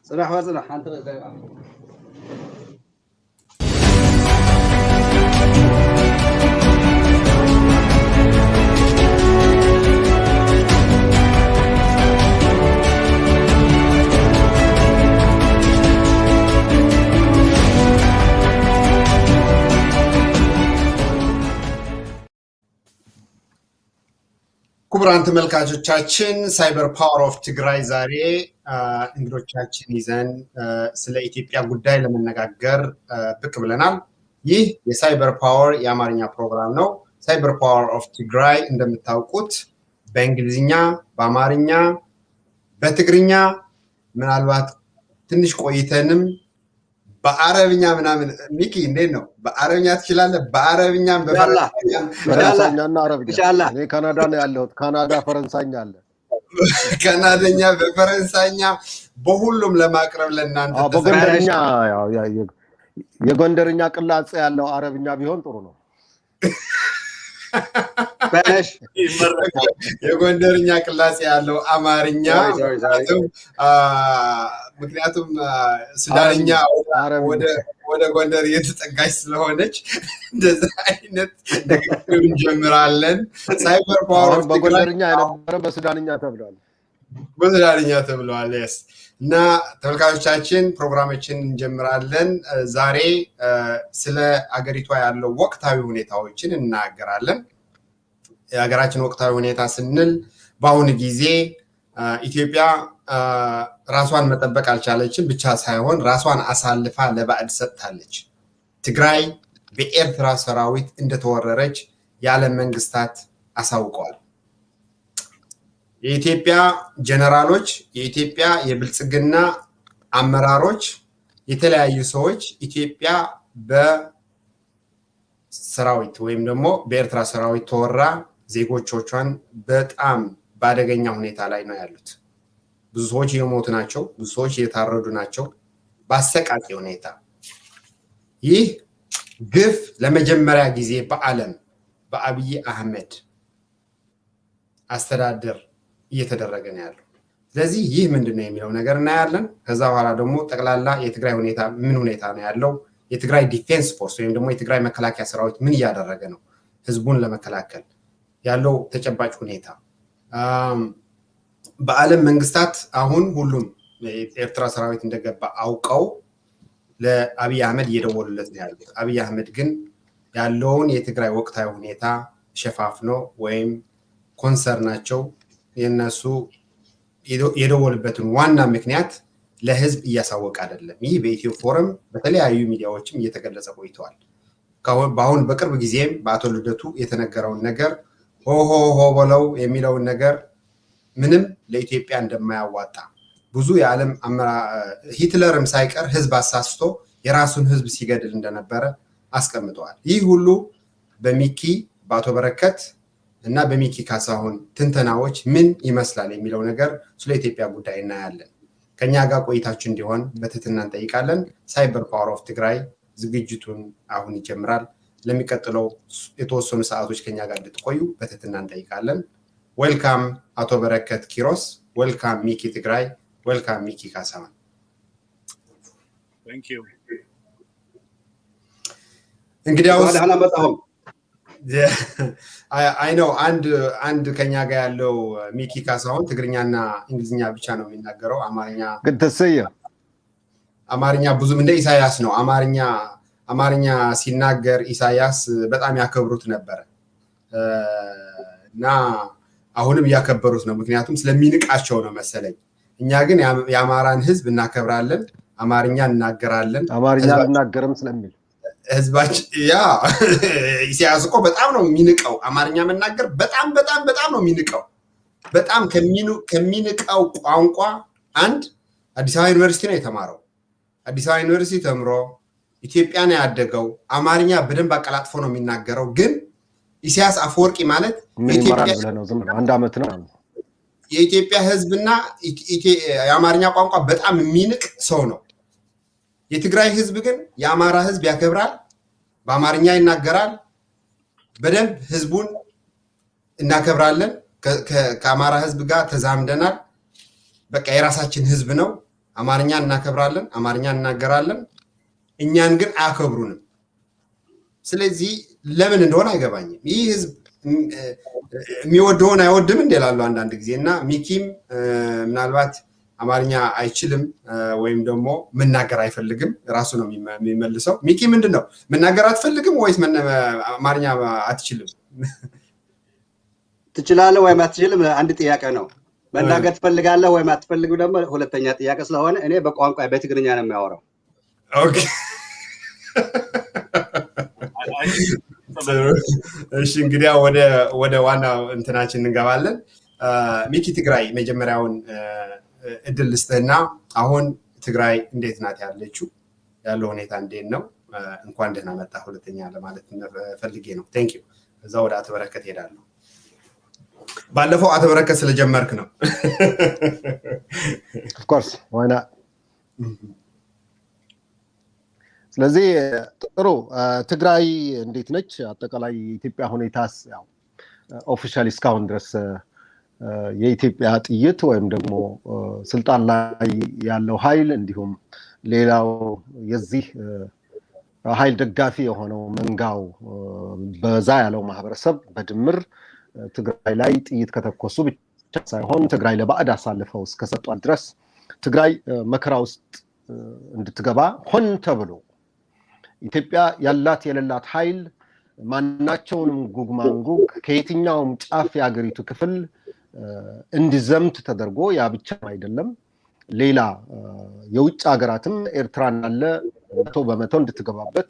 صراحة وزنا حانتر ኩብራን ተመልካቾቻችን ሳይበር ፓወር ኦፍ ትግራይ ዛሬ እንግዶቻችን ይዘን ስለ ኢትዮጵያ ጉዳይ ለመነጋገር ብቅ ብለናል። ይህ የሳይበር ፓወር የአማርኛ ፕሮግራም ነው። ሳይበር ፓወር ኦፍ ትግራይ እንደምታውቁት በእንግሊዝኛ፣ በአማርኛ፣ በትግርኛ ምናልባት ትንሽ ቆይተንም በአረብኛ ምናምን ሚኪ እንዴት ነው? በአረብኛ ትችላለህ? በአረብኛም በፈረንሳይኛና አረብኛ እኔ ካናዳ ነው ያለሁት። ካናዳ ፈረንሳይኛ አለ። ካናዳኛ በፈረንሳይኛ በሁሉም ለማቅረብ ለእናንተ በጎንደርኛ የጎንደርኛ ቅላጼ ያለው አረብኛ ቢሆን ጥሩ ነው። የጎንደርኛ ቅላጼ ያለው አማርኛ ምክንያቱም ሱዳንኛ ወደ ጎንደር የተጠጋች ስለሆነች እንደዛ አይነት ንግግር እንጀምራለን። ሳይበር ፓወር በጎንደርኛ የነበረ በሱዳንኛ ተብሏል። yes እና ተመልካቾቻችን ፕሮግራማችን እንጀምራለን። ዛሬ ስለ አገሪቷ ያለው ወቅታዊ ሁኔታዎችን እናገራለን። የሀገራችን ወቅታዊ ሁኔታ ስንል በአሁኑ ጊዜ ኢትዮጵያ ራሷን መጠበቅ አልቻለችም ብቻ ሳይሆን ራሷን አሳልፋ ለባዕድ ሰጥታለች። ትግራይ በኤርትራ ሰራዊት እንደተወረረች የዓለም መንግስታት አሳውቀዋል። የኢትዮጵያ ጀነራሎች፣ የኢትዮጵያ የብልጽግና አመራሮች፣ የተለያዩ ሰዎች ኢትዮጵያ በሰራዊት ወይም ደግሞ በኤርትራ ሰራዊት ተወራ ዜጎቿን በጣም በአደገኛ ሁኔታ ላይ ነው ያሉት። ብዙ ሰዎች እየሞቱ ናቸው። ብዙ ሰዎች እየታረዱ ናቸው በአሰቃቂ ሁኔታ። ይህ ግፍ ለመጀመሪያ ጊዜ በዓለም በአብይ አህመድ አስተዳደር እየተደረገ ነው ያለው። ስለዚህ ይህ ምንድነው የሚለው ነገር እናያለን። ከዛ በኋላ ደግሞ ጠቅላላ የትግራይ ሁኔታ ምን ሁኔታ ነው ያለው፣ የትግራይ ዲፌንስ ፎርስ ወይም ደግሞ የትግራይ መከላከያ ሰራዊት ምን እያደረገ ነው ህዝቡን ለመከላከል ያለው ተጨባጭ ሁኔታ። በዓለም መንግስታት አሁን ሁሉም የኤርትራ ሰራዊት እንደገባ አውቀው ለአብይ አህመድ እየደወሉለት ነው ያሉት። አብይ አህመድ ግን ያለውን የትግራይ ወቅታዊ ሁኔታ ሸፋፍኖ ወይም ኮንሰርናቸው የነሱ የደወሉበትን ዋና ምክንያት ለህዝብ እያሳወቀ አይደለም። ይህ በኢትዮ ፎረም በተለያዩ ሚዲያዎችም እየተገለጸ ቆይተዋል። በአሁን በቅርብ ጊዜም በአቶ ልደቱ የተነገረውን ነገር ሆ ብለው የሚለውን ነገር ምንም ለኢትዮጵያ እንደማያዋጣ ብዙ የዓለም ሂትለርም ሳይቀር ህዝብ አሳስቶ የራሱን ህዝብ ሲገድል እንደነበረ አስቀምጠዋል። ይህ ሁሉ በሚኪ በአቶ በረከት እና በሚኪ ካሳሁን ትንተናዎች ምን ይመስላል የሚለው ነገር ስለ ኢትዮጵያ ጉዳይ እናያለን። ከኛ ጋር ቆይታችሁ እንዲሆን በትህትና እንጠይቃለን። ሳይበር ፓወር ኦፍ ትግራይ ዝግጅቱን አሁን ይጀምራል። ለሚቀጥለው የተወሰኑ ሰዓቶች ከኛ ጋር እንድትቆዩ በትህትና እንጠይቃለን። ዌልካም አቶ በረከት ኪሮስ፣ ዌልካም ሚኪ ትግራይ፣ ዌልካም ሚኪ ካሳሁን። Thank you. እንግዲያውስ አይ ነው አንድ ከኛ ጋር ያለው ሚኪ ካሳሁን ትግርኛና እንግሊዝኛ ብቻ ነው የሚናገረው። አማርኛ ብዙም እንደ ኢሳያስ ነው። አማርኛ ሲናገር ኢሳያስ በጣም ያከብሩት ነበር እና አሁንም ያከበሩት ነው። ምክንያቱም ስለሚንቃቸው ነው መሰለኝ። እኛ ግን የአማራን ህዝብ እናከብራለን፣ አማርኛ እናገራለን። አማርኛ እናገርም ስለሚል ህዝባችን ኢሳያስ እኮ በጣም ነው የሚንቀው። አማርኛ መናገር በጣም ነው የሚንቀው። በጣም ከሚንቀው ቋንቋ አንድ አዲስ አበባ ዩኒቨርሲቲ ነው የተማረው። አዲስ አበባ ዩኒቨርሲቲ ተምሮ ኢትዮጵያ ነው ያደገው። አማርኛ በደንብ አቀላጥፎ ነው የሚናገረው። ግን ኢሳያስ አፈወርቂ ማለት የኢትዮጵያ ህዝብና የአማርኛ ቋንቋ በጣም የሚንቅ ሰው ነው። የትግራይ ህዝብ ግን የአማራ ህዝብ ያከብራል፣ በአማርኛ ይናገራል። በደንብ ህዝቡን እናከብራለን። ከአማራ ህዝብ ጋር ተዛምደናል። በቃ የራሳችን ህዝብ ነው። አማርኛ እናከብራለን አማርኛ እናገራለን እኛን ግን አያከብሩንም ስለዚህ ለምን እንደሆነ አይገባኝም ይህ ህዝብ የሚወደውን አይወድም እንደላሉ አንዳንድ ጊዜና ሚኪም ምናልባት አማርኛ አይችልም ወይም ደግሞ መናገር አይፈልግም ራሱ ነው የሚመልሰው ሚኪ ምንድነው መናገር አትፈልግም ወይስ አማርኛ አትችልም ትችላለህ ወይ አትችልም አንድ ጥያቄ ነው መናገር ትፈልጋለህ ወይ አትፈልግም ደግሞ ሁለተኛ ጥያቄ ስለሆነ እኔ በቋንቋ በትግርኛ ነው የሚያወራው ኦኬ እሺ እንግዲህ ወደ ዋና እንትናችን እንገባለን ሚኪ ትግራይ መጀመሪያውን እድል ልስጥህና አሁን ትግራይ እንዴት ናት ያለችው ያለው ሁኔታ እንዴት ነው እንኳን ደህና መጣ ሁለተኛ ለማለት ፈልጌ ነው ቴንክ ዩ እዛ ወደ አቶ በረከት ሄዳለሁ ባለፈው አቶ በረከት ስለጀመርክ ነው of course why not ስለዚህ ጥሩ ትግራይ እንዴት ነች አጠቃላይ ኢትዮጵያ ሁኔታስ ያው ኦፊሻሊ ስካውን ድረስ የኢትዮጵያ ጥይት ወይም ደግሞ ስልጣን ላይ ያለው ኃይል እንዲሁም ሌላው የዚህ ኃይል ደጋፊ የሆነው መንጋው በዛ ያለው ማህበረሰብ በድምር ትግራይ ላይ ጥይት ከተኮሱ ብቻ ሳይሆን ትግራይ ለባዕድ አሳልፈው እስከሰጧት ድረስ ትግራይ መከራ ውስጥ እንድትገባ ሆን ተብሎ ኢትዮጵያ ያላት የሌላት ኃይል ማናቸውንም ጉግማንጉግ ከየትኛውም ጫፍ ያገሪቱ ክፍል እንዲዘምት ተደርጎ ያ ብቻ አይደለም ሌላ የውጭ ሀገራትም ኤርትራን አለ በመቶ እንድትገባበት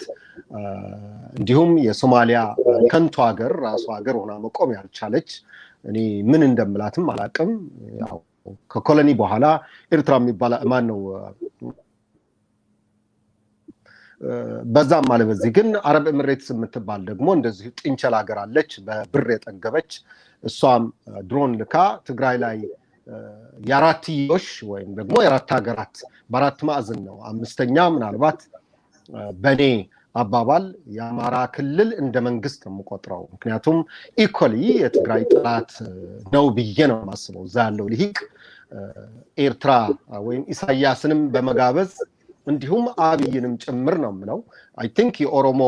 እንዲሁም የሶማሊያ ከንቱ ሀገር ራሱ ሀገር ሆና መቆም ያልቻለች እኔ ምን እንደምላትም አላቅም ያው ከኮሎኒ በኋላ ኤርትራ የሚባል ማን ነው በዛም ማለት በዚህ ግን አረብ ኤሚሬትስ የምትባል ደግሞ እንደዚህ ጥንቸል ሀገር አለች በብር የጠገበች እሷም ድሮን ልካ ትግራይ ላይ የአራትዮሽ ወይም ደግሞ የአራት ሀገራት በአራት ማዕዘን ነው አምስተኛ ምናልባት በኔ አባባል የአማራ ክልል እንደ መንግስት ነው የምቆጥረው ምክንያቱም ኢኮሊ የትግራይ ጥላት ነው ብዬ ነው የማስበው እዛ ያለው ልሂቅ ኤርትራ ወይም ኢሳያስንም በመጋበዝ እንዲሁም አብይንም ጭምር ነው ምለው አይ ቲንክ የኦሮሞ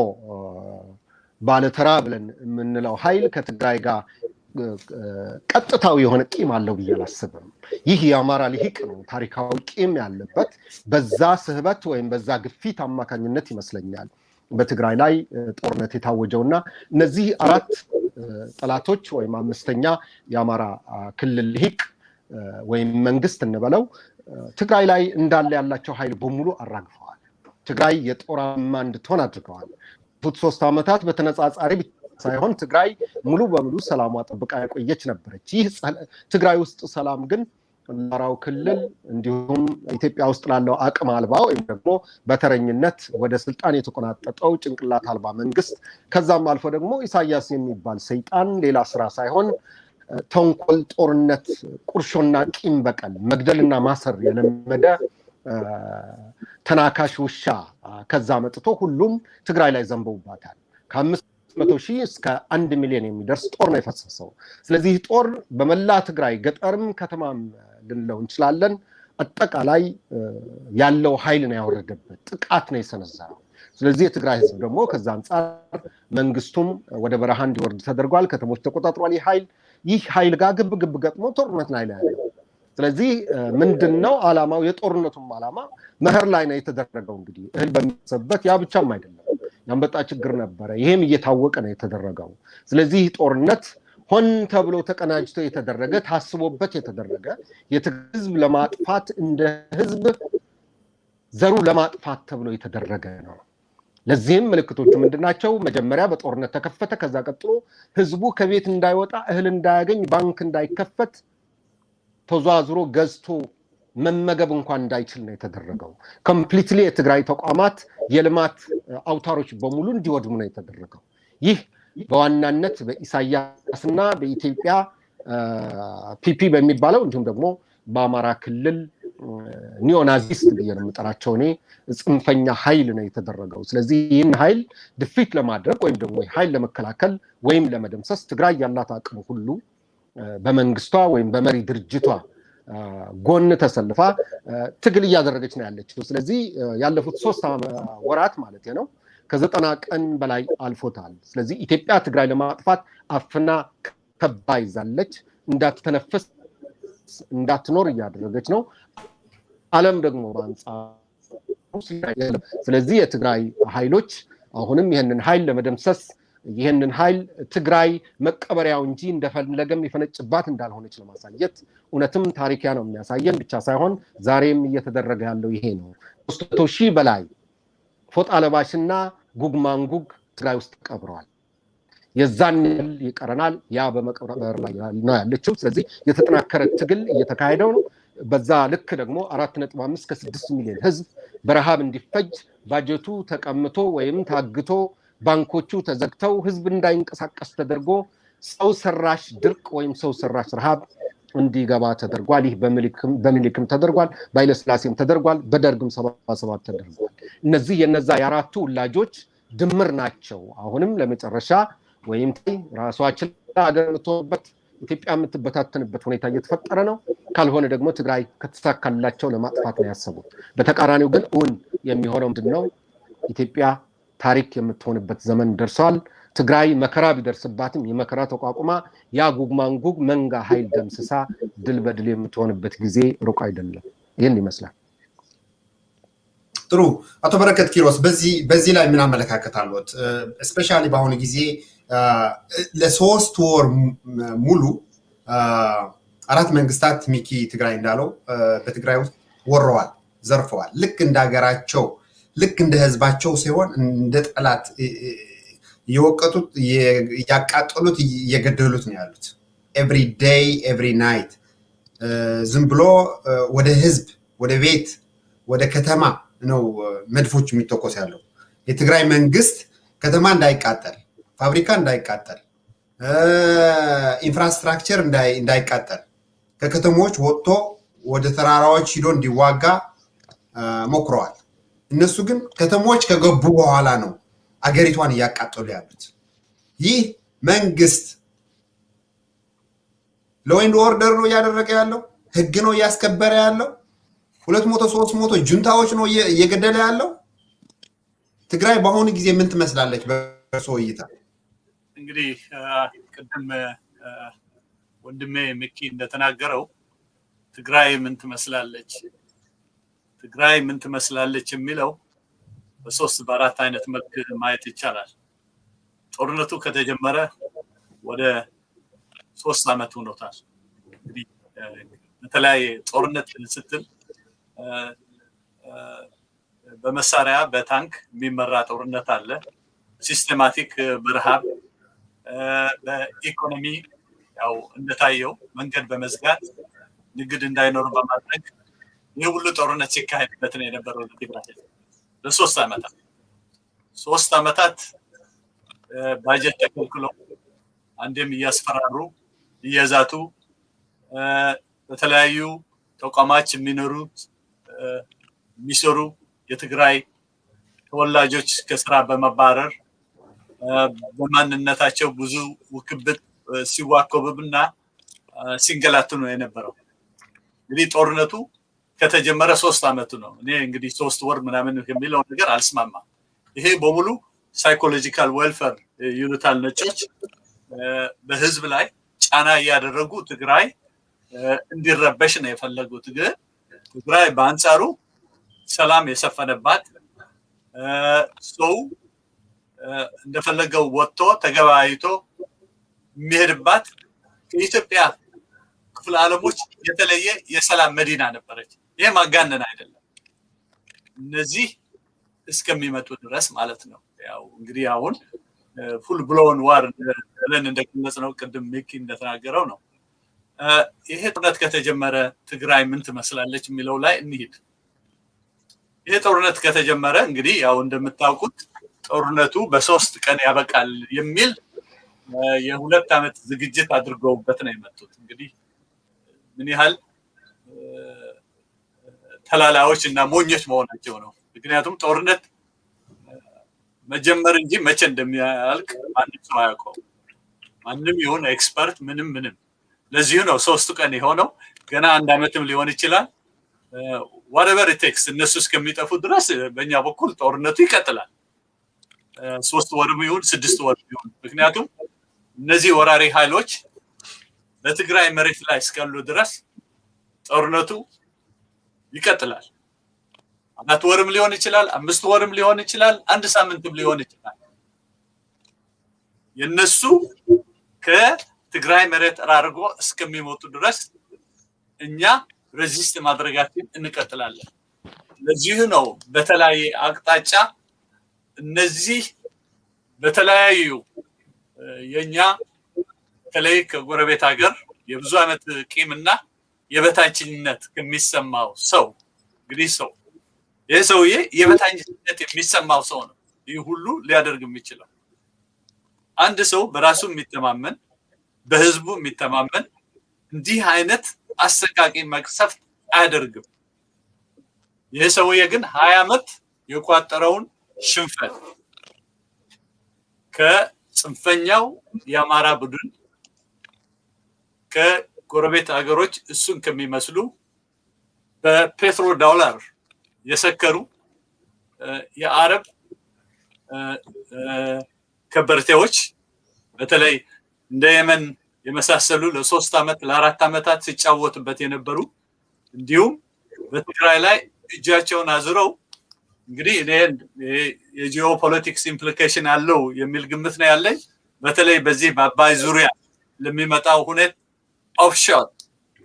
ባለተራ ብለን የምንለው ኃይል ከትግራይ ጋር ቀጥታው የሆነ ቂም አለው ብዬ አላስብም ይህ የአማራ ልሂቅ ነው ታሪካዊ ቂም ያለበት በዛ ስህበት ወይም በዛ ግፊት አማካኝነት ይመስለኛል በትግራይ ላይ ጦርነት የታወጀውና እነዚህ አራት ጠላቶች ወይም አምስተኛ የአማራ ክልል ልሂቅ ወይም መንግስት እንበለው ትግራይ ላይ እንዳለ ያላቸው ኃይል በሙሉ አራግፈዋል ትግራይ የጦራማ እንድትሆን አድርገዋል ፉት 3 አመታት በተነጻጻሪ ሳይሆን ትግራይ ሙሉ በሙሉ ሰላሟ ጠብቃ ያቆየች ነበረች ይህ ትግራይ ውስጥ ሰላም ግን አማራው ክልል እንዲሁም ኢትዮጵያ ውስጥ ላለው አቅም አልባ ወይም ደግሞ በተረኝነት ወደ ስልጣን የተቆናጠጠው ጭንቅላት አልባ መንግስት ከዛም አልፎ ደግሞ ኢሳያስ የሚባል ሰይጣን ሌላ ስራ ሳይሆን ተንኮል ጦርነት ቁርሾና ቂም በቀል መግደልና ማሰር የለመደ ተናካሽ ውሻ ከዛ መጥቶ ሁሉም ትግራይ ላይ ዘንበውባታል ከ500,000 እስከ 1 ሚሊዮን የሚደርስ ጦር ነው የፈሰሰው ስለዚህ ጦር በመላ ትግራይ ገጠርም ከተማም ልንለው እንችላለን አጠቃላይ ያለው ኃይል ነው ያወረደበት ጥቃት ነው የሰነዘረው ስለዚህ የትግራይ ህዝብ ደግሞ ከዛ አንፃር መንግስቱም ወደ በረሃ እንዲወርድ ተደርጓል ከተሞች ተቆጣጥሯል ይህ ኃይል ጋር ግብ ገጥሞ ጦርነት ላይ ያለው ስለዚህ ምንድነው አላማው የጦርነቱም አላማ መህር ላይ ነው የተደረገው እንግዲህ እህል በሚሰበት ያ ብቻም አይደለም ያንበጣ ችግር ነበር ይሄም እየታወቀ ነው የተደረገው ስለዚህ ጦርነት ሆን ተብሎ ተቀናጅቶ የተደረገ ታስቦበት የተደረገ የህዝብ ለማጥፋት እንደ ህዝብ ዘሩ ለማጥፋት ተብሎ የተደረገ ነው ለዚህም ምልክቶቹ ምንድናቸው መጀመሪያ በጦርነት ተከፈተ ከዛ ቀጥሎ ህዝቡ ከቤት እንዳይወጣ እህል እንዳያገኝ ባንክ እንዳይከፈት ተዟዙሮ ገዝቶ መመገብ እንኳን እንዳይችል ነው የተደረገው ኮምፕሊትሊ የትግራይ ተቋማት የልማት አውታሮች በሙሉ እንዲወድሙ ነው የተደረገው ይህ በዋናነት በኢሳያስና በኢትዮጵያ ፒፒ በሚባለው እንዲሁም ደግሞ በአማራ ክልል ኒዮናዚስት በየምጠራቸው እኔ ጽንፈኛ ኃይል ነው የተደረገው ስለዚህ ይህን ኃይል ድፊት ለማድረግ ወይም ደግሞ ኃይል ለመከላከል ወይም ለመደምሰስ ትግራይ ያላት አቅም ሁሉ በመንግስቷ ወይም በመሪ ድርጅቷ ጎን ተሰልፋ ትግል እያደረገች ነው ያለችው። ስለዚህ ያለፉት 3 ወራት ማለት ነው ከ90 ቀን በላይ አልፎታል። ስለዚህ ኢትዮጵያ ትግራይ ለማጥፋት አፍና ከባ ይዛለች፣ እንዳትተነፍስ እንዳትኖር እያደረገች ነው። ዓለም ደግሞ በአንጻሩ ስለዚህ የትግራይ ኃይሎች አሁንም ይህንን ኃይል ለመደምሰስ ይህንን ኃይል ትግራይ መቀበሪያው እንጂ እንደፈለገም ይፈነጭባት እንዳልሆነች ለማሳየት እውነትም ታሪክያ ነው የሚያሳየን ብቻ ሳይሆን ዛሬም እየተደረገ ያለው ይሄ ነው። 300,000 በላይ ፎጣ ለባሽና ጉግማንጉግ ትግራይ ውስጥ ቀብረዋል። የዛን ይቀረናል፣ ያ በመቀበር ላይ ነው ያለችው። ስለዚህ የተጠናከረ ትግል እየተካሄደው ነው። በዛ ልክ ደግሞ 4.5 ከ6 ሚሊዮን ህዝብ በረሃብ እንዲፈጅ ባጀቱ ተቀምቶ ወይም ታግቶ ባንኮቹ ተዘግተው ህዝብ እንዳይንቀሳቀስ ተደርጎ ሰው ሰራሽ ድርቅ ወይም ሰው ሰራሽ ረሃብ እንዲገባ ተደርጓል። ይህ በሚሊክም ተደርጓል፣ በኃይለሥላሴም ተደርጓል፣ በደርግም 77 ተደርጓል። እነዚህ የነዛ የአራቱ ውላጆች ድምር ናቸው። አሁንም ለመጨረሻ ወይም ራሷችን ሀገር የምትሆንበት ኢትዮጵያ የምትበታተንበት ሁኔታ እየተፈጠረ ነው። ካልሆነ ደግሞ ትግራይ ከተሳካላቸው ለማጥፋት ነው ያሰቡት። በተቃራኒው ግን እውን የሚሆነው ምንድነው? ኢትዮጵያ ታሪክ የምትሆንበት ዘመን ደርሷል። ትግራይ መከራ ቢደርስባትም የመከራ ተቋቁማ ያ ጉግማንጉግ መንጋ ኃይል ደምስሳ ድል በድል የምትሆንበት ጊዜ ሩቅ አይደለም። ይህን ይመስላል። ጥሩ። አቶ በረከት ኪሮስ በዚህ ላይ ምን አመለካከት አሉት? ስፔሻሊ በአሁኑ ጊዜ ለ3 ወር ሙሉ 4 መንግስታት ሚኪ ትግራይ እንዳለው በትግራይ ውስጥ ወረዋል፣ ዘርፈዋል። ልክ እንደ ሀገራቸው ልክ እንደ ህዝባቸው ሲሆን እንደ ጠላት የወቀጡት ያቃጠሉት እየገደሉት ነው ያሉት። ኤቭሪ ዴይ ኤቭሪ ናይት ዝም ብሎ ወደ ህዝብ ወደ ቤት ወደ ከተማ ነው መድፎች የሚተኮስ ያለው። የትግራይ መንግስት ከተማ እንዳይቃጠል፣ ፋብሪካ እንዳይቃጠል፣ ኢንፍራስትራክቸር እንዳይቃጠል ከከተሞች ወጥቶ ወደ ተራራዎች ሂዶ እንዲዋጋ ሞክረዋል። እነሱ ግን ከተሞች ከገቡ በኋላ ነው አገሪቷን እያቃጠሉ ያሉት። ይህ መንግስት ሎው ኤንድ ኦርደር ነው እያደረገ ያለው፣ ህግ ነው እያስከበረ ያለው። 200 300 ጁንታዎች ነው እየገደለ ያለው። ትግራይ በአሁኑ ጊዜ ምን ትመስላለች በእርሶ እይታ? እንግዲህ ቅድም ወንድሜ ሚኪ እንደተናገረው ትግራይ ምን ትመስላለች የሚለው በ3 በ4 አይነት መልክ ማየት ይቻላል። ጦርነቱ ከተጀመረ ወደ 3 ዓመት ሆኖታል። እንግዲህ በተለያየ ጦርነት ስትል በመሳሪያ በታንክ የሚመራ ጦርነት አለ። ሲስተማቲክ በረሃብ በኢኮኖሚ ያው እንደታየው መንገድ በመዝጋት ንግድ እንዳይኖር በማድረግ ይህ ሁሉ ጦርነት ሲካሄድበት ነው የነበረው ትግራይ ለ3 ዓመታት። 3 ዓመታት ባጀት ተከልክሎ አንዴም እያስፈራሩ እየዛቱ በተለያዩ ተቋማት የሚሰሩ የትግራይ ተወላጆች ከስራ በመባረር በማንነታቸው ብዙ ውክብት ሲዋከቡና ሲንገላቱ ነው የነበረው። እንግዲህ ጦርነቱ ከተጀመረ 3 ዓመቱ ነው። እኔ እንግዲህ 3 ወር ምናምን የሚለው ነገር አልስማማም። ይሄ በሙሉ ሳይኮሎጂካል ዌልፌር ይሉታል ነጮች፣ በህዝብ ላይ ጫና እያደረጉ ትግራይ እንዲረበሽ ነው የፈለጉት። ግን ትግራይ በአንጻሩ ሰላም የሰፈነባት ሰው እንደፈለገው ወጥቶ ተገባይቶ የሚሄድባት ከኢትዮጵያ ክፍለ ዓለሞች የተለየ የሰላም መዲና ነበረች። ይሄ ማጋነን አይደለም፣ እነዚህ እስከሚመጡ ድረስ ማለት ነው። ያው እንግዲህ አሁን ፉል ብሎውን ዋር ብለን እንደገለጽነው ቅድም ሚኪ እንደተናገረው ነው። ይሄ ጦርነት ከተጀመረ ትግራይ ምን ትመስላለች የሚለው ላይ እንሂድ። ይሄ ጦርነት ከተጀመረ እንግዲህ ያው እንደምታውቁት ጦርነቱ በ3 ቀን ያበቃል የሚል የ2 ዓመት ዝግጅት አድርገውበት ነው የመጡት። እንግዲህ ምን ያህል ተላላዎች እና ሞኞች መሆናቸው ነው። ምክንያቱም ጦርነት መጀመር እንጂ መቼ እንደሚያልቅ ማንም ሰው አያውቀው። ማንም ይሁን ኤክስፐርት ምንም ለዚህ ነው 3 ቀን የሆነው። ገና አንድ አመትም ሊሆን ይችላል whatever it takes እነሱ እስከሚጠፉ ድረስ በእኛ በኩል ጦርነቱ ይቀጥላል 3 ወርም ይሁን 6 ወር ይሁን ምክንያቱም እነዚህ ወራሪ ኃይሎች በትግራይ መሬት ላይ እስካሉ ድረስ ጦርነቱ ይቀጥላል 4 ወርም ሊሆን ይችላል 5 ወርም ሊሆን ይችላል 1 ሳምንትም ሊሆን ይችላል የነሱ ከትግራይ መሬት አራርጎ እስከሚሞቱ ድረስ እኛ ሬዚስት ማድረጋችን እንቀጥላለን ለዚህ ነው በተለያየ አቅጣጫ እነዚህ በተለያዩ የኛ ተለይ ከጎረቤት ሀገር የብዙ አመት ቂምና የበታችነት ከሚሰማው ሰው እንግዲህ ሰው የሰውዬ የበታችነት የሚሰማው ሰው ነው ይህ ሁሉ ሊያደርግ የሚችለው አንድ ሰው በራሱ የሚተማመን በህዝቡ የሚተማመን እንዲህ አይነት አሰቃቂ መቅሰፍት አያደርግም የሰውዬ ግን 20 አመት የቋጠረውን ሽንፈት ከጽንፈኛው የአማራ ቡድን ከጎረቤት ሀገሮች እሱን ከሚመስሉ በፔትሮ ዶላር የሰከሩ የአረብ ከበርቴዎች በተለይ እንደ የመን የመሳሰሉ ለ3 አመት ለ4 አመታት ሲጫወቱበት የነበሩ እንዲሁም በትግራይ ላይ እጃቸውን አዝረው እንግዲህ እኔ የጂኦፖለቲክስ ኢምፕሊኬሽን አለው የሚል ግምት ነው ያለኝ በተለይ በዚህ በአባይ ዙሪያ ለሚመጣው ሁኔታ ኦፍሾር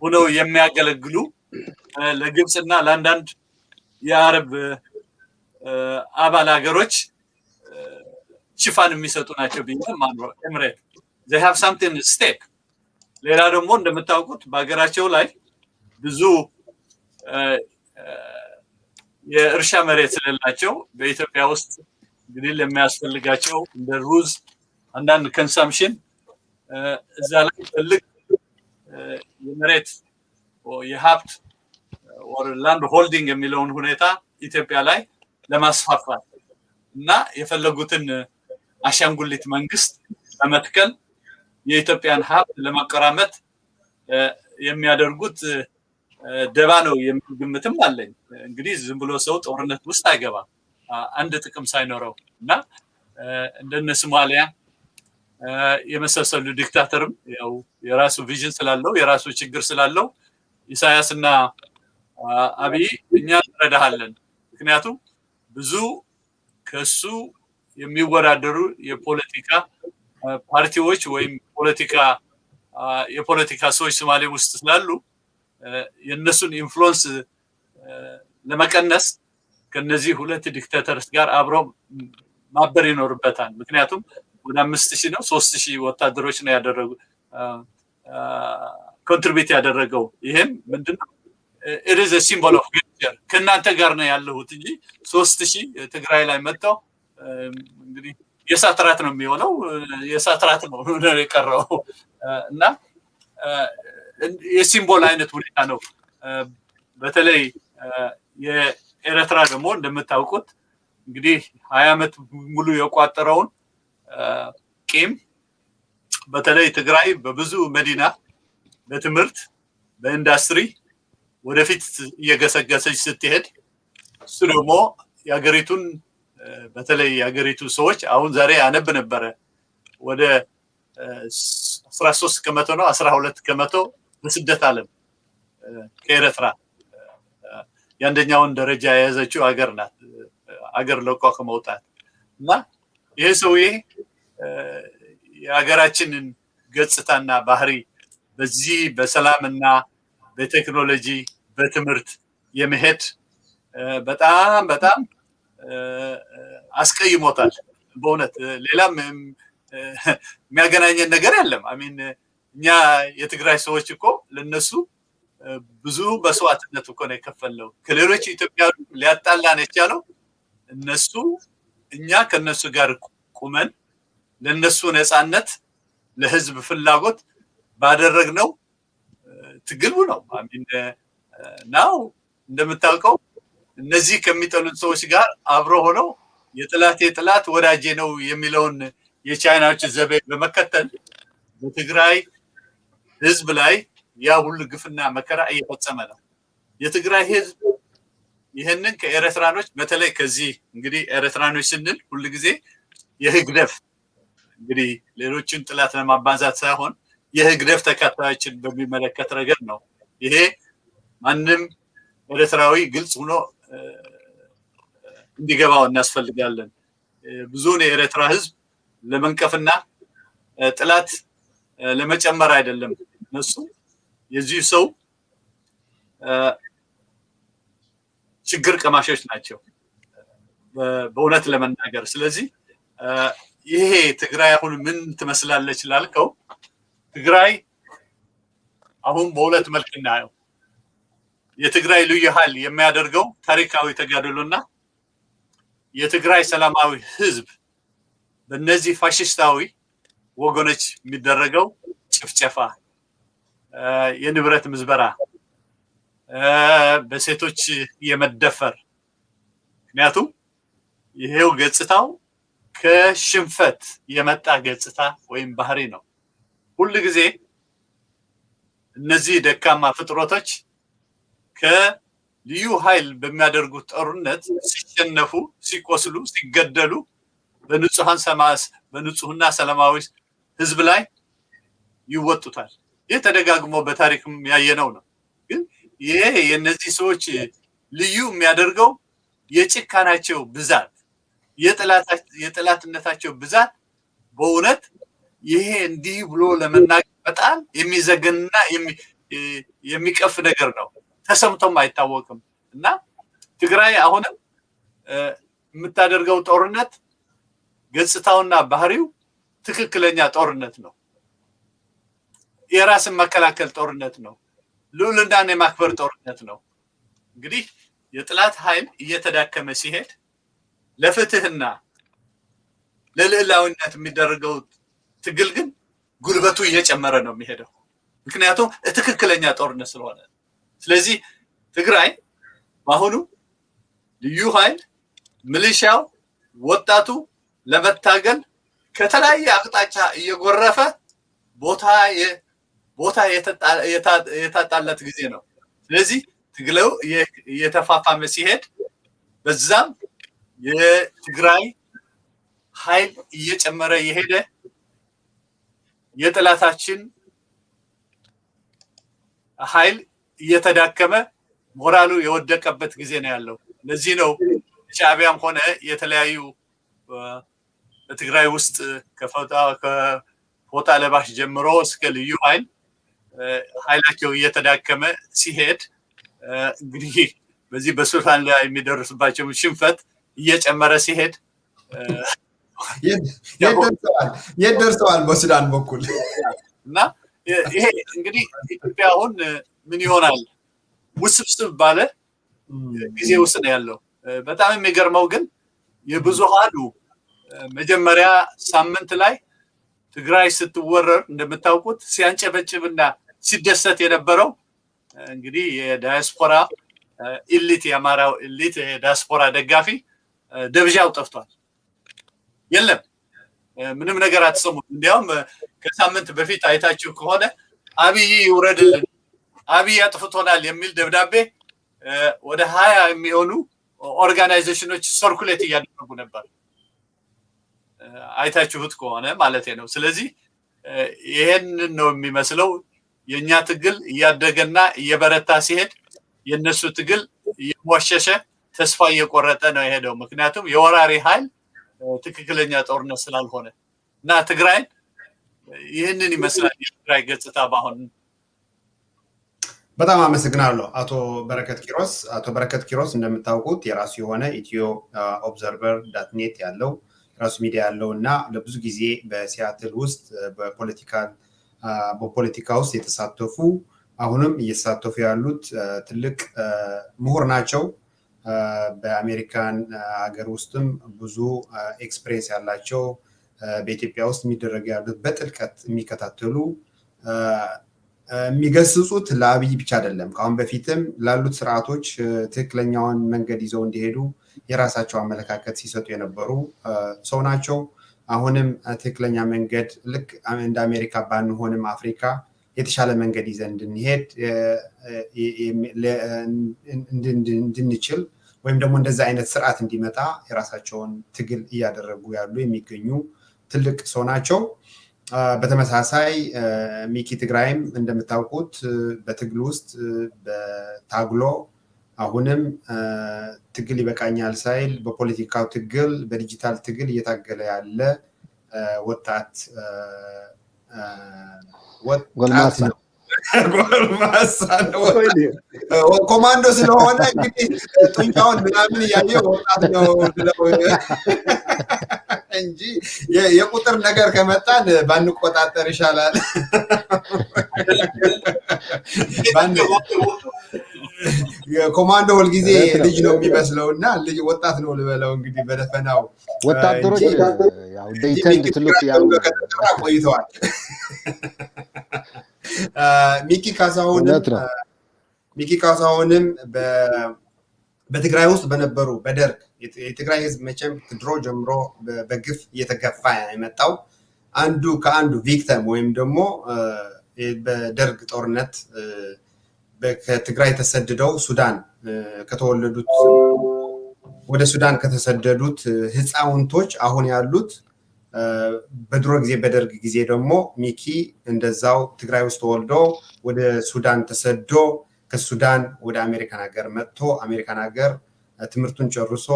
ሆነው የሚያገለግሉ ለግብጽና ለአንዳንድ የአረብ አባል ሀገሮች ሽፋን የሚሰጡ ናቸው ቢሆንም ኤምሬት they have something at stake ሌላ ደግሞ እንደምታውቁት በአገራቸው ላይ ብዙ የእርሻ መሬት ስለላቸው በኢትዮጵያ ውስጥ እንግዲህ ለሚያስፈልጋቸው እንደ ሩዝ አንዳንድ ኮንሰምፕሽን እዛ ላይ ትልቅ የመሬት የሀብት or land holding የሚለውን ሁኔታ ኢትዮጵያ ላይ ለማስፋፋት እና የፈለጉትን አሻንጉሊት መንግስት በመትከል የኢትዮጵያን ሀብት ለማቀራመት የሚያደርጉት ደባ ነው የሚግምትም አለኝ እንግዲህ ዝም ብሎ ሰው ጦርነት ውስጥ አይገባም አንድ ጥቅም ሳይኖረው እና እንደነ ሶማሊያ የመሰሰሉ ዲክታተርም ያው የራሱ ቪዥን ስላለው የራሱ ችግር ስላለው ኢሳያስና አብይ እኛ እንረዳሃለን ምክንያቱም ብዙ ከሱ የሚወዳደሩ የፖለቲካ ፓርቲዎች ወይም የፖለቲካ ሰዎች ሶማሌ ውስጥ ስላሉ የነሱን ኢንፍሉዌንስ ለመቀነስ ከነዚህ ሁለት ዲክታተርስ ጋር አብረው ማበር ይኖርበታል ምክንያቱም ወደ 5000 ነው 3000 ወታደሮች ነው ያደረጉ ኮንትሪቢዩት ያደረገው ይሄም ምንድነው it is a symbol of gesture ከናንተ ጋር ነው ያለሁት እንጂ 3000 ትግራይ ላይ መጣው እንግዲህ የሳትራት ነው የሚሆነው የሳትራት ነው የቀረው እና የሲምቦል አይነት ሁኔታ ነው በተለይ የኤርትራ ደግሞ እንደምታውቁት እንግዲህ 20 አመት ሙሉ የቋጠረውን ቂም በተለይ ትግራይ በብዙ መዲና በትምህርት በኢንዱስትሪ ወደፊት እየገሰገሰች ስትሄድ እሱ ደግሞ ያገሪቱን በተለይ ያገሪቱ ሰዎች አሁን ዛሬ ያነብ ነበር ወደ 13% ነው 12% በስደት ዓለም ከኤርትራ ያንደኛውን ደረጃ የያዘችው ሀገር ናት ሀገር ለቆ ከመውጣት እና ይሄ ሰውዬ የሀገራችንን ገጽታና ባህሪ በዚህ በሰላምና በቴክኖሎጂ በትምህርት የመሄድ በጣም በጣም አስቀይሞታል በእውነት ሌላም የሚያገናኘን ነገር የለም አሚን እኛ የትግራይ ሰዎች እኮ ለነሱ ብዙ መስዋዕትነት እኮ ነው የከፈለው ከሌሎች ኢትዮጵያውያን ሊያጣላን የቻለው እነሱ እኛ ከነሱ ጋር ቁመን ለነሱ ነፃነት ለህዝብ ፍላጎት ባደረግነው ትግሉ ነው አሚን ናው እንደምታውቀው እነዚህ ከሚጠሉት ሰዎች ጋር አብሮ ሆነው የጥላት ወዳጄ ነው የሚለውን የቻይናዎች ዘቤ በመከተል በትግራይ ህዝብ ላይ ያ ሁሉ ግፍና መከራ እየፈጸመ ነው። የትግራይ ህዝብ ይህንን ከኤርትራኖች በተለይ ከዚህ እንግዲህ ኤርትራኖች ስንል ሁሉ ጊዜ የህግደፍ እንግዲህ ሌሎችን ጥላት ለማባዛት ሳይሆን የህግደፍ ተከታዮችን በሚመለከት ረገድ ነው። ይሄ ማንም ኤርትራዊ ግልጽ ሆኖ እንዲገባው እናስፈልጋለን። ብዙውን የኤርትራ ህዝብ ለመንቀፍና ጥላት ለመጨመር አይደለም። እነሱ የዚህ ሰው ችግር ቀማሾች ናቸው በእውነት ለመናገር። ስለዚህ ይሄ ትግራይ አሁን ምን ትመስላለች ላልከው ትግራይ አሁን በሁለት መልክ እናየው። የትግራይ ልዩ ኃይል የሚያደርገው ታሪካዊ ተጋድሎና የትግራይ ሰላማዊ ህዝብ በእነዚህ ፋሽስታዊ ወገኖች የሚደረገው ጭፍጨፋ፣ የንብረት ምዝበራ፣ በሴቶች የመደፈር ምክንያቱም ይሄው ገጽታው ከሽንፈት የመጣ ገጽታ ወይም ባህሪ ነው። ሁሉ ጊዜ እነዚህ ደካማ ፍጥረቶች ከልዩ ኃይል በሚያደርጉት ጦርነት ሲሸነፉ፣ ሲቆስሉ፣ ሲገደሉ በንጹህና ሰላማዊ ህዝብ ላይ ይወጡታል። ይህ ተደጋግሞ በታሪክም ያየነው ነው። ግን ይሄ የነዚህ ሰዎች ልዩ የሚያደርገው የጭካናቸው ብዛት፣ የጠላትነታቸው ብዛት በእውነት ይሄ እንዲህ ብሎ ለመናገር በጣም የሚዘገንና የሚቀፍ ነገር ነው። ተሰምቶም አይታወቅም። እና ትግራይ አሁንም የምታደርገው ጦርነት ገጽታውና ባህሪው ትክክለኛ ጦርነት ነው። የራስን መከላከል ጦርነት ነው። ልዑልናን የማክበር ጦርነት ነው። እንግዲህ የጥላት ኃይል እየተዳከመ ሲሄድ ለፍትህና ለልዕላዊነት የሚደረገው ትግል ግን ጉልበቱ እየጨመረ ነው የሚሄደው። ምክንያቱም ትክክለኛ ጦርነት ስለሆነ። ስለዚህ ትግራይ በአሁኑ ልዩ ኃይል፣ ሚሊሻው፣ ወጣቱ ለመታገል ከተለያየ አቅጣጫ እየጎረፈ ቦታ የታጣለት ጊዜ ነው። ስለዚህ ትግለው እየተፋፋመ ሲሄድ በዛም የትግራይ ኃይል እየጨመረ የሄደ የጠላታችን ኃይል እየተዳከመ ሞራሉ የወደቀበት ጊዜ ነው ያለው። ለዚህ ነው ሻዕቢያም ሆነ የተለያዩ በትግራይ ውስጥ ከፎጣ ለባሽ ጀምሮ እስከ ልዩ ኃይላቸው እየተዳከመ ሲሄድ እንግዲህ በዚህ በሱዳን ላይ የሚደርስባቸው ሽንፈት እየጨመረ ሲሄድ የት ደርሰዋል በሱዳን በኩል እና ይሄ እንግዲህ ኢትዮጵያ አሁን ምን ይሆናል ውስብስብ ባለ ጊዜ ውስጥ ነው ያለው። በጣም የሚገርመው ግን የብዙሃኑ መጀመሪያ ሳምንት ላይ ትግራይ ስትወረር እንደምታውቁት ሲያንጨበጭብና ሲደሰት የነበረው እንግዲህ የዳያስፖራ ኢሊት፣ የአማራው ኢሊት የዳያስፖራ ደጋፊ ደብዣው ጠፍቷል። የለም፣ ምንም ነገር አትሰሙም። እንዲያውም ከሳምንት በፊት አይታችሁ ከሆነ አብይ ይውረድልን፣ አብይ አጥፍቶናል የሚል ደብዳቤ ወደ 20 የሚሆኑ ኦርጋናይዜሽኖች ሰርኩሌት እያደረጉ ነበር። አይታችሁት ከሆነ ማለት ነው። ስለዚህ ይሄንን ነው የሚመስለው። የኛ ትግል እያደገና እየበረታ ሲሄድ የነሱ ትግል እየሞሸሸ ተስፋ እየቆረጠ ነው የሄደው። ምክንያቱም የወራሪ ኃይል ትክክለኛ ጦርነት ስላልሆነ እና ትግራይ ይህንን ይመስላል የትግራይ ገጽታ በአሁን። በጣም አመሰግናለሁ አቶ በረከት ኪሮስ። አቶ በረከት ኪሮስ እንደምታውቁት የራሱ የሆነ ኢትዮ ኦብዘርቨር ዳትኔት ያለው ራሱ ሚዲያ ያለው እና ለብዙ ጊዜ በሲያትል ውስጥ በፖለቲካ ውስጥ የተሳተፉ አሁንም እየተሳተፉ ያሉት ትልቅ ምሁር ናቸው። በአሜሪካን ሀገር ውስጥም ብዙ ኤክስፒሪየንስ ያላቸው በኢትዮጵያ ውስጥ የሚደረጉ ያሉት በጥልቀት የሚከታተሉ የሚገስጹት ለአብይ ብቻ አይደለም፣ ከአሁን በፊትም ላሉት ስርዓቶች ትክክለኛውን መንገድ ይዘው እንዲሄዱ የራሳቸው አመለካከት ሲሰጡ የነበሩ ሰው ናቸው። አሁንም ትክክለኛ መንገድ ልክ እንደ አሜሪካ ባንሆንም አፍሪካ የተሻለ መንገድ ይዘን እንድንሄድ እንድንችል ወይም ደግሞ እንደዛ አይነት ስርዓት እንዲመጣ የራሳቸውን ትግል እያደረጉ ያሉ የሚገኙ ትልቅ ሰው ናቸው። በተመሳሳይ ሚኪ ትግራይም እንደምታውቁት በትግል ውስጥ በታግሎ አሁንም ትግል ይበቃኛል ሳይል በፖለቲካው ትግል በዲጂታል ትግል እየታገለ ያለ ወጣት ነው። ጎልማሳ ነው። ኮማንዶ ስለሆነ እንግዲህ ጡንቻውን ምናምን እያየ ወጣት ነው እንጂ የቁጥር ነገር ከመጣን ባንቆጣጠር ይሻላል። ኮማንዶ ሁልጊዜ ልጅ ነው የሚመስለውና ልጅ ወጣት ነው ልበለው እንግዲህ በደፈናው ወታደሮች ያው ዴይተንድ ትሉክ ያው ቆይተዋል። ሚኪ ካሳሁንም በትግራይ ውስጥ በነበሩ በደርግ የትግራይ ህዝብ መቼም ድሮ ጀምሮ በግፍ እየተገፋ የመጣው አንዱ ከአንዱ ቪክተም ወይም ደግሞ በደርግ ጦርነት ከትግራይ ተሰድደው ሱዳን ከተወለዱት ወደ ሱዳን ከተሰደዱት ህፃውንቶች አሁን ያሉት በድሮ ጊዜ በደርግ ጊዜ ደግሞ ሚኪ እንደዛው ትግራይ ውስጥ ተወልዶ ወደ ሱዳን ተሰዶ ከሱዳን ወደ አሜሪካን ሀገር መጥቶ አሜሪካን ሀገር ትምህርቱን ጨርሶ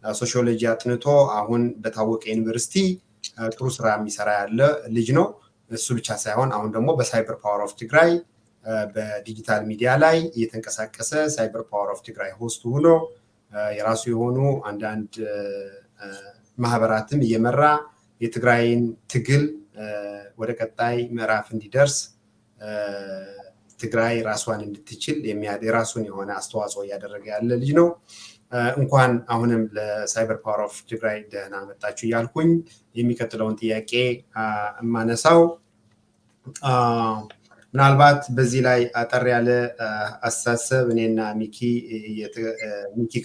ሶሺዮሎጂ አጥንቶ አሁን በታወቀ ዩኒቨርሲቲ ጥሩ ስራ የሚሰራ ያለ ልጅ ነው። እሱ ብቻ ሳይሆን አሁን ደግሞ በሳይበር ፓወር ኦፍ ትግራይ በዲጂታል ሚዲያ ላይ እየተንቀሳቀሰ ሳይበር ፓወር ኦፍ ትግራይ ሆስት ሆኖ የራሱ የሆኑ አንዳንድ ማህበራትም እየመራ የትግራይን ትግል ወደ ቀጣይ ምዕራፍ እንዲደርስ ትግራይ ራሷን እንድትችል የራሱን የሆነ አስተዋጽኦ እያደረገ ያለ ልጅ ነው። እንኳን አሁንም ለሳይበር ፓወር ኦፍ ትግራይ ደህና መጣችሁ እያልኩኝ የሚቀጥለውን ጥያቄ የማነሳው ምናልባት በዚህ ላይ አጠር ያለ አስተሳሰብ እኔና ሚኪ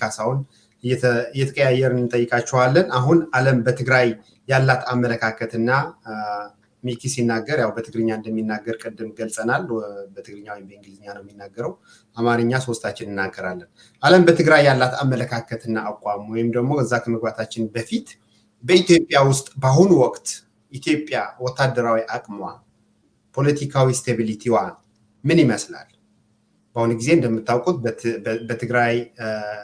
ካሳሁን እየተቀያየርን እንጠይቃችኋለን። አሁን ዓለም በትግራይ ያላት አመለካከትና ሚኪ ሲናገር ያው በትግርኛ እንደሚናገር ቅድም ገልጸናል። በትግርኛ ወይም በእንግሊዝኛ ነው የሚናገረው፣ አማርኛ ሶስታችን እናገራለን። ዓለም በትግራይ ያላት አመለካከትና አቋም ወይም ደግሞ እዛ ከመግባታችን በፊት በኢትዮጵያ ውስጥ በአሁኑ ወቅት ኢትዮጵያ ወታደራዊ አቅሟ ፖለቲካዊ ስቴቢሊቲዋ ምን ይመስላል? በአሁኑ ጊዜ እንደምታውቁት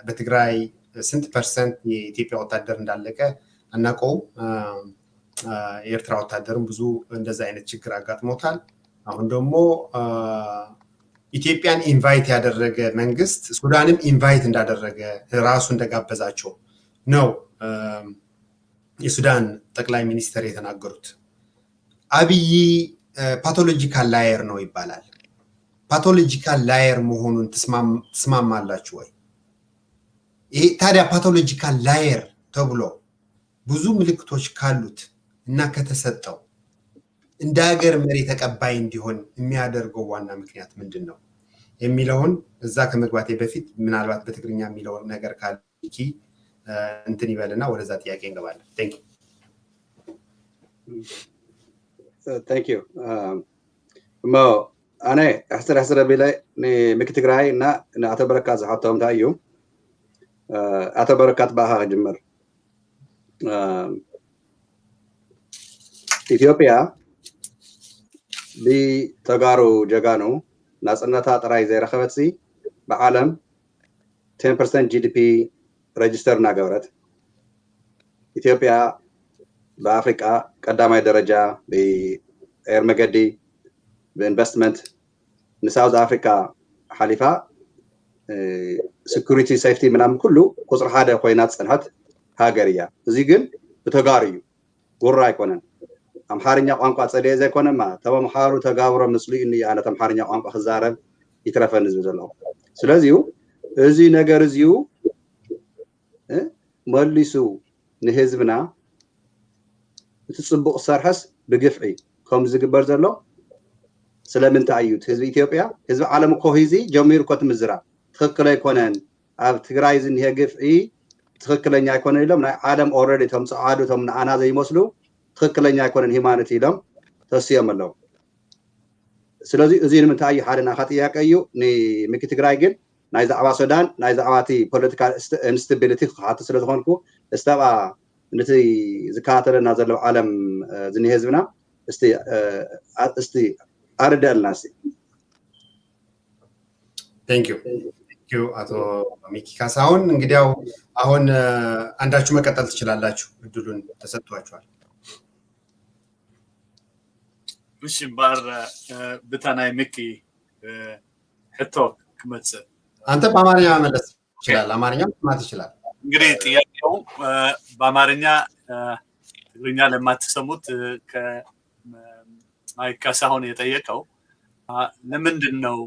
በትግራይ ስንት ፐርሰንት የኢትዮጵያ ወታደር እንዳለቀ አናውቀውም። የኤርትራ ወታደርም ብዙ እንደዛ አይነት ችግር አጋጥሞታል። አሁን ደግሞ ኢትዮጵያን ኢንቫይት ያደረገ መንግስት ሱዳንም ኢንቫይት እንዳደረገ ራሱ እንደጋበዛቸው ነው የሱዳን ጠቅላይ ሚኒስትር የተናገሩት። አብይ ፓቶሎጂካል ላየር ነው ይባላል። ፓቶሎጂካል ላየር መሆኑን ትስማማላችሁ ወይ? ይሄ ታዲያ ፓቶሎጂካል ላየር ተብሎ ብዙ ምልክቶች ካሉት እና ከተሰጠው እንደ ሀገር መሪ ተቀባይ እንዲሆን የሚያደርገው ዋና ምክንያት ምንድን ነው የሚለውን እዛ ከመግባቴ በፊት ምናልባት በትግርኛ የሚለውን ነገር ካለ እንትን ይበልና ወደዛ ጥያቄ እንገባለን። ቴንክ ዩ እሞ ኣነ ሕስረ ቢላይ ንሚኪ ትግራይ እና ንኣቶ በረካት ዝሓቶም እንታይ እዩ ኣቶ በረካት በኣኻ ክጅምር ኢትዮጵያ ብተጋሩ ጀጋኑ ናፅነታ ጥራይ ዘይረኸበትሲ ብዓለም 10% ጂዲፒ ረጅስተር እናገበረት ኢትዮጵያ በአፍሪካ ቀዳማይ ደረጃ ብኤር መገዲ ብኢንቨስትመንት ንሳውዝ አፍሪካ ሓሊፋ ሴኩሪቲ ሴፍቲ ምናምን ኩሉ ቁፅሪ ሓደ ኮይና ፅንሐት ሃገር እያ። እዚ ግን ብተጋሩ እዩ፣ ጉራ ኣይኮነን። ኣምሓርኛ ቋንቋ ፀደየ ዘይኮነማ ተመምሓሩ ተጋብሮ ምፅሉዩ እኒ ኣነ ኣምሓርኛ ቋንቋ ክዛረብ ይትረፈኒ ዝብል ዘለኹ። ስለዚ እዚ ነገር እዚኡ መሊሱ ንህዝብና እቲ ፅቡቅ ሰርሐስ ብግፍዒ ከም ዝግበር ዘሎ ስለምንታይ እዩ ህዝቢ ኢትዮጵያ ህዝቢ ዓለም እኮ ሂዚ ጀሚሩ እኮ ትምዝራብ ትክክል ኣይኮነን ኣብ ትግራይ ዝኒሄ ግፍዒ ትክክለኛ ኣይኮነን ኢሎም ናይ ዓለም ኦልሬዲ እቶም ፀዓዱ እቶም ንኣና ዘይመስሉ ትክክለኛ ኣይኮነን ሂማኖት ኢሎም ተስዮም ኣለዉ። ስለዚ እዚ ንምንታይ እዩ ሓደ ናኻ ጥያቄ እዩ ንምክቲ ትግራይ ግን ናይ ዛዕባ ሱዳን ናይ ዛዕባቲ ፖለቲካል ኢንስታቢሊቲ ክሓቱ ስለ ዝኾንኩ እስተባ ነቲ ዝከታተለና ዘሎ ዓለም ዝኒሄ ህዝብና እስቲ አርዳልና እስቲ ቴንክ ዩ አቶ ሚኪ ካሳሁን እንግዲያው አሁን አንዳችሁ መቀጠል ትችላላችሁ እድሉን ተሰጥቷችኋል እሺ ባር በታናይ ሚኪ ሕቶ ክመጽ አንተ በአማርኛ መለስ ይችላል አማርኛ ማለት ይችላል እንግዲህ ጥያቄው በአማርኛ ትግርኛ ለማትሰሙት ከማይክ ካሳሁን የጠየቀው ለምንድን ነው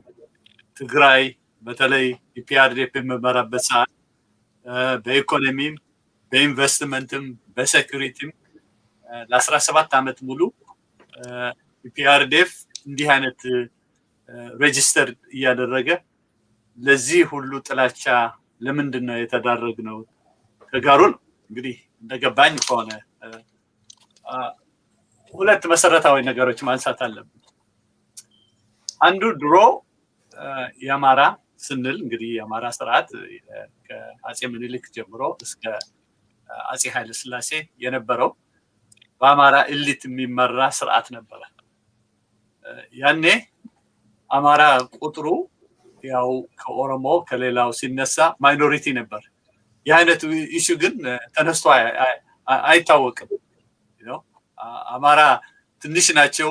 ትግራይ በተለይ ኢፒአርዲኤፍ በመመራበት ሰዓት በኢኮኖሚም በኢንቨስትመንትም በሴኩሪቲም ለ17 ዓመት ሙሉ ኢፒአርዲኤፍ እንዲህ አይነት ሬጂስተር እያደረገ ለዚህ ሁሉ ጥላቻ ለምንድን ነው የተዳረግነው ተጋሩን እንግዲህ እንደገባኝ ከሆነ ሁለት መሰረታዊ ነገሮች ማንሳት አለብን አንዱ ድሮ የአማራ ስንል እንግዲህ የአማራ ስርዓት ከአጼ ምኒልክ ጀምሮ እስከ አጼ ኃይለ ሥላሴ የነበረው በአማራ ኤሊት የሚመራ ስርዓት ነበር ያኔ አማራ ቁጥሩ ያው ከኦሮሞ ከሌላው ሲነሳ ማይኖሪቲ ነበር የአይነቱ ኢሹ ግን ተነስቶ አይታወቅም አማራ ትንሽ ናቸው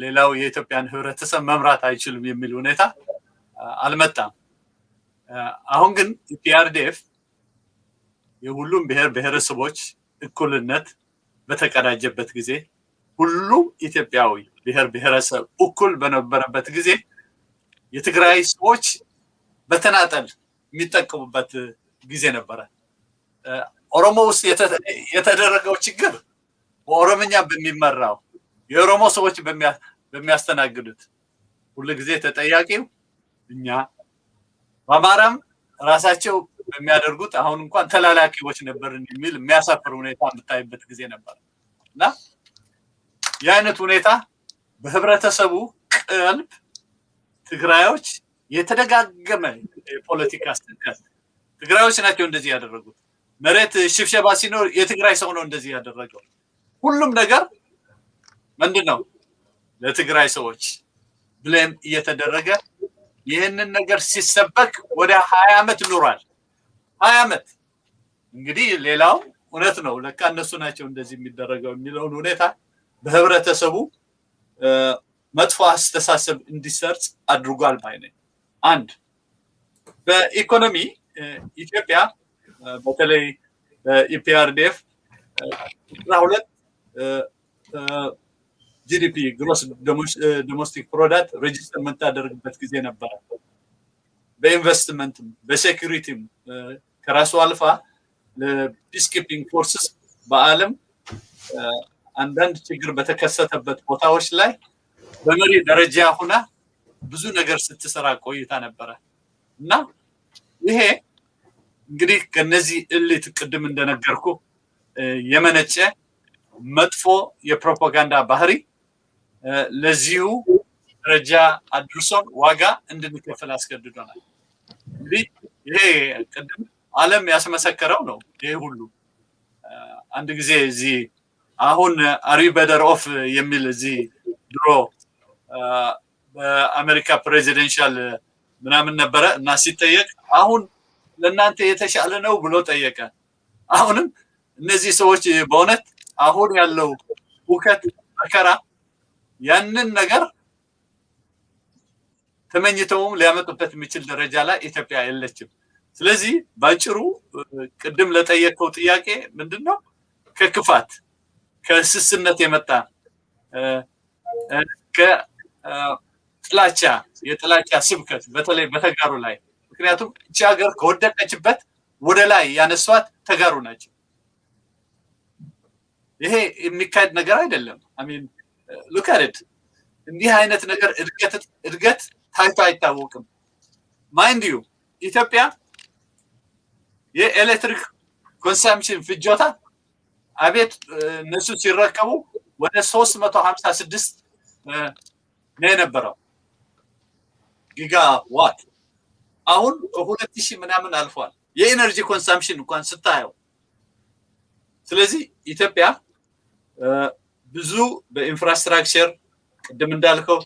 ሌላው የኢትዮጵያን ህብረተሰብ መምራት አይችልም የሚል ሁኔታ አልመጣም አሁን ግን ኢፒአርዲኤፍ የሁሉም ብሔር ብሔረሰቦች እኩልነት በተቀዳጀበት ጊዜ ሁሉም ኢትዮጵያዊ ብሔር ብሔረሰብ እኩል በነበረበት ጊዜ የትግራይ ሰዎች በተናጠል የሚጠቀሙበት ጊዜ ነበረ ኦሮሞ ውስጥ የተደረገው ችግር በኦሮምኛ በሚመራው የኦሮሞ ሰዎች በሚያስተናግዱት ሁሉ ጊዜ ተጠያቂው እኛ በአማራም ራሳቸው በሚያደርጉት አሁን እንኳን ተላላኪዎች ነበርን የሚል የሚያሳፍር ሁኔታ የምታይበት ጊዜ ነበር እና የአይነት ሁኔታ በህብረተሰቡ ቀልብ ትግራዮች የተደጋገመ ፖለቲካ አስተካከለ ትግራዮች ናቸው እንደዚህ ያደረጉት መሬት ሽፍሸባ ሲኖር የትግራይ ሰው ነው እንደዚህ ያደረገው ሁሉም ነገር ምንድነው ለትግራይ ሰዎች ብሌም እየተደረገ ይሄንን ነገር ሲሰበክ ወደ 20 አመት ኖሯል 20 አመት እንግዲህ ሌላው እውነት ነው ለካ እነሱ ናቸው እንደዚህ የሚደረገው የሚለውን ሁኔታ በህብረተሰቡ መጥፎ አስተሳሰብ እንዲሰርጽ አድርጓል ባይነኝ አንድ በኢኮኖሚ ኢትዮጵያ በተለይ በኢፒአርዲኤፍ 12 ጂዲፒ ግሮስ ዶሜስቲክ ፕሮዳክት ሬጂስተር የምታደርግበት ጊዜ ነበር በኢንቨስትመንትም በሴኩሪቲም ከራሱ አልፋ ለፒስኪፒንግ ፎርስስ በአለም አንዳንድ ችግር በተከሰተበት ቦታዎች ላይ በመሪ ደረጃ ሆና ብዙ ነገር ስትሰራ ቆይታ ነበር እና ይሄ እንግዲህ ከነዚህ እልት ቅድም እንደነገርኩ የመነጨ መጥፎ የፕሮፓጋንዳ ባህሪ ለዚሁ ደረጃ አድርሶን ዋጋ እንድንከፍል አስገድዶናል እንግዲህ ይሄ ቅድም ዓለም ያስመሰከረው ነው ይሄ ሁሉ አንድ ጊዜ እዚህ አሁን አሪ በደር ኦፍ የሚል እዚህ ድሮ በአሜሪካ ፕሬዚደንሻል ምናምን ነበረ እና ሲጠየቅ አሁን ለእናንተ የተሻለ ነው ብሎ ጠየቀ አሁንም እነዚህ ሰዎች በእውነት አሁን ያለው ውከት መከራ ያንን ነገር ተመኝተውም ሊያመጡበት የሚችል ደረጃ ላይ ኢትዮጵያ የለችም ስለዚህ ባጭሩ ቅድም ለጠየቀው ጥያቄ ምንድነው ከክፋት ከስስነት የመጣ ከጥላቻ የጥላቻ ስብከት በተለይ በተጋሩ ላይ ምክንያቱም እቺ ሀገር ከወደቀችበት ወደ ላይ ያነሷት ተጋሩ ናቸው ይሄ የሚካሄድ ነገር አይደለም አሚን ሉክ አት ኢት እንዲህ አይነት ነገር እድገት ታይቶ አይታወቅም ማይንድ ዩ ኢትዮጵያ የኤሌክትሪክ ኮንሰምፕሽን ፍጆታ አቤት እነሱ ሲረከቡ ወደ 356 ነው የነበረው ጊጋዋት። አሁን ከ2000 ምናምን አልፏል የኤነርጂ ኮንሰምፕሽን እንኳን ስታየው። ስለዚህ ኢትዮጵያ ብዙ በኢንፍራስትራክቸር ቅድም እንዳልከው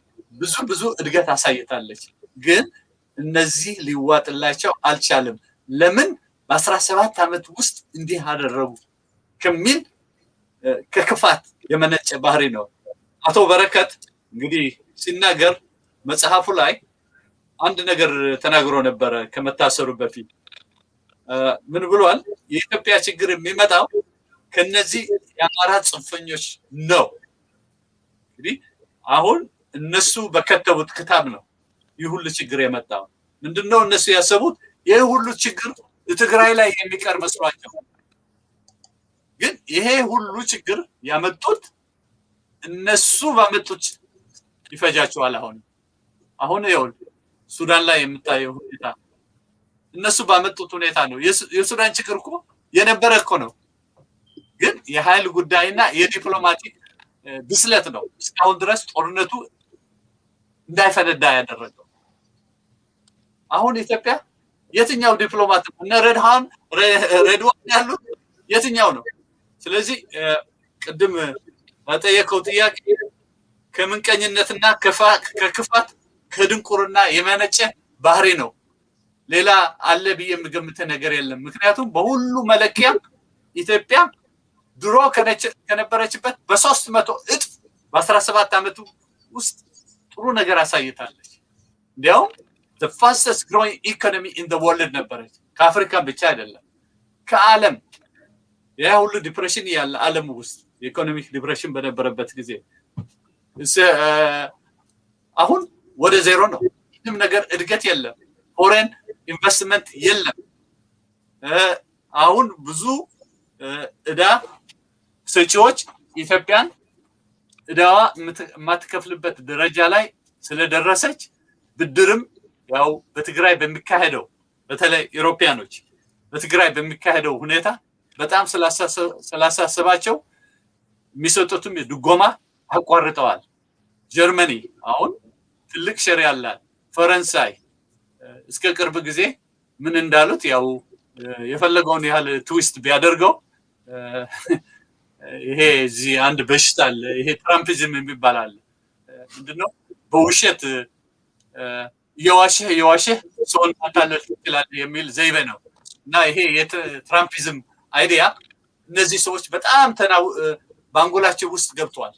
ብዙ እድገት አሳይታለች። ግን እነዚህ ሊዋጥላቸው አልቻለም። ለምን በ17 ዓመት ውስጥ እንዲህ አደረጉ ከሚል ከክፋት የመነጨ ባህሪ ነው። አቶ በረከት እንግዲህ ሲናገር መጽሐፉ ላይ አንድ ነገር ተናግሮ ነበረ ከመታሰሩ በፊት። ምን ብሏል? የኢትዮጵያ ችግር የሚመጣው ከነዚህ የአማራ ጽንፈኞች ነው። እንግዲህ አሁን እነሱ በከተቡት ክታብ ነው ይህ ሁሉ ችግር የመጣው። ምንድነው እነሱ ያሰቡት? ይህ ሁሉ ችግር ትግራይ ላይ የሚቀር መስሏቸው። ግን ይሄ ሁሉ ችግር ያመጡት እነሱ ባመጡት ይፈጃቸዋል። አሁን ይኸውልህ ሱዳን ላይ የምታየው ሁኔታ እነሱ ባመጡት ሁኔታ ነው። የሱዳን ችግር እኮ የነበረ እኮ ነው። ግን የኃይል ጉዳይና የዲፕሎማቲክ ብስለት ነው እስካሁን ድረስ ጦርነቱ እንዳይፈነዳ ያደረገው። አሁን ኢትዮጵያ የትኛው ዲፕሎማት እነ ረድዋን ያሉት የትኛው ነው? ስለዚህ ቅድም ጠየቀው ጥያቄ ከምንቀኝነትና ከክፋት ከድንቁርና የመነጨ ባህሪ ነው። ሌላ አለ ብዬ የምገምት ነገር የለም። ምክንያቱም በሁሉ መለኪያ ኢትዮጵያ ድሮ ከነበረችበት በ300 እጥፍ በ17 ዓመቱ ውስጥ ጥሩ ነገር አሳይታለች። እንዲያውም the fastest growing economy in the world ነበረች። ከአፍሪካ ብቻ አይደለም ከዓለም። ያ ሁሉ ዲፕሬሽን ያለ ዓለም ውስጥ የኢኮኖሚክ ዲፕሬሽን በነበረበት ጊዜ አሁን ወደ ዜሮ ነው። ምንም ነገር እድገት የለም። ፎሬን ኢንቨስትመንት የለም። አሁን ብዙ እዳ ሰጪዎች ኢትዮጵያን እዳዋ የማትከፍልበት ደረጃ ላይ ስለደረሰች ብድርም ያው በትግራይ በሚካሄደው በተለይ ኢሮፒያኖች በትግራይ በሚካሄደው ሁኔታ በጣም ስላሳሰባቸው የሚሰጡትም ድጎማ አቋርጠዋል። ጀርመኒ አሁን ትልቅ ሼር ያላት፣ ፈረንሳይ እስከ ቅርብ ጊዜ ምን እንዳሉት ያው የፈለገውን ያህል ትዊስት ቢያደርገው ይሄ እዚህ አንድ በሽታ አለ። ይሄ ትራምፒዝም የሚባል አለ። ምንድነው? በውሸት የዋሸህ ሰውን ማታለል ትችላለህ የሚል ዘይቤ ነው። እና ይሄ የትራምፒዝም አይዲያ እነዚህ ሰዎች በጣም ባንጎላቸው ውስጥ ገብተዋል።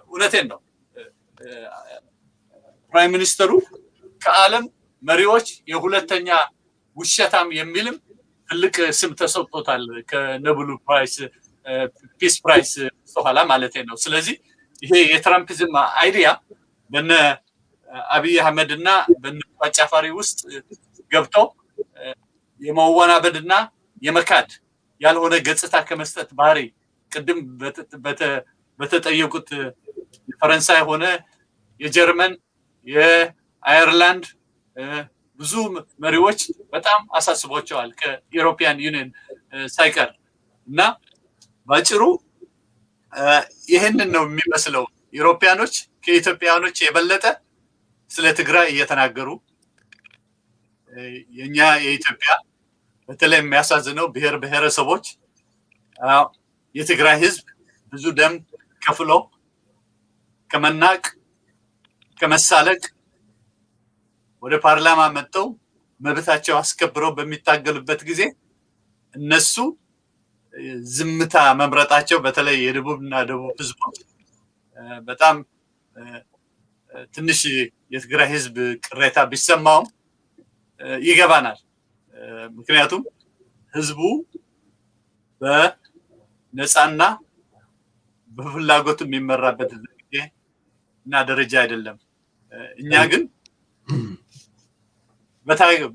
እውነቴን ነው። ፕራይም ሚኒስተሩ ከዓለም መሪዎች የሁለተኛ ውሸታም የሚልም ትልቅ ስም ተሰጥቶታል ከኖቤል ፕራይስ ፒስ ፕራይስ በኋላ ማለት ነው። ስለዚህ ይሄ የትራምፒዝም አይዲያ በነ አብይ አህመድ እና በነ አጫፋሪ ውስጥ ገብተው የመወናበድና የመካድ ያልሆነ ገጽታ ከመስጠት ባህሪ ቅድም በተጠየቁት የፈረንሳይ ሆነ የጀርመን የአየርላንድ ብዙ መሪዎች በጣም አሳስቧቸዋል ከዩሮፒያን ዩኒየን ሳይቀር። እና ባጭሩ ይሄንን ነው የሚመስለው። ዩሮፒያኖች ከኢትዮጵያኖች የበለጠ ስለ ትግራይ እየተናገሩ የኛ የኢትዮጵያ በተለይ የሚያሳዝነው ብሔር ብሔረሰቦች የትግራይ ህዝብ ብዙ ደም ከፍሎ ከመናቅ ከመሳለቅ ወደ ፓርላማ መጥተው መብታቸው አስከብረው በሚታገሉበት ጊዜ እነሱ ዝምታ መምረጣቸው በተለይ የደቡብና ደቡብ ህዝቦች በጣም ትንሽ የትግራይ ህዝብ ቅሬታ ቢሰማው ይገባናል። ምክንያቱም ህዝቡ በነፃና በፍላጎት የሚመራበት እና ደረጃ አይደለም። እኛ ግን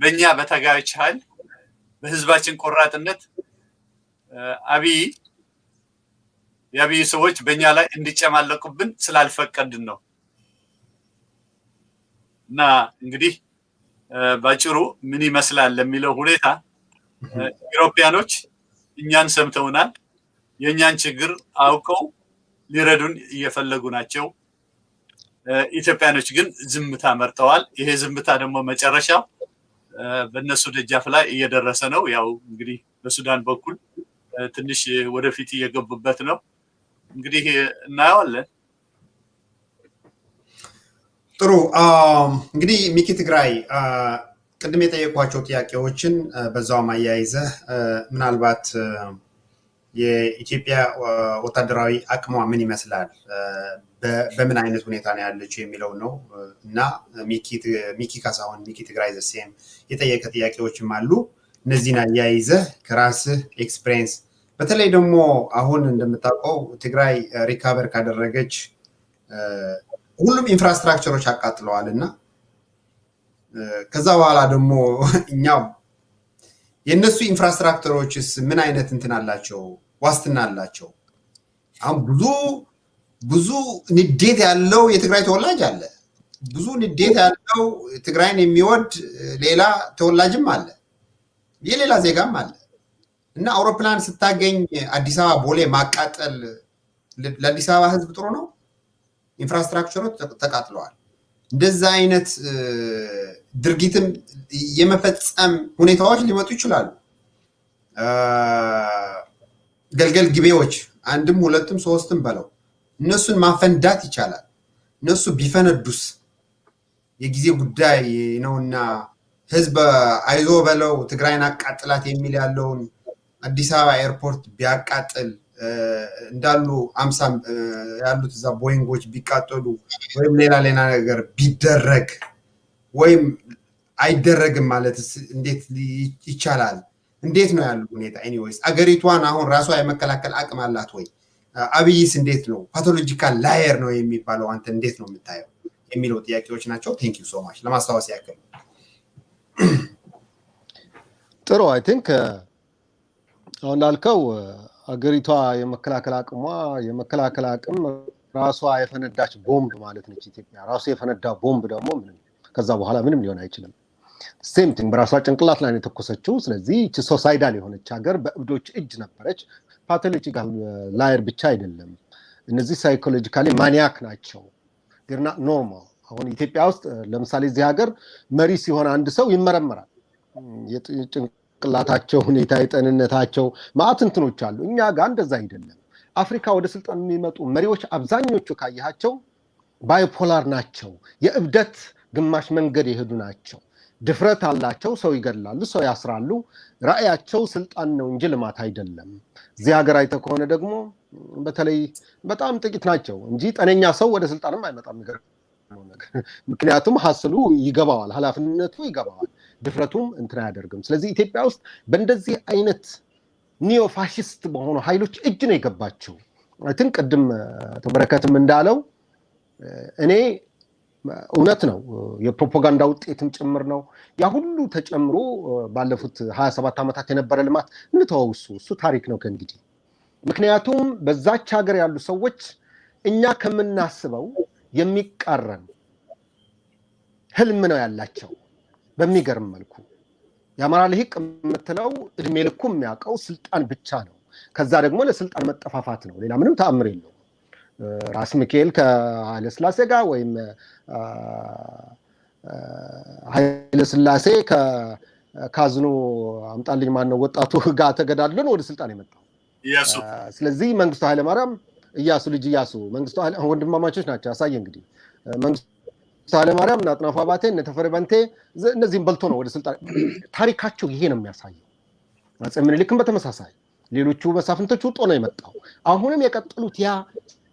በእኛ በታጋዮች ኃይል በህዝባችን ቆራጥነት የአብይ ሰዎች በእኛ ላይ እንዲጨማለቁብን ስላልፈቀድን ነው። እና እንግዲህ ባጭሩ ምን ይመስላል ለሚለው ሁኔታ ኢሮፒያኖች እኛን ሰምተውናል። የእኛን ችግር አውቀው ሊረዱን እየፈለጉ ናቸው። ኢትዮጵያኖች ግን ዝምታ መርጠዋል። ይሄ ዝምታ ደግሞ መጨረሻው በእነሱ ደጃፍ ላይ እየደረሰ ነው። ያው እንግዲህ በሱዳን በኩል ትንሽ ወደፊት እየገቡበት ነው። እንግዲህ እናየዋለን። ጥሩ እንግዲህ ሚኪ ትግራይ ቅድም የጠየኳቸው ጥያቄዎችን በዛው ማያይዘህ ምናልባት የኢትዮጵያ ወታደራዊ አቅሟ ምን ይመስላል፣ በምን አይነት ሁኔታ ነው ያለችው የሚለው ነው እና ሚኪ ካሳሁን ሚኪ ትግራይ ዘሴም የጠየቀ ጥያቄዎችም አሉ። እነዚህን አያይዘህ ከራስህ ኤክስፒሪየንስ በተለይ ደግሞ አሁን እንደምታውቀው ትግራይ ሪካቨር ካደረገች ሁሉም ኢንፍራስትራክቸሮች አቃጥለዋል እና ከዛ በኋላ ደግሞ እኛው የነሱ ኢንፍራስትራክቸሮችስ ምን አይነት እንትን አላቸው፣ ዋስትና አላቸው? አሁን ብዙ ንዴት ያለው የትግራይ ተወላጅ አለ። ብዙ ንዴት ያለው ትግራይን የሚወድ ሌላ ተወላጅም አለ፣ የሌላ ዜጋም አለ እና አውሮፕላን ስታገኝ አዲስ አበባ ቦሌ ማቃጠል ለአዲስ አበባ ሕዝብ ጥሩ ነው? ኢንፍራስትራክቸሮች ተቃጥለዋል። እንደዛ አይነት ድርጊትም የመፈጸም ሁኔታዎች ሊመጡ ይችላሉ። ገልገል ግቤዎች አንድም ሁለትም ሶስትም በለው እነሱን ማፈንዳት ይቻላል። እነሱ ቢፈነዱስ የጊዜ ጉዳይ ነውና ህዝብ አይዞ በለው ትግራይን አቃጥላት የሚል ያለውን አዲስ አበባ ኤርፖርት ቢያቃጥል እንዳሉ 50 ያሉት እዛ ቦይንጎች ቢቃጠሉ ወይም ሌላ ነገር ቢደረግ ወይም አይደረግም ማለት እንዴት ይቻላል? እንዴት ነው ያለው ሁኔታ? ኤኒዌይስ አገሪቷን አሁን ራሷ የመከላከል አቅም አላት ወይ? አብይስ እንዴት ነው? ፓቶሎጂካል ላየር ነው የሚባለው አንተ እንዴት ነው የምታየው የሚለው ጥያቄዎች ናቸው። ቴንክ ዩ ሶ ማች ለማስታወስ ያክል። ጥሩ አይ ቲንክ አሁን እንዳልከው አገሪቷ የመከላከል አቅም ራሷ የፈነዳች ቦምብ ማለት ነች ኢትዮጵያ። ራሱ የፈነዳ ቦምብ ደግሞ ምንም ከዛ በኋላ ምንም ሊሆን አይችልም። ሴም ቲንግ በራሷ ጭንቅላት ላይ የተኮሰችው። ስለዚህ እቺ ሶሳይዳል የሆነች ሀገር በእብዶች እጅ ነበረች። ፓቶሎጂካል ላየር ብቻ አይደለም፣ እነዚህ ሳይኮሎጂካሊ ማኒያክ ናቸው። ግርና ኖርማል። አሁን ኢትዮጵያ ውስጥ ለምሳሌ እዚህ ሀገር መሪ ሲሆን አንድ ሰው ይመረመራል። የጭንቅላታቸው ሁኔታ፣ የጤንነታቸው ማዕት እንትኖች አሉ። እኛ ጋር እንደዛ አይደለም። አፍሪካ ወደ ስልጣን የሚመጡ መሪዎች አብዛኞቹ ካያቸው ባይፖላር ናቸው። የእብደት ግማሽ መንገድ የሄዱ ናቸው። ድፍረት አላቸው። ሰው ይገድላሉ፣ ሰው ያስራሉ። ራእያቸው ስልጣን ነው እንጂ ልማት አይደለም። እዚህ ሀገር አይተህ ከሆነ ደግሞ በተለይ በጣም ጥቂት ናቸው እንጂ ጤነኛ ሰው ወደ ስልጣንም አይመጣም። ምክንያቱም ሀስሉ ይገባዋል፣ ኃላፊነቱ ይገባዋል፣ ድፍረቱም እንትን አያደርግም። ስለዚህ ኢትዮጵያ ውስጥ በእንደዚህ አይነት ኒዮ ፋሽስት በሆኑ ኃይሎች እጅ ነው የገባቸው። እንትን ቅድም ተበረከትም እንዳለው እኔ እውነት ነው የፕሮፓጋንዳ ውጤትም ጭምር ነው። ያ ሁሉ ተጨምሮ ባለፉት 27 ዓመታት የነበረ ልማት እንተወውሱ እሱ ታሪክ ነው ከእንግዲህ። ምክንያቱም በዛች ሀገር ያሉ ሰዎች እኛ ከምናስበው የሚቃረን ህልም ነው ያላቸው በሚገርም መልኩ። የአማራ ልሂቅ የምትለው እድሜ ልኩ የሚያውቀው ስልጣን ብቻ ነው። ከዛ ደግሞ ለስልጣን መጠፋፋት ነው፣ ሌላ ምንም ተአምር የለው። ራስ ሚካኤል ከኃይለ ሥላሴ ጋር ወይም ኃይለ ሥላሴ ከካዝኖ አምጣልኝ ማነው ወጣቱ ጋር ተገዳድለን ወደ ስልጣን የመጣው ኢያሱ። ስለዚህ መንግስቱ ኃይለማርያም ኢያሱ ልጅ ኢያሱ መንግስቱ ወንድማማቾች ናቸው። ያሳየ እንግዲህ መንግስቱ ኃይለማርያም እና አጥናፉ አባቴ እነ ተፈሪ በንቴ እነዚህም በልቶ ነው ወደ ስልጣን። ታሪካቸው ይሄ ነው የሚያሳየው። አፄ ምኒልክም በተመሳሳይ ሌሎቹ መሳፍንቶች ውጦ ነው የመጣው። አሁንም የቀጠሉት ያ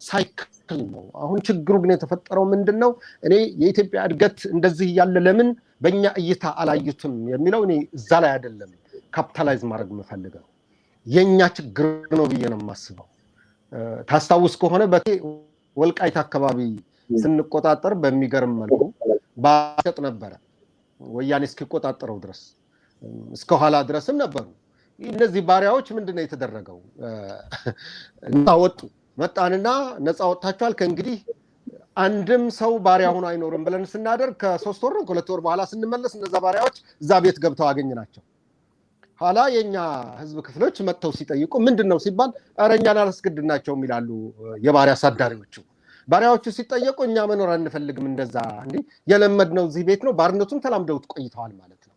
ሳይክል ነው። አሁን ችግሩ ግን የተፈጠረው ምንድነው? እኔ የኢትዮጵያ እድገት እንደዚህ ያለ ለምን በእኛ እይታ አላዩትም የሚለው እኔ እዛ ላይ አይደለም ካፒታላይዝ ማድረግ የምፈልገው፣ የኛ ችግር ነው ብዬ ነው የማስበው። ታስታውስ ከሆነ ወልቃይት አካባቢ ስንቆጣጠር በሚገርም መልኩ ባሸጥ ነበረ ወያኔ እስኪቆጣጠረው ድረስ እስከ ኋላ ድረስም ነበሩ። እነዚህ ባሪያዎች ምንድነው የተደረገው? ወጡ መጣንና ነፃ ወጣቸዋል። ከእንግዲህ አንድም ሰው ባሪያ ሆኖ አይኖርም ብለን ስናደርግ ከ3 ወር ከ2 ወር በኋላ ስንመለስ እነዛ ባሪያዎች እዛ ቤት ገብተው አገኘናቸው። ኋላ የኛ ህዝብ ክፍሎች መጥተው ሲጠይቁ ምንድነው ሲባል ኧረ እኛን አላስገድድናቸውም ይላሉ የባሪያ አሳዳሪዎቹ። ባሪያዎቹ ሲጠየቁ እኛ መኖር አንፈልግም እንደዛ እንዴ የለመድነው እዚህ ቤት ነው ባርነቱን ተላምደውት ቆይተዋል ማለት ነው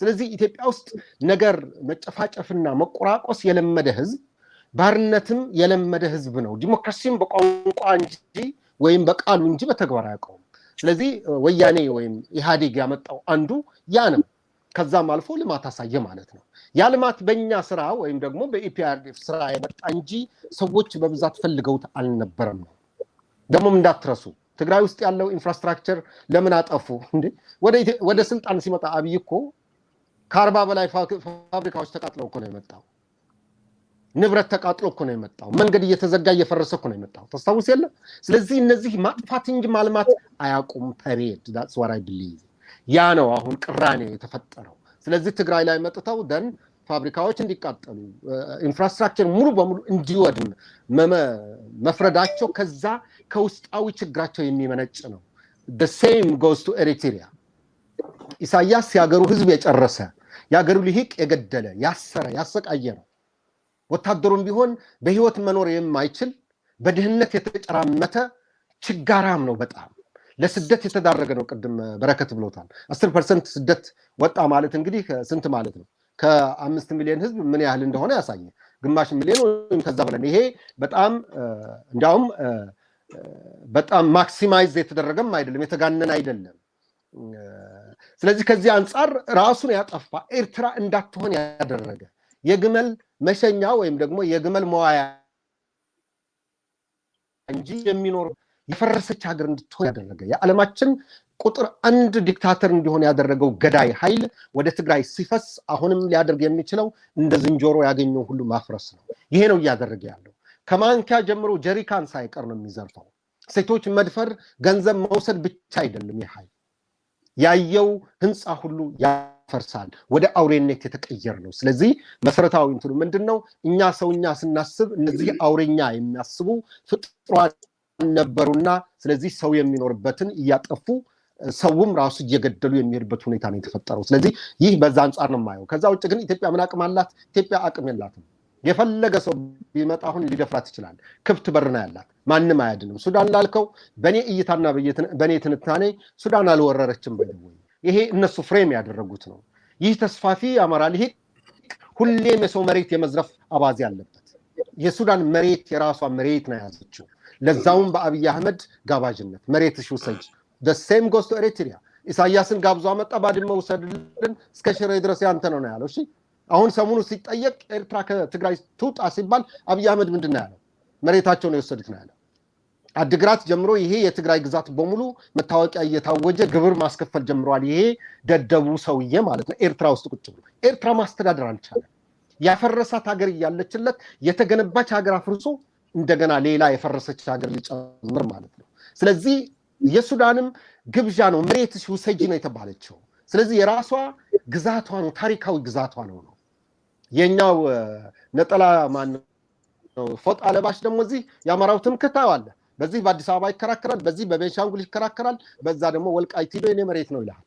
ስለዚህ ኢትዮጵያ ውስጥ ነገር መጨፋጨፍና መቆራቆስ የለመደ ህዝብ ባርነትም የለመደ ህዝብ ነው ዲሞክራሲም በቋንቋ እንጂ ወይም በቃሉ እንጂ በተግባር አያውቀውም ስለዚህ ወያኔ ወይም ኢህአዴግ ያመጣው አንዱ ያ ነው ከዛም አልፎ ልማት አሳየ ማለት ነው ያ ልማት በእኛ ስራ ወይም ደግሞ በኢፒአርዲኤፍ ስራ የመጣ እንጂ ሰዎች በብዛት ፈልገውት አልነበረም ነው ደግሞም እንዳትረሱ ትግራይ ውስጥ ያለው ኢንፍራስትራክቸር ለምን አጠፉ እንዴ ወደ ስልጣን ሲመጣ አብይ እኮ ከ40 በላይ ፋብሪካዎች ተቃጥለው እኮ ነው የመጣው ንብረት ተቃጥሎ እኮ ነው የመጣው መንገድ እየተዘጋ እየፈረሰ እኮ ነው የመጣው ተስተውስ የለ ስለዚህ እነዚህ ማጥፋት እንጂ ማልማት አያቁም ፐሪድ that's what I believe ያ ነው አሁን ቅራኔ የተፈጠረው ስለዚህ ትግራይ ላይ መጥተው ደን ፋብሪካዎች እንዲቃጠሉ ኢንፍራስትራክቸር ሙሉ በሙሉ እንዲወድም መፍረዳቸው ከዛ ከውስጣዊ ችግራቸው የሚመነጭ ነው the same goes to Eritrea ኢሳያስ ያገሩ ህዝብ የጨረሰ ያገሩ ልሂቅ የገደለ ያሰረ ያሰቃየ ነው ወታደሩም ቢሆን በህይወት መኖር የማይችል በድህነት የተጨራመተ ችጋራም ነው በጣም ለስደት የተዳረገ ነው ቅድም በረከት ብሎታል 10% ስደት ወጣ ማለት እንግዲህ ስንት ማለት ነው ከ5 ሚሊዮን ህዝብ ምን ያህል እንደሆነ ያሳየ ግማሽ ሚሊዮን ወይም ከዛ በላይ ይሄ በጣም እንዲያውም በጣም ማክሲማይዝ የተደረገም አይደለም የተጋነነ አይደለም ስለዚህ ከዚህ አንፃር ራሱን ያጠፋ ኤርትራ እንዳትሆን ያደረገ የግመል መሸኛ ወይም ደግሞ የግመል መዋያ እንጂ የሚኖር የፈረሰች ሀገር እንድትሆን ያደረገ የዓለማችን ቁጥር 1 ዲክታተር እንዲሆን ያደረገው ገዳይ ኃይል ወደ ትግራይ ሲፈስ አሁንም ሊያደርግ የሚችለው እንደ ዝንጀሮ ያገኘው ሁሉ ማፍረስ ነው ይሄ ነው ያደረገ ያለው ከማንኪያ ጀምሮ ጀሪካን ሳይቀር ነው የሚዘርፈው ሴቶች መድፈር ገንዘብ መውሰድ ብቻ አይደለም ይሄ ኃይል ያየው ህንጻ ሁሉ ያፈርሳል ወደ አውሬነት የተቀየረ ነው ስለዚህ መሰረታዊ እንትኑ ምንድነው እኛ ሰውኛ ስናስብ እነዚህ አውሬኛ የሚያስቡ ፍጥሯን ነበሩና ስለዚህ ሰው የሚኖርበትን ያጠፉ ሰውም ራሱ እየገደሉ የሚሄድበት ሁኔታ ነው የተፈጠረው ስለዚህ ይህ በዛ አንፃር ነው ማየው ከዛ ውጭ ግን ኢትዮጵያ ምን አቅም አላት ኢትዮጵያ አቅም የላትም የፈለገ ሰው ቢመጣ አሁን ሊደፍራት ይችላል ክፍት በርና ያላት ማንንም አያድንም ሱዳን ላልከው በኔ እይታና በኔ ትንታኔ ሱዳን አልወረረችም በደቡብ ይሄ እነሱ ፍሬም ያደረጉት ነው ይህ ተስፋፊ አማራ ልሂቅ ሁሌም የሰው መሬት የመዝረፍ አባዜ አለበት የሱዳን መሬት የራሷ መሬት ነው ያዘችው ለዛውም በአብይ አህመድ ጋባዥነት መሬትሽ ውሰጅ the same goes to Eritrea ኢሳያስን ጋብዞ አመጣ ባድመ ወሰድልን እስከ ሽሬ ድረስ ያንተ ነው ያለው እሺ አሁን ሰሞኑ ሲጠየቅ ኤርትራ ከትግራይ ትውጣ ሲባል አብይ አህመድ ምንድነው ያለው መሬታቸው ነው የወሰዱት ነው ያለው አድግራት ጀምሮ ይሄ የትግራይ ግዛት በሙሉ መታወቂያ እየታወጀ ግብር ማስከፈል ጀምሯል ይሄ ደደቡ ሰውዬ ማለት ነው ኤርትራ ውስጥ ቁጭ ብሎ ኤርትራ ማስተዳደር አልቻለም ያፈረሳት ሀገር ያለችለት የተገነባች ሀገር አፍርሶ እንደገና ሌላ የፈረሰች ሀገር ሊጨምር ማለት ነው ስለዚህ የሱዳንም ግብዣ ነው መሬትሽ ውሰጂ ነው የተባለችው ስለዚህ የራሷ ግዛቷ ነው ታሪካዊ ግዛቷ ነው የኛው ነጠላ ማን ነው ፎጣ ለባሽ ደግሞ እዚህ ያማራው ትምክታው አለ በዚህ በአዲስ አበባ ይከራከራል በዚህ በቤንሻንጉል ይከራከራል በዛ ደግሞ ወልቃይት ሄዶ የኔ መሬት ነው ይላል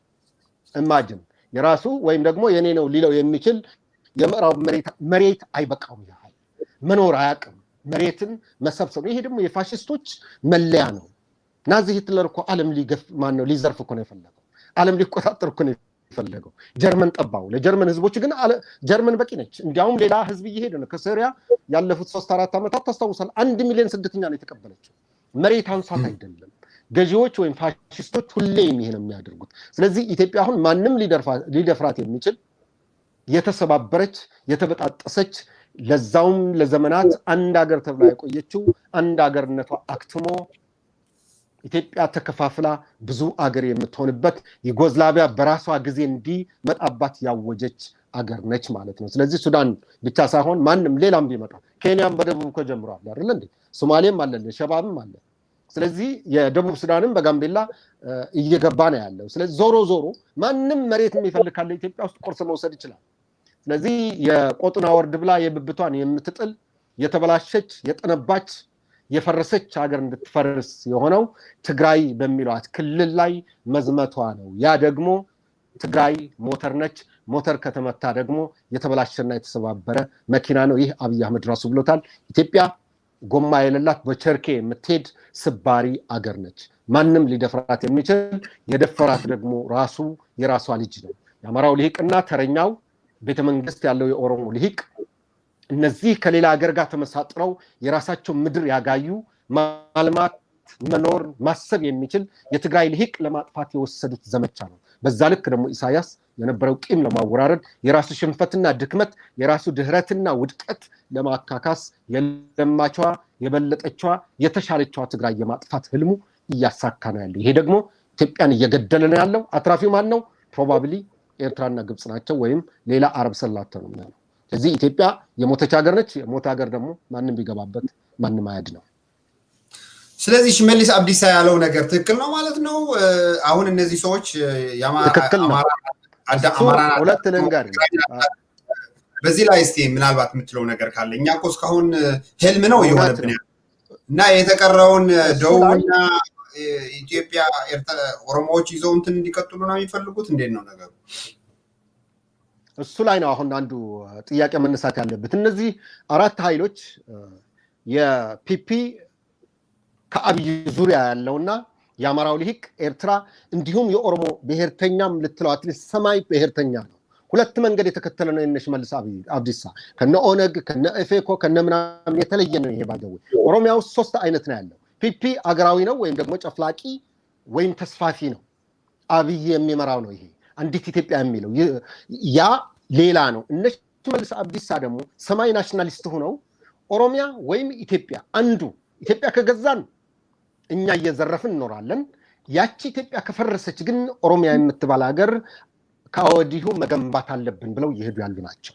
ኢማጂን የራሱ ወይም ደግሞ የኔ ነው ሊለው የሚችል የምዕራብ መሬት አይበቃውም ይላል መኖር አያውቅም መሬትን መሰብሰብ ይሄ ደግሞ የፋሽስቶች መለያ ነው ናዚ ሂትለር እኮ ዓለም ሊገፍ ማን ነው ሊዘርፍ እኮ ነው የፈለገው ዓለም ሊቆጣጠር እኮ ነው የፈለገው ጀርመን ጠባው ለጀርመን ህዝቦች ግን ጀርመን በቂ ነች እንዲያውም ሌላ ህዝብ እየሄደ ነው ከሶሪያ ያለፉት 3-4 ዓመታት ተስተውሳል 1 ሚሊዮን ስደተኛ ነው የተቀበለችው መሬት አንሳት አይደለም ገዢዎች ወይም ፋሽስቶች ሁሌም ይሄን የሚያደርጉት ስለዚህ ኢትዮጵያ አሁን ማንንም ሊደፍራት የሚችል የተሰባበረች የተበጣጠሰች ለዛውም ለዘመናት አንድ ሀገር ተብላ የቆየችው አንድ ሀገርነቷ አክትሞ ኢትዮጵያ ተከፋፍላ ብዙ ሀገር የምትሆንበት ዩጎዝላቪያ በራሷ ጊዜ እንዲመጣባት ያወጀች ሀገር ነች ማለት ነው ስለዚህ ሱዳን ብቻ ሳይሆን ማንንም ሌላም ቢመጣ ኬንያም በደቡብ ከጀምሯል አይደል እንዴ ሶማሌም አለ ሸባብም አለ ስለዚህ የደቡብ ሱዳንም በጋምቤላ እየገባ ነው ያለው ስለዚህ ዞሮ ማንንም መሬት የሚፈልግ ካለ ኢትዮጵያ ውስጥ ቆርሶ መውሰድ ይችላል ስለዚህ የቆጥና ወርድ ብላ የብብቷን የምትጥል የተበላሸች የጠነባች የፈረሰች ሀገር እንድትፈርስ የሆነው ትግራይ በሚሏት ክልል ላይ መዝመቷ ነው ያ ደግሞ ትግራይ ሞተር ነች ሞተር ከተመታ ደግሞ የተበላሸና የተሰባበረ መኪና ነው ይህ አብይ አህመድ ራሱ ብሎታል ኢትዮጵያ ጎማ የሌላት በቸርኬ የምትሄድ ስባሪ አገር ነች። ማንም ሊደፍራት የሚችል የደፈራት ደግሞ ራሱ የራሷ ልጅ ነው። የአማራው ልሂቅና ተረኛው ቤተመንግስት ያለው የኦሮሞ ልሂቅ እነዚህ ከሌላ ሀገር ጋር ተመሳጥረው የራሳቸው ምድር ያጋዩ ማልማት መኖር ማሰብ የሚችል የትግራይ ልሂቅ ለማጥፋት የወሰዱት ዘመቻ ነው። በዛ ልክ ደግሞ ኢሳያስ የነበረው ቂም ለማወራረድ የራሱ ሽንፈትና ድክመት የራሱ ድህረትና ውድቀት ለማካካስ የለማቿ የበለጠቿ የተሻለቿ ትግራይ የማጥፋት ህልሙ እያሳካ ነው ያለው። ይሄ ደግሞ ኢትዮጵያን እየገደለ ነው ያለው። አትራፊው ማን ነው? ፕሮባብሊ ኤርትራና ግብጽ ናቸው ወይም ሌላ አረብ ሰላተ ነው የሚሆነው። ስለዚህ ኢትዮጵያ የሞተች ሀገር ነች። የሞተ ሀገር ደግሞ ማንም ቢገባበት ማንም አያድ ነው። ስለዚህ ሽመልስ አብዲሳ ያለው ነገር ትክክል ነው ማለት ነው። አሁን እነዚህ ሰዎች አማራ ሁለት ነገር በዚህ ላይ እስቲ ምናልባት የምትለው ነገር ካለ እኛ እኮ እስካሁን ህልም ነው የሆነብን እና የተቀረውን ደውና ኢትዮጵያ ኦሮሞዎች ይዘው እንትን እንዲቀጥሉ ነው የሚፈልጉት። እንዴት ነው ነገሩ? እሱ ላይ ነው አሁን አንዱ ጥያቄ መነሳት ያለበት። እነዚህ አራት ኃይሎች የፒፒ ከአብይ ዙሪያ ያለውና የአማራው ልሂቅ ኤርትራ እንዲሁም የኦሮሞ ብሔርተኛም ልትለው አትሊስት ሰማይ ብሔርተኛ ነው። ሁለት መንገድ የተከተለ ነው የነሽ መልስ አብዲሳ ከነ ኦነግ ከነ ኤፌኮ ከነ ምናምን የተለየ ነው። ይሄ ባገው ኦሮሚያ ውስጥ ሶስት አይነት ነው ያለው። ፒፒ አገራዊ ነው ወይም ደግሞ ጨፍላቂ ወይም ተስፋፊ ነው። አብይ የሚመራው ነው። ይሄ አንዲት ኢትዮጵያ የሚለው ያ ሌላ ነው። እነሽ መልስ አብዲሳ ደግሞ ሰማይ ናሽናሊስት ሆነው ኦሮሚያ ወይም ኢትዮጵያ አንዱ ኢትዮጵያ ከገዛን እኛ እየዘረፍን እንኖራለን። ያቺ ኢትዮጵያ ከፈረሰች ግን ኦሮሚያ የምትባል ሀገር ከወዲሁ መገንባት አለብን ብለው ይሄዱ ያሉ ናቸው።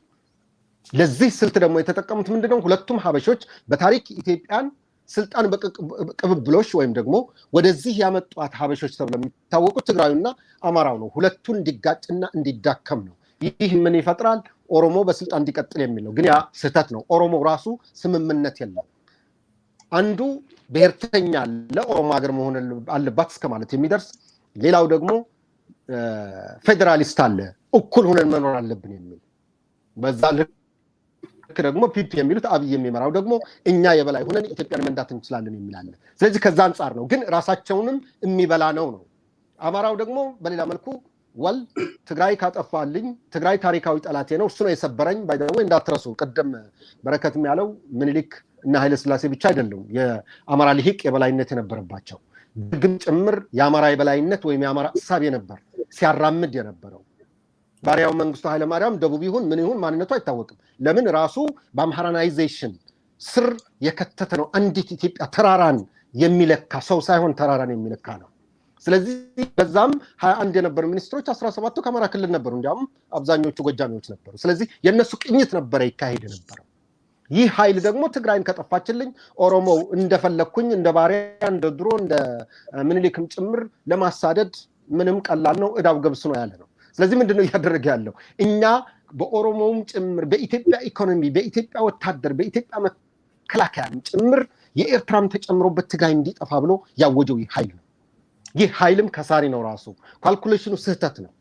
ለዚህ ስልት ደግሞ የተጠቀሙት ምንድነው? ሁለቱም ሀበሾች በታሪክ ኢትዮጵያን ስልጣን በቅብብሎሽ ወይም ደግሞ ወደዚህ ያመጧት ሀበሾች ተብለው የሚታወቁት ትግራዩና አማራው ነው። ሁለቱን እንዲጋጭና እንዲዳከም ነው። ይህ ምን ይፈጥራል? ኦሮሞ በስልጣን እንዲቀጥል የሚል ነው። ግን ያ ስህተት ነው። ኦሮሞ ራሱ ስምምነት የለም። አንዱ ብሔርተኛ ለኦሮሞ ሀገር መሆን አለባት እስከማለት የሚደርስ ሌላው ደግሞ ፌደራሊስት አለ እኩል ሆነን መኖር አለብን የሚል በዛ ልክ ደግሞ ፒፒ የሚሉት አብይ የሚመራው ደግሞ እኛ የበላይ ሆነን ኢትዮጵያን መንዳት እንችላለን የሚል አለ። ስለዚህ ከዛ አንፃር ነው። ግን ራሳቸውንም የሚበላ ነው። አማራው ደግሞ በሌላ መልኩ ወል ትግራይ ካጠፋልኝ ትግራይ ታሪካዊ ጠላቴ ነው እሱ ነው የሰበረኝ ባይደው እንዳትረሱ ቀደም በረከትም ያለው ምኒልክ እና ኃይለ ሥላሴ ብቻ አይደለም የአማራ ልሂቅ የበላይነት የነበረባቸው ግን ጭምር የአማራ የበላይነት ወይም የአማራ ሐሳብ የነበር ሲያራምድ የነበረው ባሪያው መንግስቱ ኃይለ ማርያም ደቡብ ይሁን ምን ይሁን ማንነቱ አይታወቅም። ለምን ራሱ በአምሃራናይዜሽን ስር የከተተ ነው። አንዲት ኢትዮጵያ ተራራን የሚለካ ሰው ሳይሆን ተራራን የሚለካ ነው። ስለዚህ በዛም 21 የነበሩ ሚኒስትሮች 17ቱ ከአማራ ክልል ነበሩ። እንዲያውም አብዛኞቹ ጎጃሚዎች ነበሩ። ስለዚህ የነሱ ቅኝት ነበረ ይካሄድ ነበር። ይህ ኃይል ደግሞ ትግራይን ከጠፋችልኝ ኦሮሞ እንደፈለኩኝ እንደ ባሪያ እንደ ድሮ እንደ ምኒልክም ጭምር ለማሳደድ ምንም ቀላል ነው። እዳው ገብስ ነው ያለ ነው። ስለዚህ ምንድነው ያደረገ ያለው? እኛ በኦሮሞም ጭምር በኢትዮጵያ ኢኮኖሚ በኢትዮጵያ ወታደር በኢትዮጵያ መከላከያም ጭምር የኤርትራም ተጨምሮበት ትግራይ እንዲጠፋ ብሎ ያወጀው ይህ ኃይል ነው። ይህ ኃይልም ከሳሪ ነው። ራሱ ካልኩሌሽኑ ስህተት ነው።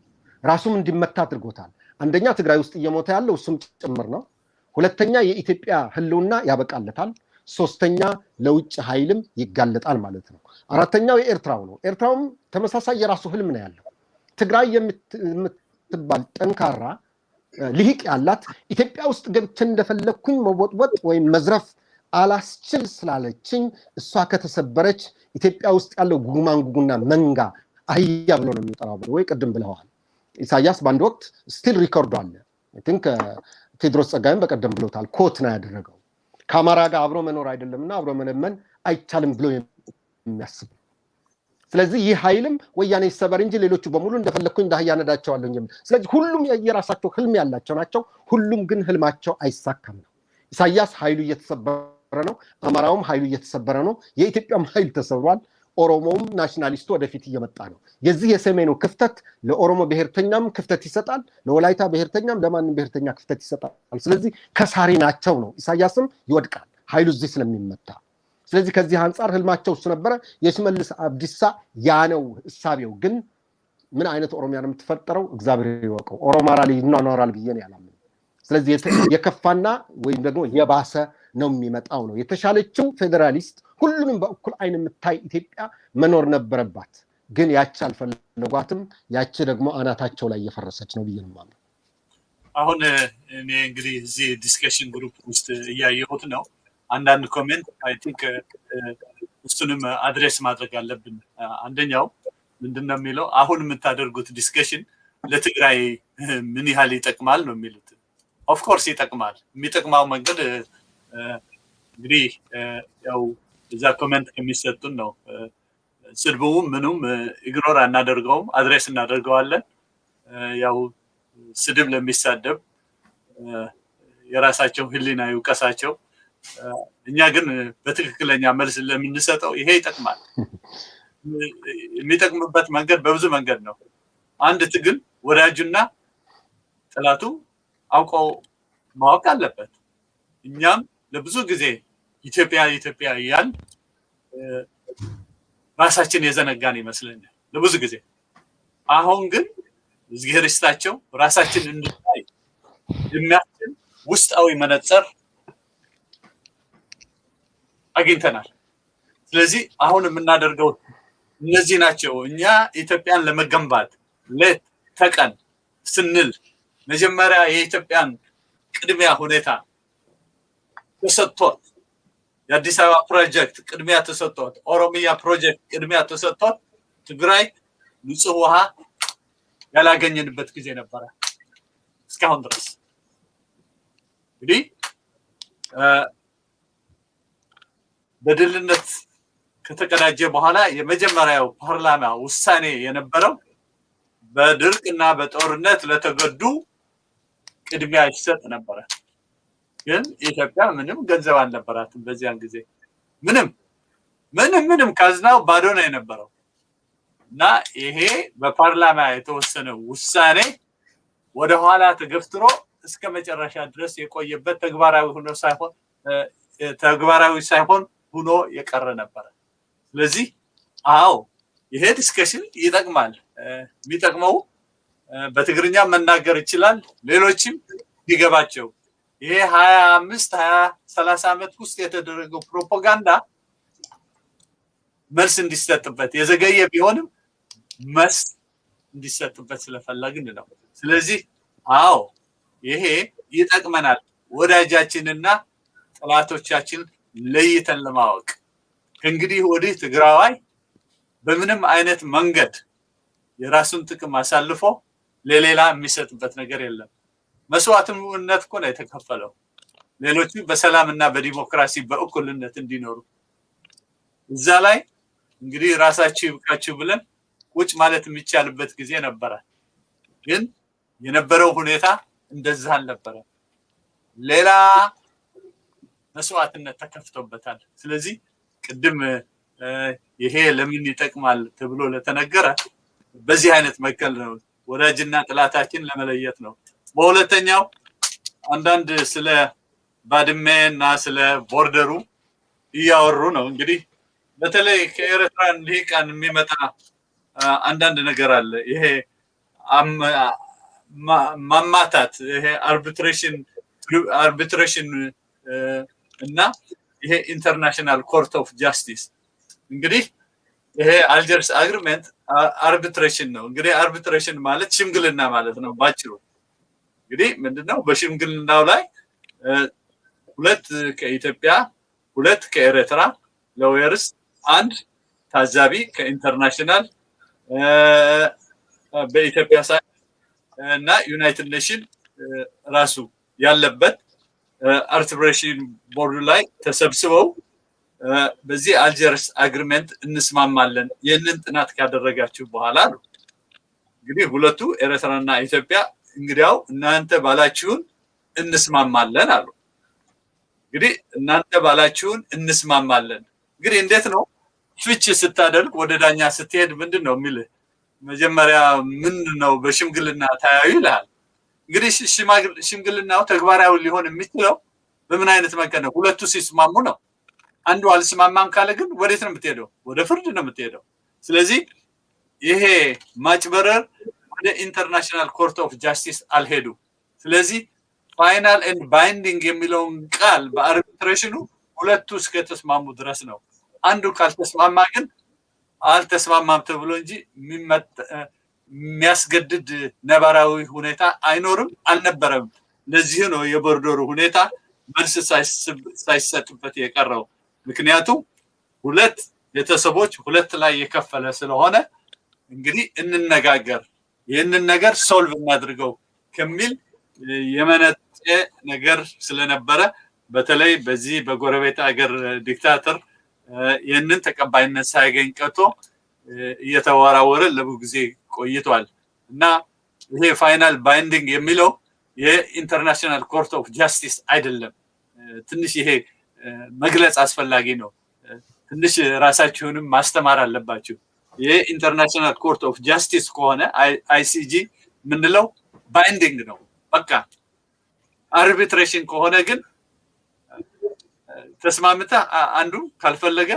ራሱም እንዲመታ አድርጎታል። አንደኛ ትግራይ ውስጥ እየሞተ ያለው እሱም ጭምር ነው። ሁለተኛ የኢትዮጵያ ህልውና ያበቃለታል። ሶስተኛ ለውጭ ኃይልም ይጋለጣል ማለት ነው። አራተኛው የኤርትራው ነው። ኤርትራውም ተመሳሳይ የራሱ ህልም ነው ያለው። ትግራይ የምትባል ጠንካራ ልሂቅ ያላት ኢትዮጵያ ውስጥ ገብቼ እንደፈለኩኝ መወጥወጥ ወይም መዝረፍ አላስችል ስላለችኝ እሷ ከተሰበረች ኢትዮጵያ ውስጥ ያለው ጉማንጉጉና መንጋ አህያ ብሎ ነው የሚጠራው ወይ ቅድም ብለዋል። ኢሳያስ በአንድ ወቅት ስቲል ሪኮርድ አለ። አይ ቲንክ ቴድሮስ ጸጋይም በቀደም ብሎታል። ኮት ነው ያደረገው። ከአማራ ጋር አብሮ መኖር አይደለምና አብሮ መለመን አይቻልም ብሎ የሚያስብ። ስለዚህ ይህ ኃይልም ወያኔ ይሰበር እንጂ ሌሎቹ በሙሉ እንደፈለኩኝ እንዳህያ ነዳቸዋለሁ የሚል። ስለዚህ ሁሉም የራሳቸው ህልም ያላቸው ናቸው። ሁሉም ግን ህልማቸው አይሳካም ነው። ኢሳያስ ኃይሉ እየተሰበረ ነው። አማራውም ኃይሉ እየተሰበረ ነው። የኢትዮጵያም ኃይል ተሰብሯል። ኦሮሞውም ናሽናሊስቱ ወደፊት እየመጣ ነው። የዚህ የሰሜኑ ክፍተት ለኦሮሞ ብሔርተኛም ክፍተት ይሰጣል፣ ለወላይታ ብሔርተኛም ለማንም ብሔርተኛ ክፍተት ይሰጣል። ስለዚህ ከሳሪ ናቸው ነው። ኢሳያስም ይወድቃል ኃይሉ እዚህ ስለሚመታ። ስለዚህ ከዚህ አንፃር ህልማቸው እሱ ነበረ። የሽመልስ አብዲሳ ያ ነው እሳቤው። ግን ምን አይነት ኦሮሚያ ነው የምትፈጠረው እግዚአብሔር ይወቀው። ኦሮማራ ይኗኗራል ብዬ ነው ያላምን። ስለዚህ የከፋና ወይም ደግሞ የባሰ ነው የሚመጣው ነው። የተሻለችው ፌዴራሊስት ሁሉንም በእኩል አይን የምታይ ኢትዮጵያ መኖር ነበረባት። ግን ያቺ አልፈለጓትም። ያቺ ደግሞ አናታቸው ላይ እየፈረሰች ነው ብዬ ነው የማምነው። አሁን እኔ እንግዲህ እዚህ ዲስከሽን ግሩፕ ውስጥ እያየሁት ነው። አንዳንድ ኮሜንት አይ ቲንክ እሱንም አድሬስ ማድረግ አለብን። አንደኛው ምንድነው የሚለው አሁን የምታደርጉት ዲስከሽን ለትግራይ ምን ያህል ይጠቅማል ነው የሚሉት። ኦፍ ኮርስ ይጠቅማል። የሚጠቅማው መንገድ እንግዲህ ያው እዛ ኮሜንት ከሚሰጡን ነው። ስድቡም ምኑም ኢግኖር አናደርገውም፣ አድሬስ እናደርገዋለን። ያው ስድብ ለሚሳደብ የራሳቸው ህሊና ይውቀሳቸው። እኛ ግን በትክክለኛ መልስ ለምንሰጠው ይሄ ይጠቅማል። የሚጠቅምበት መንገድ በብዙ መንገድ ነው። አንድ ትግል ወዳጁና ጠላቱ አውቀው ማወቅ አለበት። እኛም ለብዙ ጊዜ ኢትዮጵያ እያልን ራሳችን የዘነጋን ይመስለኛል ለብዙ ጊዜ። አሁን ግን እግዚአብሔር ይስጣቸው ራሳችን እንድናይ የሚያስችል ውስጣዊ መነጽር አግኝተናል። ስለዚህ አሁን የምናደርገው እነዚህ ናቸው። እኛ ኢትዮጵያን ለመገንባት ሌት ተቀን ስንል መጀመሪያ የኢትዮጵያን ቅድሚያ ሁኔታ ተሰጥቶት የአዲስ አበባ ፕሮጀክት ቅድሚያ ተሰጥቶት፣ ኦሮሚያ ፕሮጀክት ቅድሚያ ተሰጥቶት ትግራይ ንጹህ ውሃ ያላገኘንበት ጊዜ ነበረ እስካሁን ድረስ። እንግዲህ በድልነት ከተቀዳጀ በኋላ የመጀመሪያው ፓርላማ ውሳኔ የነበረው በድርቅና በጦርነት ለተጎዱ ቅድሚያ ይሰጥ ነበረ። ግን ኢትዮጵያ ምንም ገንዘብ አልነበራትም በዚያን ጊዜ። ምንም ካዝናው ባዶ ነው የነበረው እና ይሄ በፓርላማ የተወሰነ ውሳኔ ወደኋላ ተገፍትሮ እስከ መጨረሻ ድረስ የቆየበት ተግባራዊ ሳይሆን ሆኖ የቀረ ነበረ። ስለዚህ አዎ ይሄ ዲስከሽን ይጠቅማል። የሚጠቅመው በትግርኛ መናገር ይችላል፣ ሌሎችም ይገባቸው። ይሄ 25-30 ዓመት ውስጥ የተደረገው ፕሮፓጋንዳ መልስ እንዲሰጥበት የዘገየ ቢሆንም መልስ እንዲሰጥበት ስለፈለግን ነው። ስለዚህ አዎ ይሄ ይጠቅመናል። ወዳጃችንና ጠላቶቻችን ለይተን ለማወቅ ከእንግዲህ ወዲህ ትግራዋይ በምንም አይነት መንገድ የራሱን ጥቅም አሳልፎ ለሌላ የሚሰጥበት ነገር የለም። መስዋዕትነት እኮ ነው የተከፈለው ሌሎቹ በሰላምና በዲሞክራሲ በእኩልነት እንዲኖሩ። እዛ ላይ እንግዲህ ራሳችሁ ይብቃችሁ ብለን ቁጭ ማለት የሚቻልበት ጊዜ ነበረ። ግን የነበረው ሁኔታ እንደዛ አልነበረ። ሌላ መስዋዕትነት ተከፍቶበታል። ስለዚህ ቅድም ይሄ ለምን ይጠቅማል ተብሎ ለተነገረ በዚህ አይነት መከል ነው ወዳጅና ጥላታችን ለመለየት ነው። በሁለተኛው አንዳንድ ስለ ባድሜና ስለ ቦርደሩ እያወሩ ነው። እንግዲህ በተለይ ከኤርትራን ልሂቃን የሚመጣ አንዳንድ ነገር አለ። ይሄ ማማታት፣ ይሄ አርቢትሬሽን እና ይሄ ኢንተርናሽናል ኮርት ኦፍ ጃስቲስ። እንግዲህ ይሄ አልጀርስ አግሪመንት አርቢትሬሽን ነው። እንግዲህ አርቢትሬሽን ማለት ሽምግልና ማለት ነው ባጭሩ። እንግዲህ ምንድነው በሽምግልናው ላይ ሁለት ከኢትዮጵያ ሁለት ከኤርትራ ሎየርስ አንድ ታዛቢ ከኢንተርናሽናል በኢትዮጵያ ሳይ እና ዩናይትድ ኔሽን ራሱ ያለበት አርቢትሬሽን ቦርዱ ላይ ተሰብስበው በዚህ አልጀርስ አግሪመንት እንስማማለን ይህንን ጥናት ካደረጋችሁ በኋላ ነው። እንግዲህ ሁለቱ ኤርትራና ኢትዮጵያ እንግዲያው እናንተ ባላችሁን እንስማማለን አሉ። እንግዲህ እናንተ ባላችሁን እንስማማለን። እንግዲህ እንዴት ነው ፍች ስታደርግ ወደ ዳኛ ስትሄድ ምንድነው የሚልህ? መጀመሪያ ምንድነው በሽምግልና ታያዩ ይላል። እንግዲህ ሽምግልናው ተግባራዊ ሊሆን የሚችለው በምን አይነት መንገድ ነው? ሁለቱ ሲስማሙ ነው። አንዱ አልስማማም ካለ ግን ወዴት ነው የምትሄደው? ወደ ፍርድ ነው የምትሄደው። ስለዚህ ይሄ ማጭበረር ወደ ኢንተርናሽናል ኮርት ኦፍ ጃስቲስ አልሄዱ። ስለዚህ ፋይናል ኤንድ ባይንዲንግ የሚለውን ቃል በአርቢትሬሽኑ ሁለቱ እስከተስማሙ ድረስ ነው። አንዱ ካልተስማማ ግን አልተስማማም ተብሎ እንጂ የሚያስገድድ ነባራዊ ሁኔታ አይኖርም አልነበረም። ለዚህ ነው የቦርደሩ ሁኔታ መልስ ሳይሰጥበት የቀረው። ምክንያቱም ሁለት ቤተሰቦች ሁለት ላይ የከፈለ ስለሆነ እንግዲህ እንነጋገር ይህንን ነገር ሶልቭ እናድርገው ከሚል የመነጨ ነገር ስለነበረ በተለይ በዚህ በጎረቤት ሀገር ዲክታተር ይህንን ተቀባይነት ሳያገኝ ቀርቶ እየተወራወረ ለብዙ ጊዜ ቆይቷል እና ይሄ ፋይናል ባይንዲንግ የሚለው የኢንተርናሽናል ኮርት ኦፍ ጃስቲስ አይደለም። ትንሽ ይሄ መግለጽ አስፈላጊ ነው። ትንሽ ራሳችሁንም ማስተማር አለባችሁ። የኢንተርናሽናል ኮርት ኦፍ ጃስቲስ ከሆነ አይሲጂ ምንለው ባይንዲንግ ነው በቃ። አርቢትሬሽን ከሆነ ግን ተስማምታ አንዱ ካልፈለገ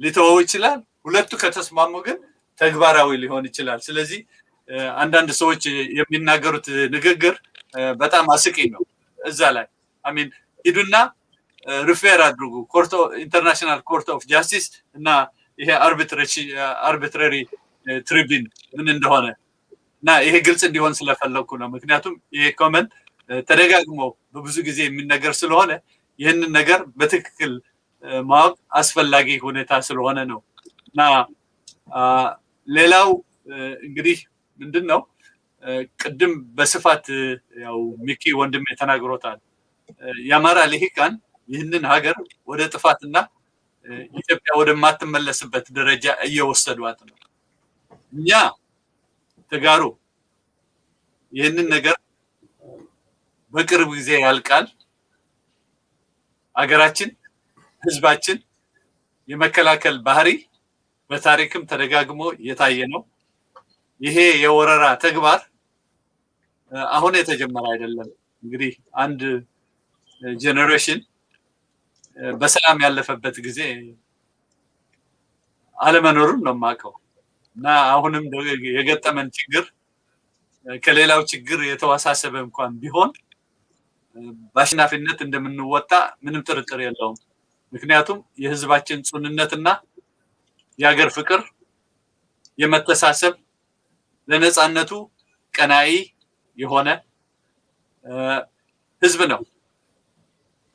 ሊተወው ይችላል። ሁለቱ ከተስማሙ ግን ተግባራዊ ሊሆን ይችላል። ስለዚህ አንዳንድ ሰዎች የሚናገሩት ንግግር በጣም አስቂኝ ነው። እዛ ላይ አሚን ሂዱና ሪፌር አድርጉ ኢንተርናሽናል ኮርት ኦፍ ጃስቲስ እና ይሄ አርቢትራሪ ትሪቢን ምን እንደሆነ እና ይሄ ግልጽ እንዲሆን ስለፈለኩ ነው። ምክንያቱም ይሄ ኮመንት ተደጋግሞ በብዙ ጊዜ የሚነገር ስለሆነ ይህንን ነገር በትክክል ማወቅ አስፈላጊ ሁኔታ ስለሆነ ነው። እና ሌላው እንግዲህ ምንድነው ቅድም በስፋት ያው ሚኪ ወንድም ተናግሮታል። የአማራ ልሂቃን ይህንን ሀገር ወደ ጥፋትና ኢትዮጵያ ወደማትመለስበት ደረጃ እየወሰዷት ነው። እኛ ተጋሩ ይህንን ነገር በቅርብ ጊዜ ያልቃል። አገራችን ህዝባችን የመከላከል ባህሪ በታሪክም ተደጋግሞ የታየ ነው። ይሄ የወረራ ተግባር አሁን የተጀመረ አይደለም። እንግዲህ አንድ ጄኔሬሽን በሰላም ያለፈበት ጊዜ አለመኖሩን ነው የማውቀው እና አሁንም የገጠመን ችግር ከሌላው ችግር የተወሳሰበ እንኳን ቢሆን በአሸናፊነት እንደምንወጣ ምንም ጥርጥር የለውም። ምክንያቱም የህዝባችን ጽኑነትና የሀገር ፍቅር የመተሳሰብ ለነፃነቱ ቀናኢ የሆነ ህዝብ ነው።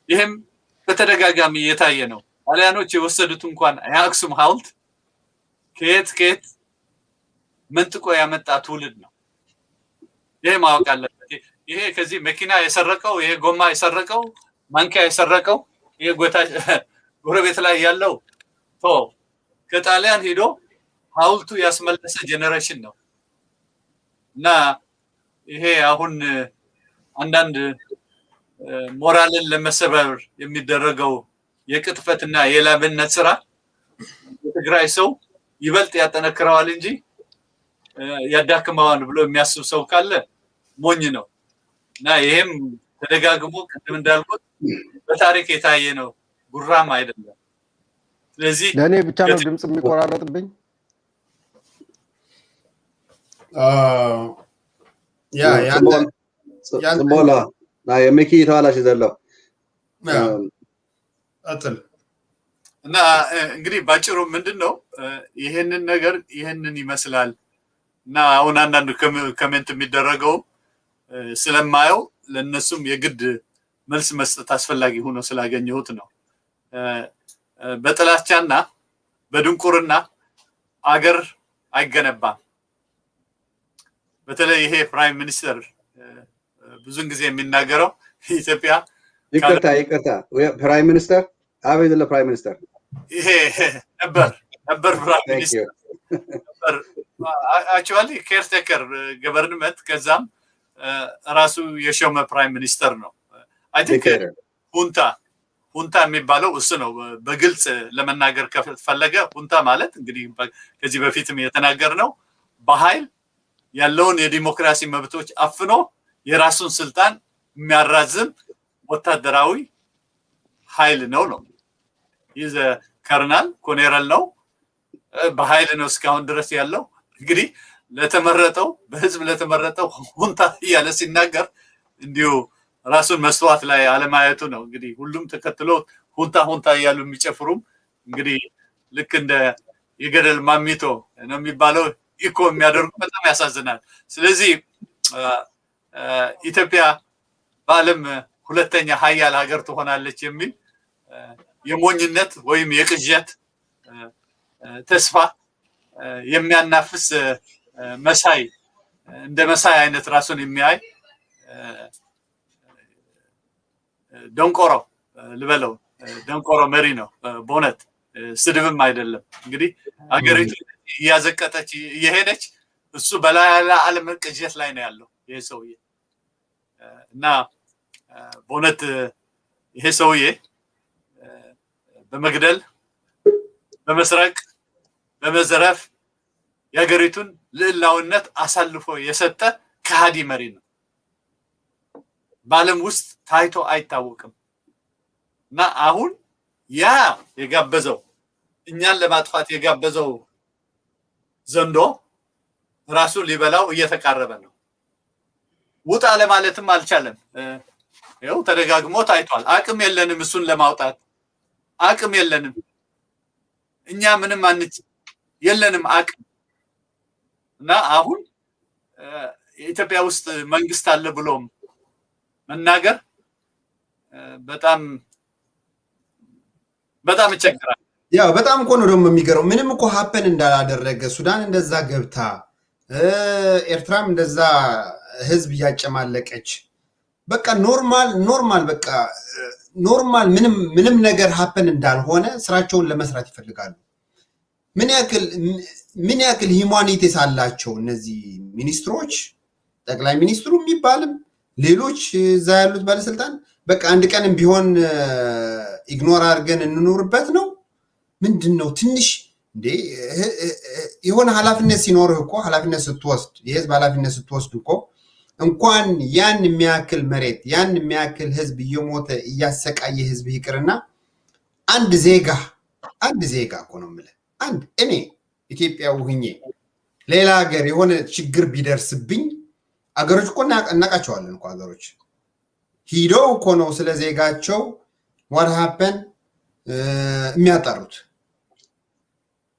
ይህም በተደጋጋሚ የታየ ነው። ጣሊያኖች የወሰዱት እንኳን የአክሱም ሐውልት ከየት መንጥቆ ያመጣ ትውልድ ነው። ይሄ ማወቅ አለበት። ይሄ ከዚህ መኪና የሰረቀው ይሄ ጎማ የሰረቀው ማንኪያ የሰረቀው ይሄ ጎረቤት ላይ ያለው ከጣሊያን ሄዶ ሐውልቱ ያስመለሰ ጄኔሬሽን ነው እና ይሄ አሁን አንዳንድ ሞራልን ለመሰበር የሚደረገው የቅጥፈትና የላብነት ስራ የትግራይ ሰው ይበልጥ ያጠነክረዋል እንጂ ያዳክመዋል ብሎ የሚያስብ ሰው ካለ ሞኝ ነው እና ይሄም ተደጋግሞ ቅድም እንዳልኩት በታሪክ የታየ ነው፣ ጉራም አይደለም። ስለዚህ ለኔ ብቻ ነው ድምጽ የሚቆራረጥብኝ። ጽቦላ የሚኪ ተዋላሽ ዘለው አጥል እና እንግዲህ ባጭሩ ምንድነው ይሄንን ነገር ይሄንን ይመስላል እና አሁን አንዳንድ ኮሜንት የሚደረገው ስለማየው ለነሱም የግድ መልስ መስጠት አስፈላጊ ሆኖ ስላገኘሁት ነው። በጥላቻና በድንቁርና አገር አይገነባም። በተለይ ይሄ ፕራይም ሚኒስተር ብዙን ጊዜ የሚናገረው ኢትዮጵያ ይቅርታ ፕራይም ሚኒስተር አቤት ለፕራይም ሚኒስተር ይሄ ነበር ፕራይም ሚኒስተር ነበር አክቹአሊ ኬርቴከር ገቨርንመንት ከዛም ራሱ የሾመ ፕራይም ሚኒስተር ነው። አይ ቲንክ ሁንታ የሚባለው እሱ ነው። በግልጽ ለመናገር ከፈለገ ሁንታ ማለት እንግዲህ ከዚህ በፊትም የተናገር ነው በኃይል ያለውን የዲሞክራሲ መብቶች አፍኖ የራሱን ስልጣን የሚያራዝም ወታደራዊ ኃይል ነው። ይዘ ከርናል ኮሎኔል ነው። በኃይል ነው እስካሁን ድረስ ያለው። እንግዲህ ለተመረጠው በህዝብ ለተመረጠው ሁንታ እያለ ሲናገር እንዲሁ ራሱን መስዋዕት ላይ አለማየቱ ነው። እንግዲህ ሁሉም ተከትሎ ሁንታ እያሉ የሚጨፍሩም እንግዲህ ልክ እንደ የገደል ማሚቶ ነው የሚባለው ኢኮ የሚያደርጉ በጣም ያሳዝናል። ስለዚህ ኢትዮጵያ በዓለም ሁለተኛ ሀያል ሀገር ትሆናለች የሚል የሞኝነት ወይም የቅዠት ተስፋ የሚያናፍስ መሳይ እንደ መሳይ አይነት ራሱን የሚያይ ደንቆሮ ልበለው ደንቆሮ መሪ ነው። በእውነት ስድብም አይደለም። እንግዲህ ሀገሪቱ እያዘቀጠች እየሄደች እሱ በዓለም ቅዠት ላይ ነው ያለው ይሄ ሰውዬ እና በእውነት ይሄ ሰውዬ በመግደል በመስረቅ በመዘረፍ የሀገሪቱን ልዕላውነት አሳልፎ የሰጠ ከሃዲ መሪ ነው። በዓለም ውስጥ ታይቶ አይታወቅም እና አሁን ያ የጋበዘው እኛን ለማጥፋት የጋበዘው ዘንዶ ራሱን ሊበላው እየተቃረበ ነው። ውጣ ለማለትም አልቻለም። ይኸው ተደጋግሞ ታይቷል። አቅም የለንም፣ እሱን ለማውጣት አቅም የለንም። እኛ ምንም የለንም አቅም እና አሁን ኢትዮጵያ ውስጥ መንግስት አለ ብሎም መናገር በጣም ይቸግራል። ያው በጣም እኮ ነው ደግሞ የሚገርመው ምንም እኮ ሀፐን እንዳላደረገ ሱዳን እንደዛ ገብታ ኤርትራም እንደዛ ህዝብ እያጨማለቀች በቃ ኖርማል በቃ ኖርማል ምንም ነገር ሀፐን እንዳልሆነ ስራቸውን ለመስራት ይፈልጋሉ። ምን ያክል ሂዩማኒቲስ አላቸው እነዚህ ሚኒስትሮች፣ ጠቅላይ ሚኒስትሩ የሚባልም ሌሎች እዛ ያሉት ባለስልጣን በቃ አንድ ቀንም ቢሆን ኢግኖር አድርገን እንኖርበት ነው። ምንድነው ትንሽ እንዴ የሆነ ኃላፊነት ሲኖርህ እኮ ኃላፊነት ስትወስድ የህዝብ ኃላፊነት ስትወስድ እኮ እንኳን ያን የሚያክል መሬት ያን የሚያክል ህዝብ እየሞተ እያሰቃየ ህዝብ ይቅርና አንድ ዜጋ እኮ ነው የምልህ አንድ እኔ ኢትዮጵያዊ ሁኜ ሌላ ሀገር የሆነ ችግር ቢደርስብኝ አገሮች እኮ እናቃቸዋለን እኮ አገሮች ሂደው እኮ ነው ስለ ዜጋቸው what happened የሚያጣሩት።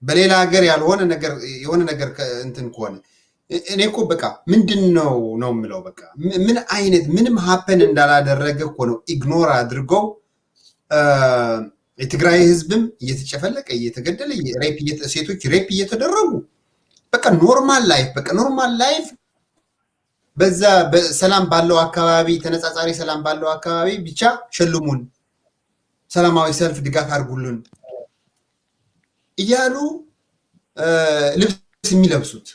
በሌላ ሀገር ያልሆነ ነገር የሆነ ነገር እንትን ከሆነ እኔ እኮ በቃ ምንድነው ነው የምለው በቃ ምን አይነት ምንም ሀፐን እንዳላደረገ እኮ ነው ኢግኖር አድርገው የትግራይ ህዝብም እየተጨፈለቀ እየተገደለ ሴቶች ሬፕ እየተደረጉ በቃ ኖርማል ላይፍ በዛ በሰላም ባለው አካባቢ ተነጻጻሪ ሰላም ባለው አካባቢ ብቻ ሸልሙን፣ ሰላማዊ ሰልፍ ድጋፍ አድርጉልን እያሉ ልብስ የሚለብሱት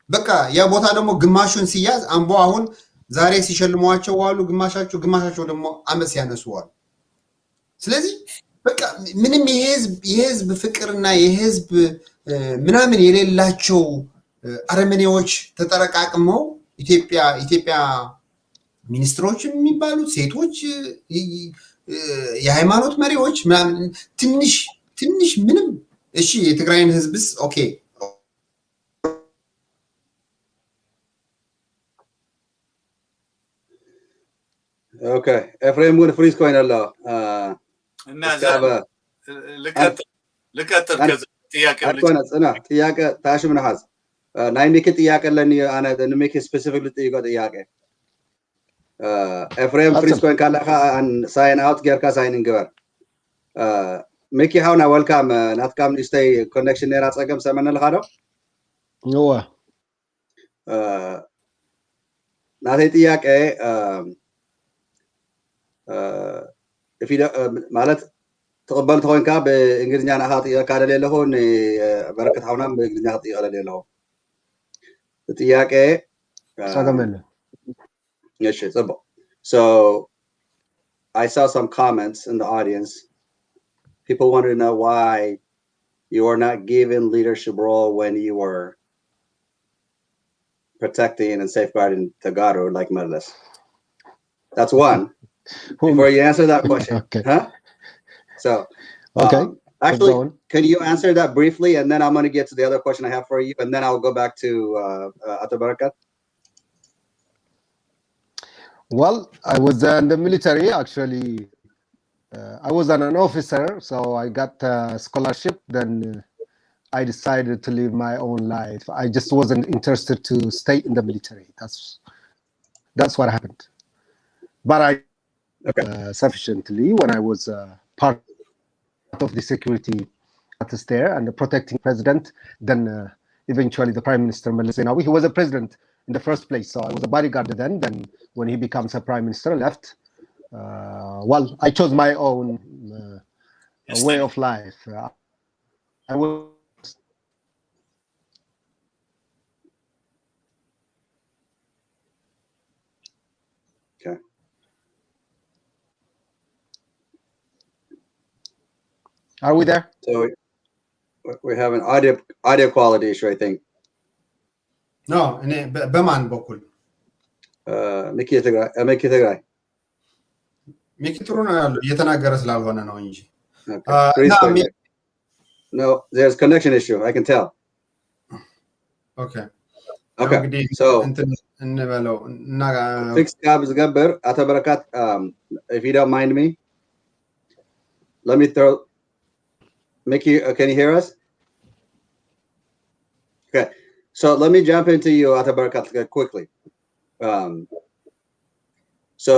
በቃ ያ ቦታ ደግሞ ግማሹን ሲያዝ አምቦ አሁን ዛሬ ሲሸልሟቸው ዋሉ፣ ግማሻቸው ደግሞ አመት ሲያነሱ ዋሉ። ስለዚህ በቃ ምንም የህዝብ ፍቅርና የህዝብ ምናምን የሌላቸው አረመኔዎች ተጠረቃቅመው ኢትዮጵያ ሚኒስትሮች የሚባሉት ሴቶች፣ የሃይማኖት መሪዎች ምናምን ትንሽ ምንም እሺ የትግራይን ህዝብስ ኦኬ ኤፍሬም ግን ፍሪዝ ኮይን አለ እና ልቀጥል ጥያቄ ታሽም ነሐዝ ናይ ሚክ ጥያቄ ለኒ አነ ንሚክ ስፔሲፊክ ጥያቄ ኤፍሬም ፍሪዝ ኮይን ካለካ ሳይን አውት ጌርካ ሳይን እንግበር ሚኪ ሃውና ወልካም ናትካም ንስተይ ኮኔክሽን ነራ ፀገም ሰመነልካ ዶ ኖዋ ናተይ ጥያቄ ማለት ተቀበልት ኮይንካ በእንግሊዝኛ ናኻ ጥያቄ ካደለለሁ በረከት ሃውናም በእንግሊዝኛ ጥያቄ ካደለለሁ ጥያቄ ሰገመለ yes ጽቦ so I saw some comments in the audience. People wanted to know why you were not given leadership role when you were protecting and safeguarding Tagaro like Medlis. That's one. Before you answer that question, okay. Huh? So, okay. Actually, can you answer that briefly, and then I'm going to get to the other question I have for you, and then I'll go back to Atabarakat. Well, I was in the military actually. I was an officer, so I got a scholarship. Then I decided to live my own life. I just wasn't interested to stay in the military. That's what happened. But I sufficiently when I was part of the security apparatus there and protecting president. Then eventually the Prime Minister Meles Zenawi, he was a president in the first place, so I was a bodyguard then. Then when he becomes a prime minister, left. Well, I chose my own way of life. I was. Okay. Are we there? So we have an audio quality issue, I think. No, በማን በኩል ሚኪ ትግራይ ሚኪ ጥሩ ነው ያለው እየተናገረ ስላልሆነ ነው እንጂ No, there's connection issue. I can tell. Okay. So እንበለው እና fix cabs ገበር አቶ በረካት if you don't mind me, let me throw Mickey, can you hear us? Okay. So let me jump into you, Ato Barakat, quickly. So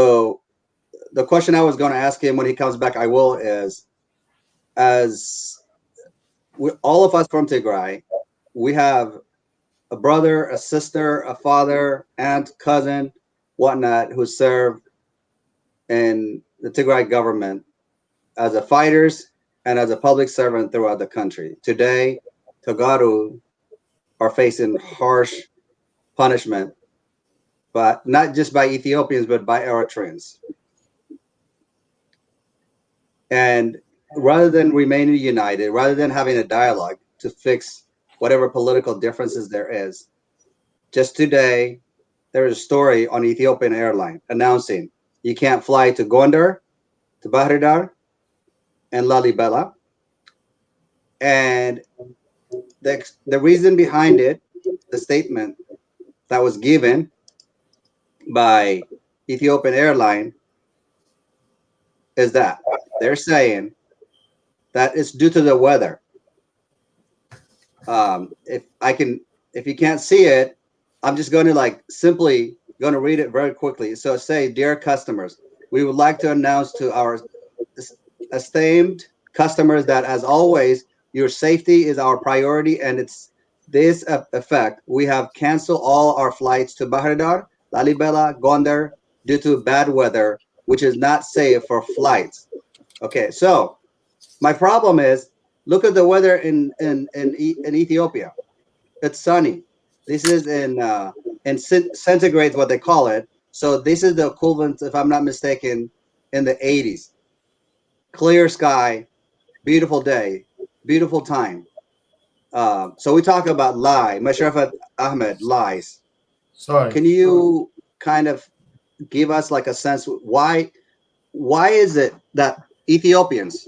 the question I was going to ask him when he comes back, I will, is as all of us from Tigray, we have a brother, a sister, a father, aunt, cousin, whatnot, who served in the Tigray government as a fighters and as a public servant throughout the country. Today, Tagaru are facing harsh punishment, but not just by Ethiopians, but by Eritreans. And rather than remaining united, rather than having a dialogue to fix whatever political differences there is, just today, there is a story on Ethiopian Airlines announcing you can't fly to Gondar, to Bahir Dar, and Lalibela. And the reason behind it, the statement that was given by Ethiopian Airlines, is that they're saying that it's due to the weather. If you can't see it, I'm just going to simply going to read it very quickly. So say, dear customers, we would like to announce to our esteemed customers that as always, your safety is our priority, and it's this effect. We have canceled all our flights to Bahir Dar, Lalibela, Gondar due to bad weather, which is not safe for flights. Okay, so my problem is, look at the weather in Ethiopia. It's sunny. This is in centigrade, what they call it. So this is the equivalent, if I'm not mistaken, in the 80s. Clear sky, beautiful day, beautiful time. So we talk about lie. Musharraf Ahmed lies. Sorry. Can you kind of give us like a sense why is it that Ethiopians,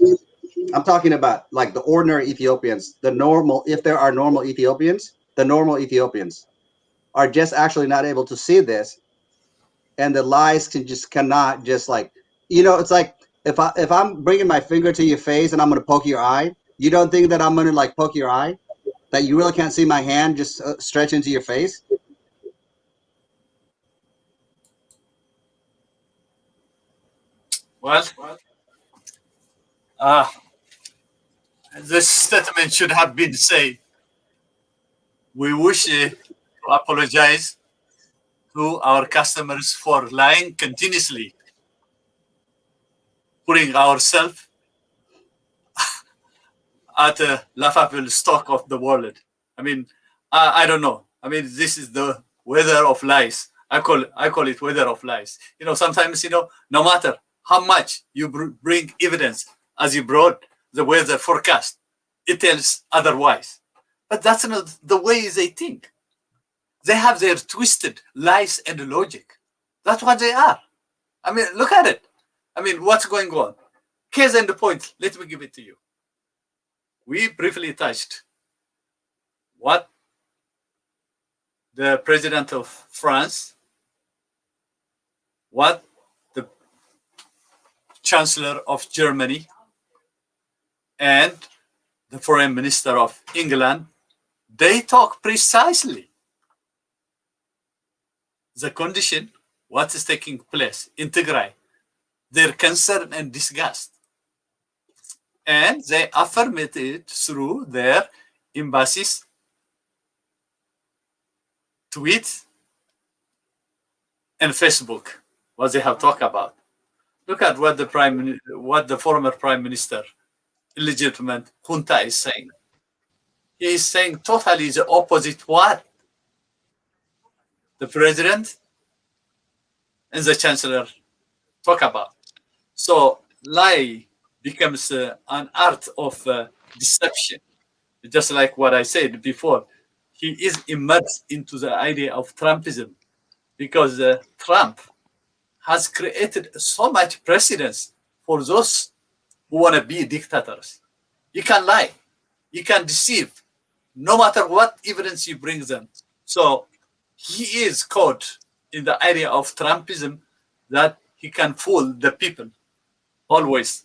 I'm talking about like the ordinary Ethiopians, the normal, if there are normal Ethiopians, the normal Ethiopians are just actually not able to see this, and the lies cannot just like, it's like if I'm bringing my finger to your face and I'm going to poke your eye, you don't think that I'm going to like poke your eye, that you really can't see my hand just stretch into your face? Well, this statement should have been said. We wish to apologize to our customers for lying continuously, putting ourselves at a laughable stock of the world. I mean, I don't know. I mean, this is the weather of lies. I call it weather of lies. Sometimes, no matter how much you bring evidence, as you brought the weather forecast, it tells otherwise. But that's not the way they think. They have their twisted lies and logic. That's what they are. I mean, look at it. I mean, what's going on? Case and the point. Let me give it to you. We briefly touched what the president of France what the Chancellor of Germany and the Foreign Minister of England, they talk precisely the condition, what is taking place in Tigray, their concern and disgust. And they affirm it through their embassies, tweets, and Facebook, what they have talked about. Look at what the former Prime Minister, illegitimate junta, is saying. He is saying totally the opposite what the president and the chancellor talk about. So lie becomes an art of deception, just like what I said before. He is immersed into the idea of Trumpism, because Trump has created so much precedence for those who want to be dictators. You can lie, you can deceive, no matter what evidence you bring them. So he is caught in the idea of Trumpism, that he can fool the people always,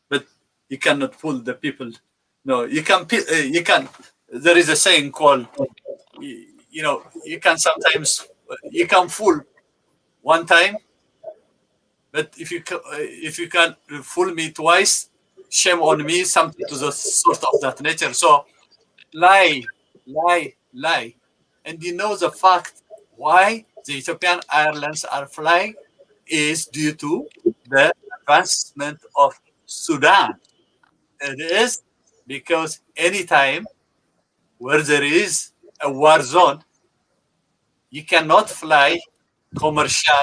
but you cannot fool the people. No, you can. There is a saying called, you can sometimes, you can fool one time, but if you can fool me twice, shame on me, something to the sort of that nature. So lie, and the fact why the Ethiopian Airlines are flying is due to the advancement of Sudan. It is because anytime where there is a war zone, you cannot fly commercial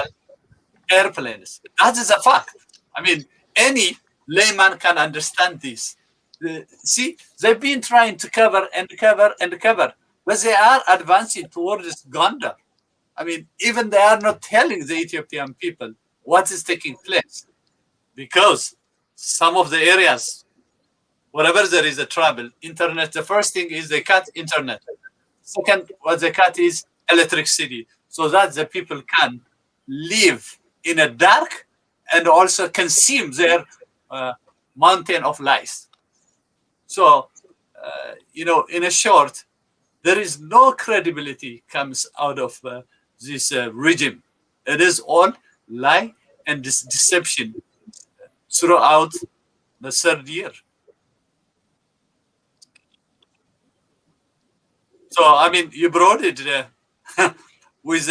airplanes. That is a fact. I mean, any layman can understand this. See, they've been trying to cover, but they are advancing towards Gondar. I mean, even they are not telling the Ethiopian people what is taking place, because some of the areas, wherever there is a trouble, internet, the first thing is they cut internet. Second, what they cut is electricity, so that the people can live in a dark and also consume their mountain of lies. So, in a short, there is no credibility comes out of this regime. It is all lie and deception throughout the third year. So, I mean, you brought it with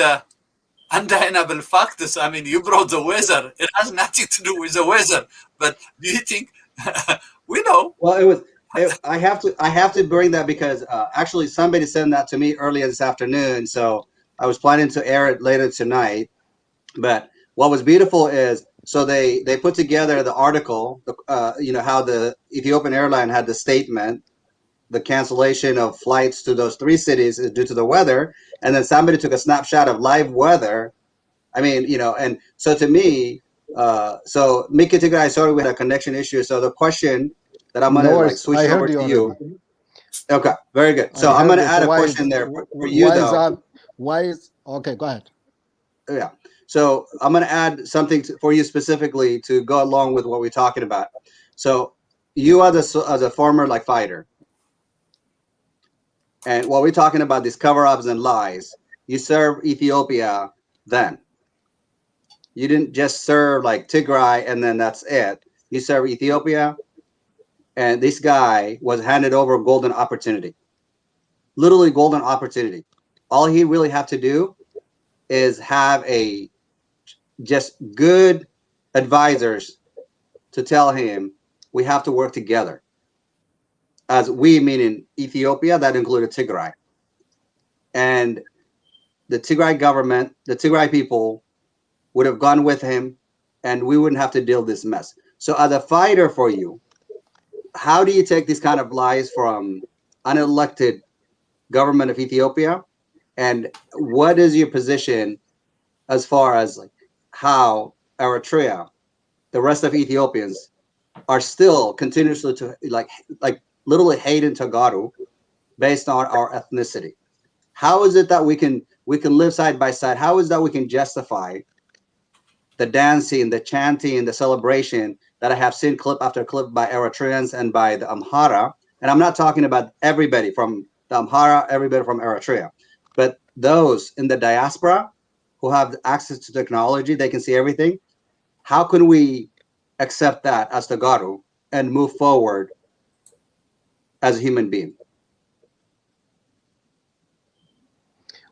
undeniable factors. I mean, you brought the weather. It has nothing to do with the weather. But do you think we know? Well, I have to bring that because actually somebody sent that to me earlier this afternoon. So I was planning to air it later tonight. But what was beautiful is, so they put together the article, how the Ethiopian airline had the statement, the cancellation of flights to those 3 cities is due to the weather. And then somebody took a snapshot of live weather. I mean, and so to me, so Miki Tigray, sorry, we had a connection issue. So the question that I'm going to switch over to you. Okay, very good. So I'm going to add a question there for you, though. Okay, go ahead. Yeah. So I'm going to add something for you specifically to go along with what we're talking about. So you as a former fighter, and while we're talking about these cover-ups and lies, you serve Ethiopia then. You didn't just serve Tigray and then that's it. You serve Ethiopia, and this guy was handed over a golden opportunity. Literally golden opportunity. All he really have to do is have just good advisors to tell him we have to work together. As we, meaning Ethiopia, that included Tigray. And the Tigray government, the Tigray people would have gone with him, and we wouldn't have to deal with this mess. So as a fighter for you, how do you take these kind of lies from unelected government of Ethiopia? And what is your position as far as how Eritrea, the rest of Ethiopians, are still continuously to literally hating Tagaru based on our ethnicity? How is it that we can live side by side? How is that we can justify the dancing, the chanting, the celebration that I have seen clip after clip by Eritreans and by the Amhara. And I'm not talking about everybody from the Amhara, everybody from Eritrea, but those in the diaspora who have access to technology, they can see everything. How can we accept that as Tagaru and move forward as a human being?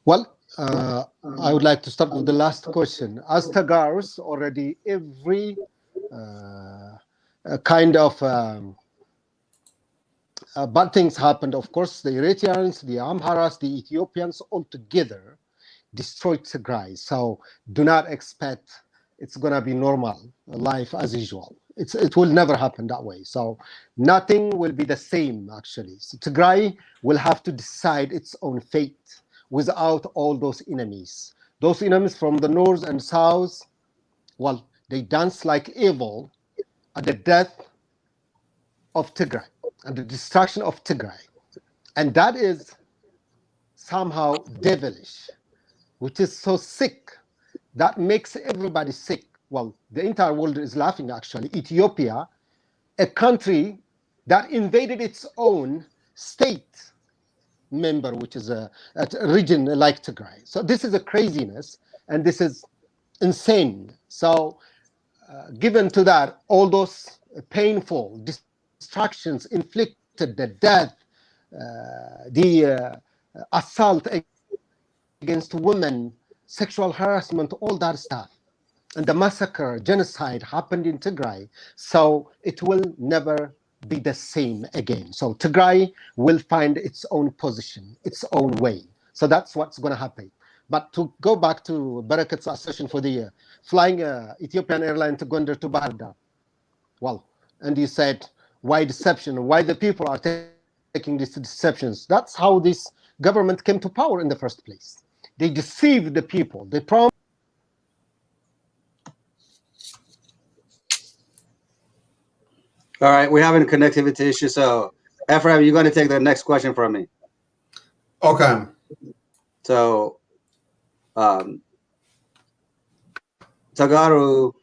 Well, I would like to start with the last question. As Tagars, already every kind of bad things happened. Of course, the Eritreans, the Amharas, the Ethiopians all together destroyed Tigray. So do not expect it's going to be normal life as usual. It will never happen that way. So nothing will be the same, actually. So Tigray will have to decide its own fate without all those enemies. Those enemies from the north and south, well, they dance like evil at the death of Tigray and the destruction of Tigray. And that is somehow devilish, which is so sick, that makes everybody sick. Well, the entire world is laughing, actually. Ethiopia, a country that invaded its own state member, which is a region like Tigray. So this is a craziness, and this is insane. So given to that, all those painful destructions inflicted, the death, the assault against women, sexual harassment, all that stuff, and the massacre, genocide happened in Tigray. So it will never be the same again. So Tigray will find its own position, its own way. So that's what's going to happen. But to go back to Barakat's assertion for the flying Ethiopian airline to Gondar to Bahar Dar. Well, and you said, why deception? Why the people are taking these deceptions? That's how this government came to power in the first place. They deceived the people. They promised. All right, we're having a connectivity issue. So, Ephraim, you're going to take the next question from me. Okay. So, Tagaru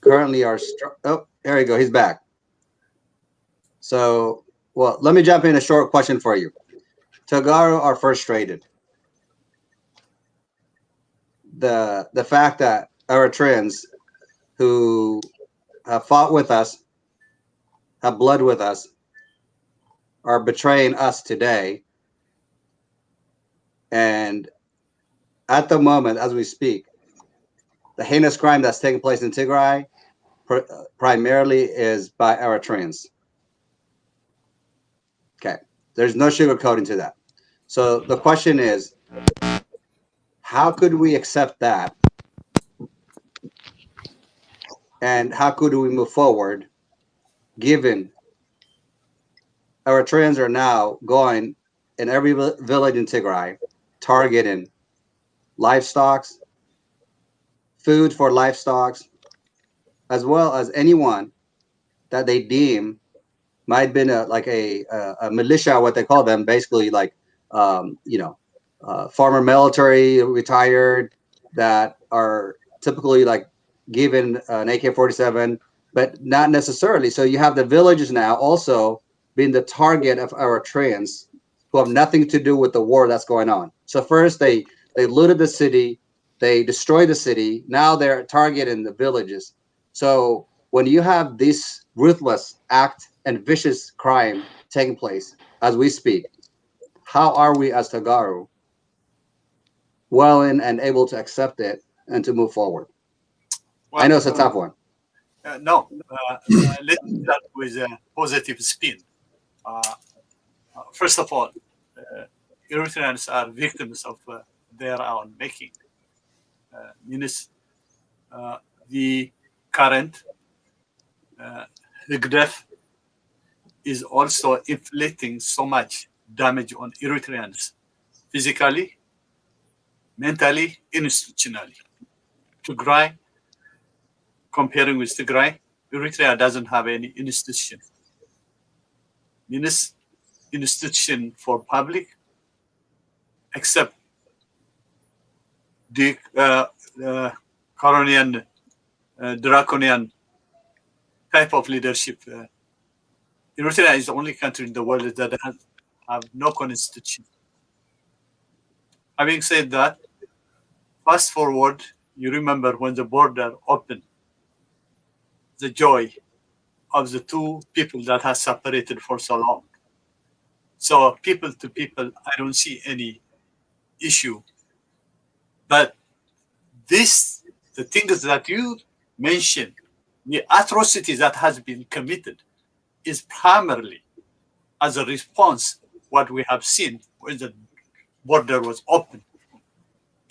currently are. Oh, there you go. He's back. So, well, let me jump in a short question for you. Tagaru are frustrated. The fact that Eritreans who have fought with us, have blood with us, are betraying us today. And at the moment, as we speak, the heinous crime that's taking place in Tigray primarily is by Eritreans. Okay, there's no sugarcoating to that. So the question is, how could we accept that? And how could we move forward given Eritreans are now going in every village in Tigray, targeting livestock, food for livestock, as well as anyone that they deem might have been like a militia, what they call them, basically like, former military, retired, that are typically like given an AK-47, but not necessarily. So you have the villages now also being the target of Eritreans who have nothing to do with the war that's going on. So first they looted the city, they destroyed the city, now they're targeting the villages. So when you have this ruthless act and vicious crime taking place as we speak, how are we as Tagaru willing and able to accept it and to move forward? Well, I know it's a tough one. No, let's start with a positive spin. First of all, Eritreans are victims of their own making. Means the current Higdef is also inflicting so much damage on Eritreans, physically, mentally, institutionally. Tigray, comparing with Tigray, Eritrea doesn't have any institution. Means institution for public, except the colonial, draconian type of leadership. Eritrea is the only country in the world that have no constitution. Having said that, fast forward, you remember when the border opened, the joy of the two people that has separated for so long. So people to people, I don't see any issue. But the things that you mentioned, the atrocity that has been committed is primarily as a response what we have seen when the border was open.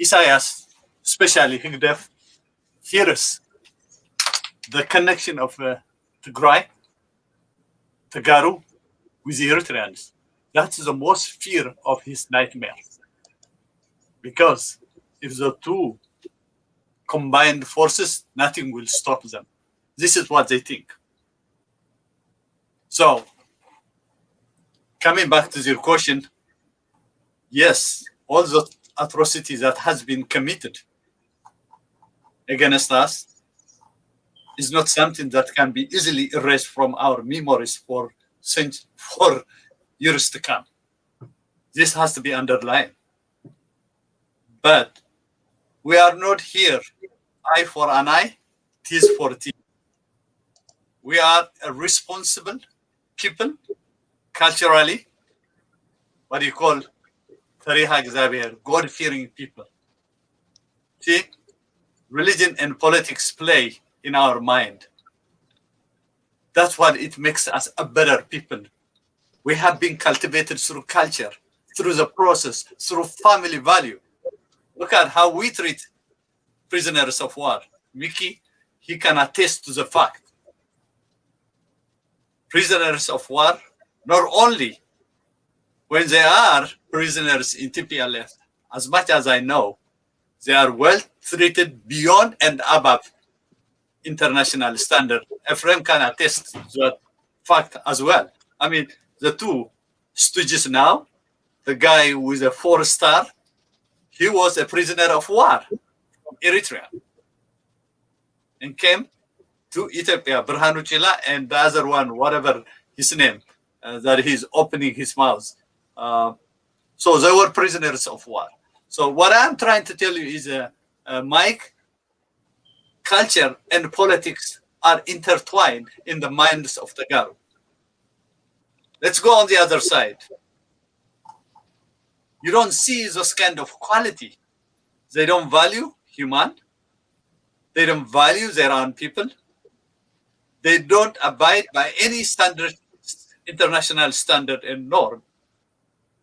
Isaias, especially Higdef, fears the connection of Tigray, Tagaru, with the Eritreans. That's the most fear of his nightmare. Because if the two combined forces, nothing will stop them. This is what they think. So, coming back to your question, yes, all the atrocities that has been committed against us is not something that can be easily erased from our memories for years to come. This has to be underlined. But we are not here eye for an eye, teeth for teeth. We are a responsible people, culturally, what do you call Tariha Xavier, God-fearing people. See, religion and politics play in our mind. That's what it makes us a better people. We have been cultivated through culture, through the process, through family value. Look at how we treat prisoners of war. Mickey, he can attest to the fact. Prisoners of war, not only when they are prisoners in TPLF, as much as I know, they are well treated beyond and above international standard. Ephraim can attest to that fact as well. I mean, the two stooges now, the guy with a 4-star, he was a prisoner of war from Eritrea and came to Ethiopia, Berhanu Chila, and the other one, whatever his name, that he's opening his mouth. So they were prisoners of war. So what I'm trying to tell you is, Mike, culture and politics are intertwined in the minds of the Garo. Let's go on the other side. You don't see this kind of quality. They don't value human. They don't value their own people. They don't abide by any standard, international standard and norm.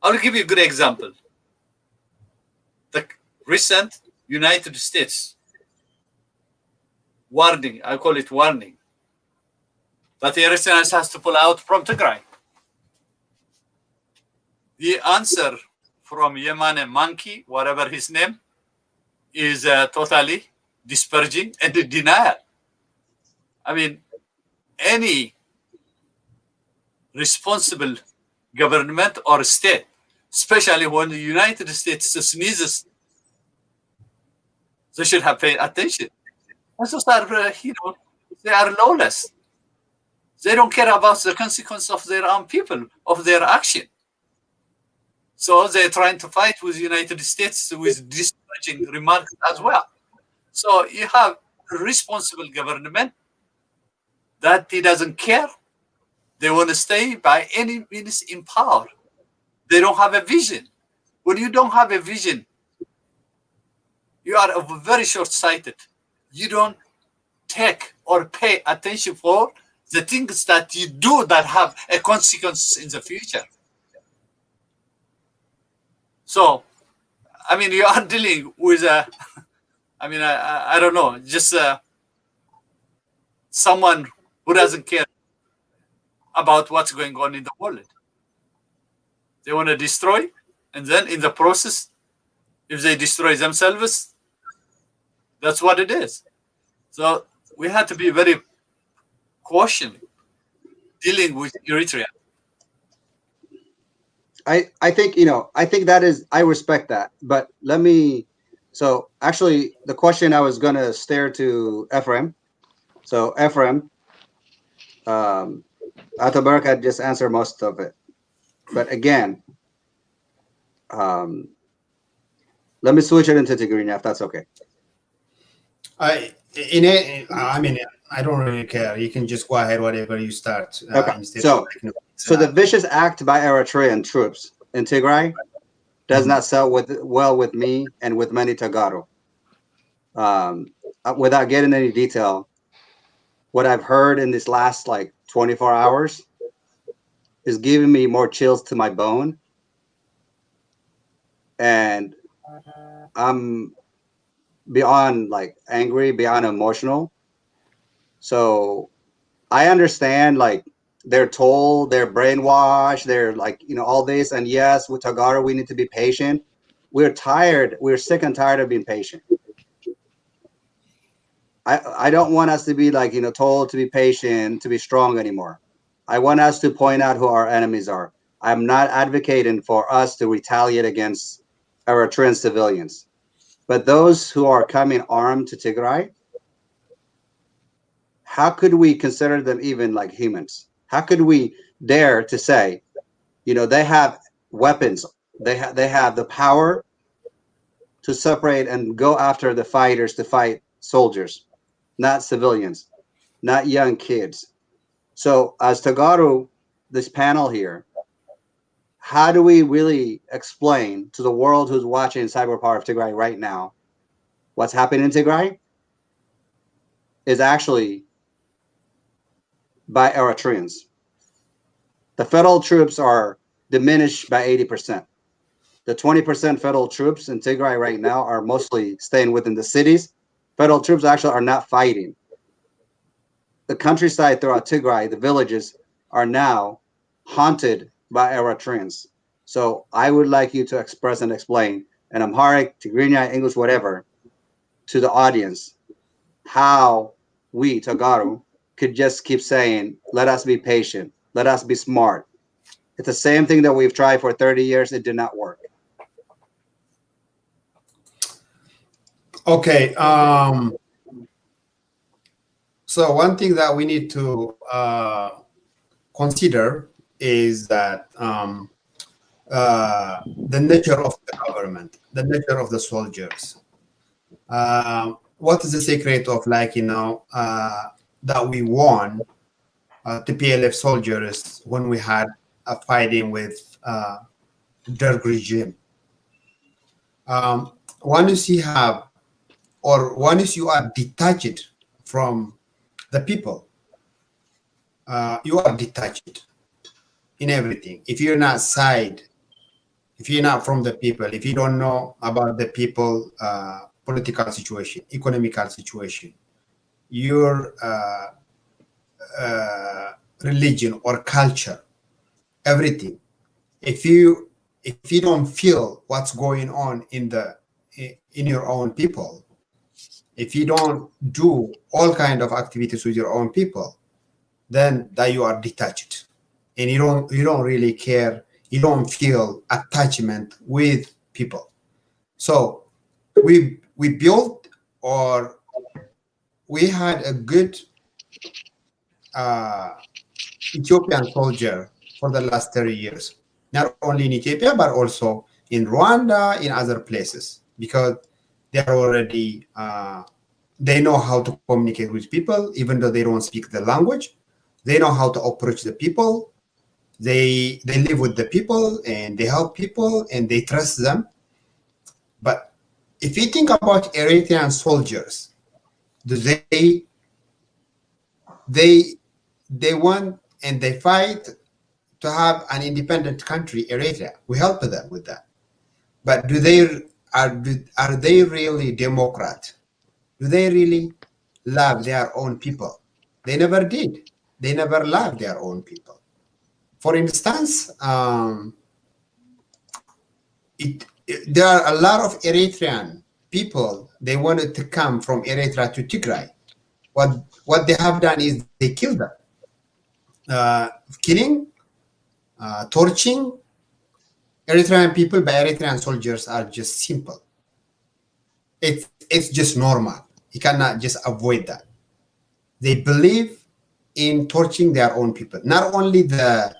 I'll give you a good example. The recent United States warning, I call it warning, that the Eritreans has to pull out from Tigray. The answer from Yemane Monkey, whatever his name, is totally disparaging and denial. I mean, any responsible government or state, especially when the United States sneezes, they should have paid attention. And so they are lawless. They don't care about the consequence of their own people, of their action. So they're trying to fight with the United States with disparaging remarks as well. So you have a responsible government that he doesn't care. They want to stay by any means in power. They don't have a vision. When you don't have a vision, you are very short-sighted. You don't take or pay attention for the things that you do that have a consequence in the future. So, I mean, you are dealing with I don't know, just someone who doesn't care about what's going on in the world. They want to destroy, and then in the process, if they destroy themselves, that's what it is. So we have to be very cautious dealing with Eritrea. I think, I think that is, I respect that, but let me So actually, the question I was going to stare to Ephraim. So Ephraim, Ataberk had just answered most of it. But again, let me switch it into Tigrinya if that's okay. I mean, I don't really care. You can just go ahead, whatever you start. Okay. So the vicious act by Eritrean troops in Tigray does not sell well with me and with many Tagaro. Without getting any detail, what I've heard in this last like 24 hours is giving me more chills to my bone. And I'm beyond like angry, beyond emotional. So I understand like they're told, they're brainwashed, they're like, you know, all this. And yes, with Tagaro, we need to be patient. We're tired. We're sick and tired of being patient. I don't want us to be like, you know, told to be patient, to be strong anymore. I want us to point out who our enemies are. I'm not advocating for us to retaliate against Eritrean civilians. But those who are coming armed to Tigray, how could we consider them even like humans? How could we dare to say, you know, they have weapons, they have the power to separate and go after the fighters to fight soldiers, not civilians, not young kids. So as Tagaru, this panel here, how do we really explain to the world who's watching Cyber Power of Tigray right now what's happening in Tigray is actually by Eritreans. The federal troops are diminished by 80%. The 20% federal troops in Tigray right now are mostly staying within the cities. Federal troops actually are not fighting. The countryside throughout Tigray, the villages, are now haunted by Eritreans. So I would like you to express and explain in Amharic, Tigrinya, English, whatever, to the audience, how we, Tagaru, could just keep saying, let us be patient, let us be smart. It's the same thing that we've tried for 30 years. It did not work. Okay. So one thing that we need to consider is that the nature of the government, the nature of the soldiers. What is the secret of, like, you know, that we won the PLF soldiers when we had a fighting with Derg regime? Once you have, or once you are detached from the people, you are detached in everything. If you're not side, if you're not from the people, if you don't know about the people, political situation, economical situation, your religion or culture, everything. If you don't feel what's going on in your own people, if you don't do all kind of activities with your own people, then that you are detached, and you don't really care. You don't feel attachment with people. So we built, or we had a good Ethiopian soldier for the last 30 years, not only in Ethiopia, but also in Rwanda, in other places, because they are already, they know how to communicate with people, even though they don't speak the language. They know how to approach the people. They live with the people, and they help people, and they trust them. But if you think about Eritrean soldiers, they want and they fight to have an independent country, Eritrea. We help them with that. But are they really Democrat? Do they really love their own people? They never did. They never loved their own people. For instance, there are a lot of Eritrean people. They wanted to come from Eritrea to Tigray. What they have done is they killed them. Killing, torching Eritrean people by Eritrean soldiers are just simple. it's just normal. You cannot just avoid that. They believe in torching their own people, not only the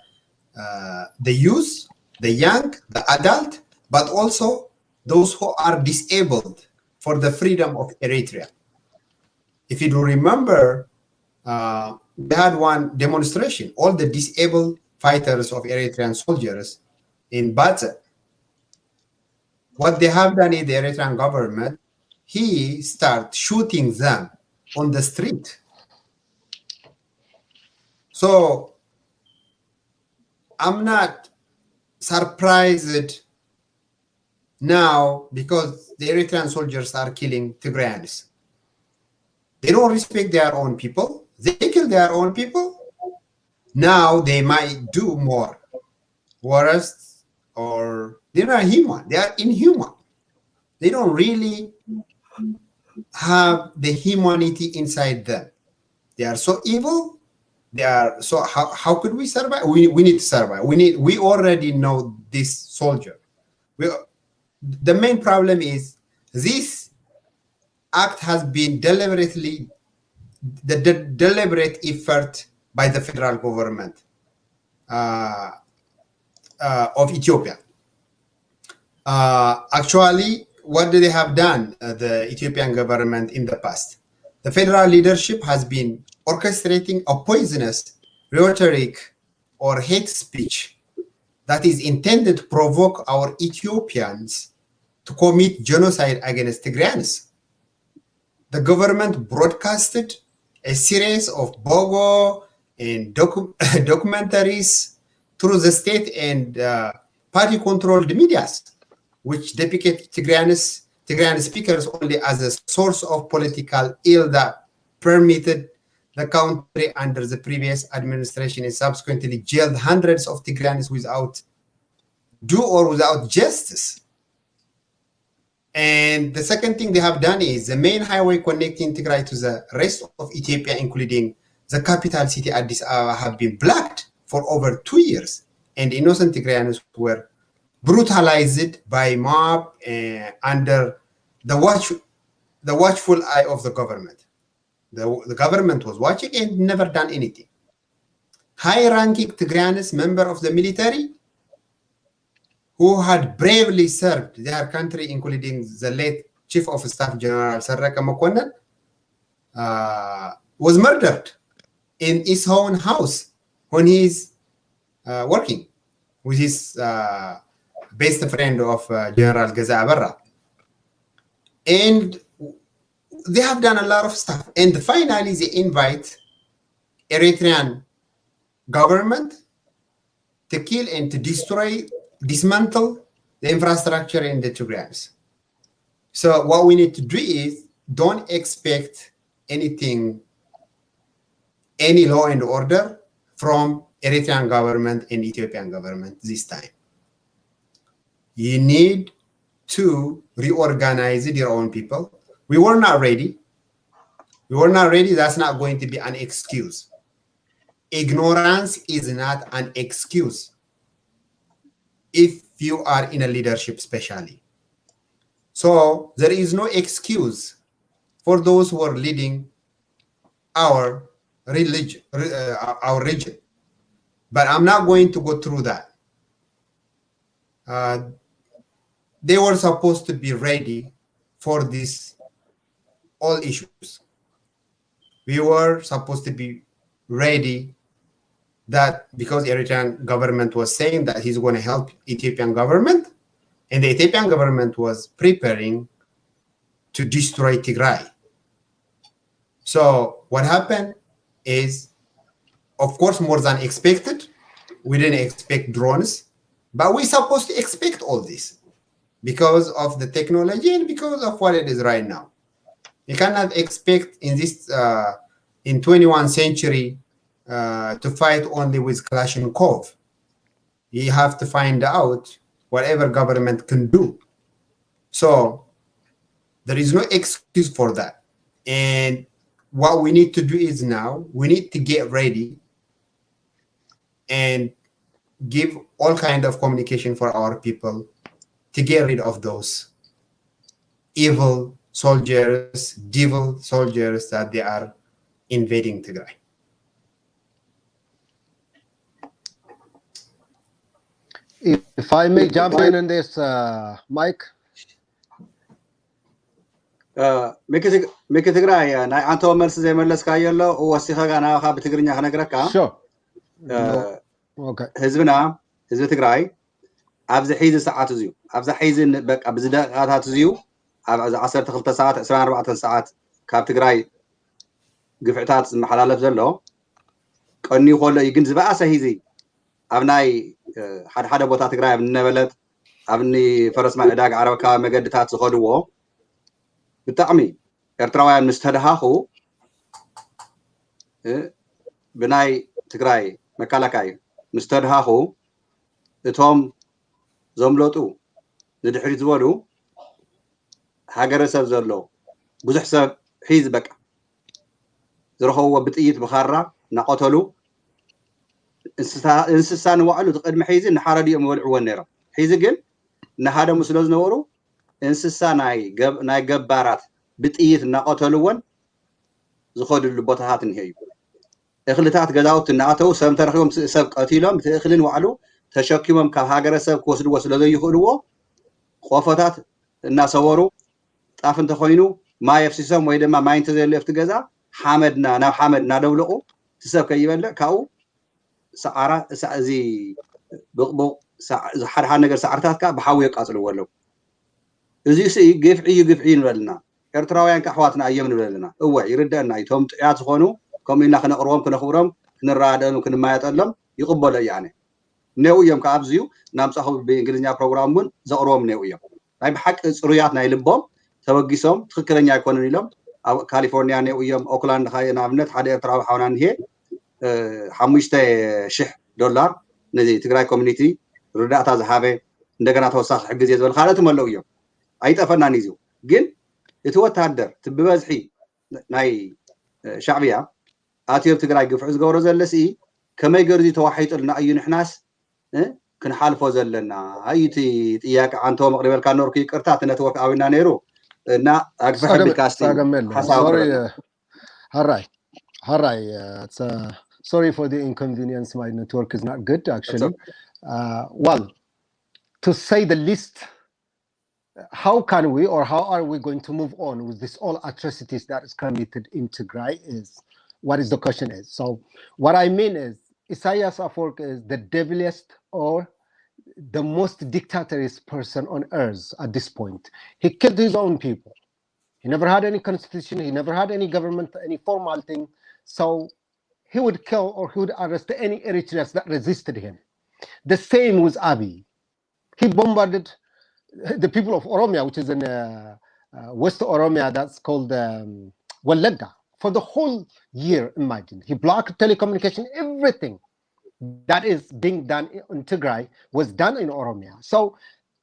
youth, the young, the adult, but also those who are disabled for the freedom of Eritrea. If you do remember, we had one demonstration, all the disabled fighters of Eritrean soldiers in Batza. What they have done in the Eritrean government, he started shooting them on the street. So I'm not surprised now because the Eritrean soldiers are killing Tigrayans. They don't respect their own people. They kill their own people. Now they might do more worse, or they're not human. They are inhuman. They don't really have the humanity inside them. They are so evil. They are so. How could we survive? We need to survive. We already know this soldier. The main problem is this act has been deliberate effort by the federal government of Ethiopia. Actually, what do they have done, the Ethiopian government in the past? The federal leadership has been orchestrating a poisonous rhetoric or hate speech that is intended to provoke our Ethiopians to commit genocide against Tigrayans. The government broadcasted a series of BOGO and documentaries through the state and party-controlled medias, which depict Tigrayan speakers only as a source of political ill that permitted the country under the previous administration and subsequently jailed hundreds of Tigrayans without justice. And the second thing they have done is the main highway connecting Tigray to the rest of Ethiopia, including the capital city Addis Ababa, have been blocked for over 2 years, and innocent Tigrayans were brutalized by mob under the watchful eye of the government. The government was watching and never done anything. High-ranking Tigrayans, member of the military, who had bravely served their country, including the late Chief of Staff General Saraka Makonnen, was murdered in his own house when he's working with his best friend of General Geza Abarra. And they have done a lot of stuff. And finally, they invite Eritrean government to kill and to dismantle the infrastructure in the Tigrayans. So what we need to do is don't expect anything, any law and order from Eritrean government and Ethiopian government this time. You need to reorganize your own people. We were not ready. That's not going to be an excuse. Ignorance is not an excuse if you are in a leadership, especially. So there is no excuse for those who are leading our religion, our region. But I'm not going to go through that. They were supposed to be ready for this all issues. We were supposed to be ready that because Eritrean government was saying that he's going to help Ethiopian government, and the Ethiopian government was preparing to destroy Tigray. So what happened is, of course, more than expected. We didn't expect drones, but we're supposed to expect all this because of the technology and because of what it is right now. You cannot expect in this in 21st century to fight only with Kalashnikov. You have to find out whatever government can do. So there is no excuse for that. And what we need to do is now we need to get ready and give all kind of communication for our people to get rid of those evil soldiers, devil soldiers that they are invading Tigray. If I may jump in on this, Mike. ميك تقرأي أنا أنت أمر زي ما لسه قايل له ووثيقة أنا أخاب تقرني أنا أقرأك. Sure. Okay. حزبنا حزب تقرأي أبز حيز ساعات زيو أبز حيز بق أبز دقات زيو أبز 10 ساعات 24 ساعات كاب تقرأي قفعتات محلالة زلوا كأني يقول يجنز بقى سهيزي أبناي حد بوتات تقرأي من بلد أبني فرس ما إداق عربكا مجدتات زخدوه بتعمي إرتراويان مستهدهاخو بناي تقرأي مكالكاي مستهدهاخو እቶም ዘምለጡ ንድሕሪት ዝበሉ ሃገረሰብ ዘሎ ብዙሕ ሰብ ሒዝ በቃ ዝረኸብዎ ብጥይት ብኻራ እናቆተሉ እንስሳ ንባዕሉ ትቅድሚ ሒዚ ንሓረድ እዮም ይበልዕዎን ነይሮም ሒዚ ግን ንሃደሙ ስለ ዝነበሩ እንስሳ ናይ ገባራት ብጥይት እናቆተሉዎን ዝኸድሉ ቦታታት እንሄ እዩ እኽልታት ገዛውቲ እናኣተው ሰብ ተረኺቦም ሰብ ቀቲሎም እቲ እኽልን ባዕሉ ተሸኪሞም ካብ ሃገረሰብ ክወስድዎ ስለዘይኽእልዎ ቆፎታት እናሰወሩ ጣፍ እንተኾይኑ ማይ ኣፍሲሶም ወይ ድማ ማይ እንተዘየሉ ኣብቲ ገዛ ሓመድና ናብ ሓመድ እናደብለቑ እቲ ሰብ ከይበልዕ ካብኡ ሰዓራ እዚ ብቕቡቕ ሓድሓድ ነገር ሳዕርታት ከዓ ብሓዊ የቃፅልዎ ኣለዉ እዚ ስኢ ግፍዒ ንበልና ኤርትራውያን ከዓ ኣሕዋትና እዮም ንብል ኣለና እወ ይርድአና እቶም ጥዑያት ዝኾኑ ከምኡ ኢልና ክነቕርቦም ክነኽብሮም ክንረዳደኦም ክንማየጠሎም ይቕበሎ እየ ኣነ نيو يوم كابزيو نام صاحب بإنجليزية برنامج من زقروم نيو يوم ناي بحق صريات ناي لبهم توجسهم تذكرني يكونون لهم أو كاليفورنيا نيو يوم أوكلاند هاي نامنت حدا يتراو حوالين هي حمشته $1 نزي تقرأ كوميونيتي ردات هذا هذا ندقنا توصل حق زياد والخالات ملوا يوم أي تفنان نيزو جن يتوه تهدر تببزحي ناي شعبية آتيب تقرأ قفعز جورز اللسي كما يجري توحيد لنا أي نحناس كنحالفو زلنا هايتي تياك عنتو مقربل كان نوركي قرتات نتورك اوينا نيرو نا اكفح بالكاستي sorry هراي sorry for the inconvenience my network is not good actually well to say the least how can we or how are we going to move on with this all atrocities that is committed in Tigray is what is the question is so what I mean is Isaias Afwerki is the deviliest or the most dictatorial person on earth at this point. He killed his own people. He never had any constitution. He never had any government, any formal thing. So he would kill or he would arrest any Eritreans that resisted him. The same with Abiy. He bombarded the people of Oromia, which is in West Oromia, that's called Wallagga. For the whole year, imagine. He blocked telecommunication, everything that is being done in Tigray was done in Oromia. So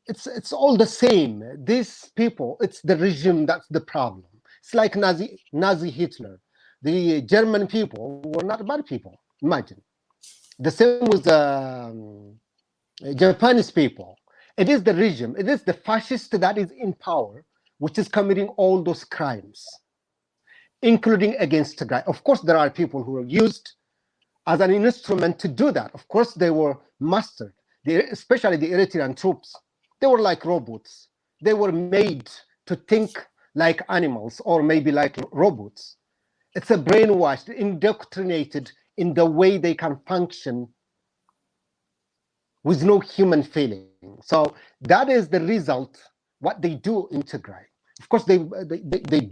it's all the same. These people, it's the regime that's the problem. It's like Nazi Hitler. The German people were not bad people, imagine. The same with the Japanese people. It is the regime, it is the fascist that is in power, which is committing all those crimes, including against Tigray. Of course, there are people who are used as an instrument to do that. Of course, they were mastered, especially the Eritrean troops. They were like robots. They were made to think like animals or maybe like robots. It's a brainwashed, indoctrinated in the way they can function with no human feeling. So that is the result, what they do in Tigray. Of course, they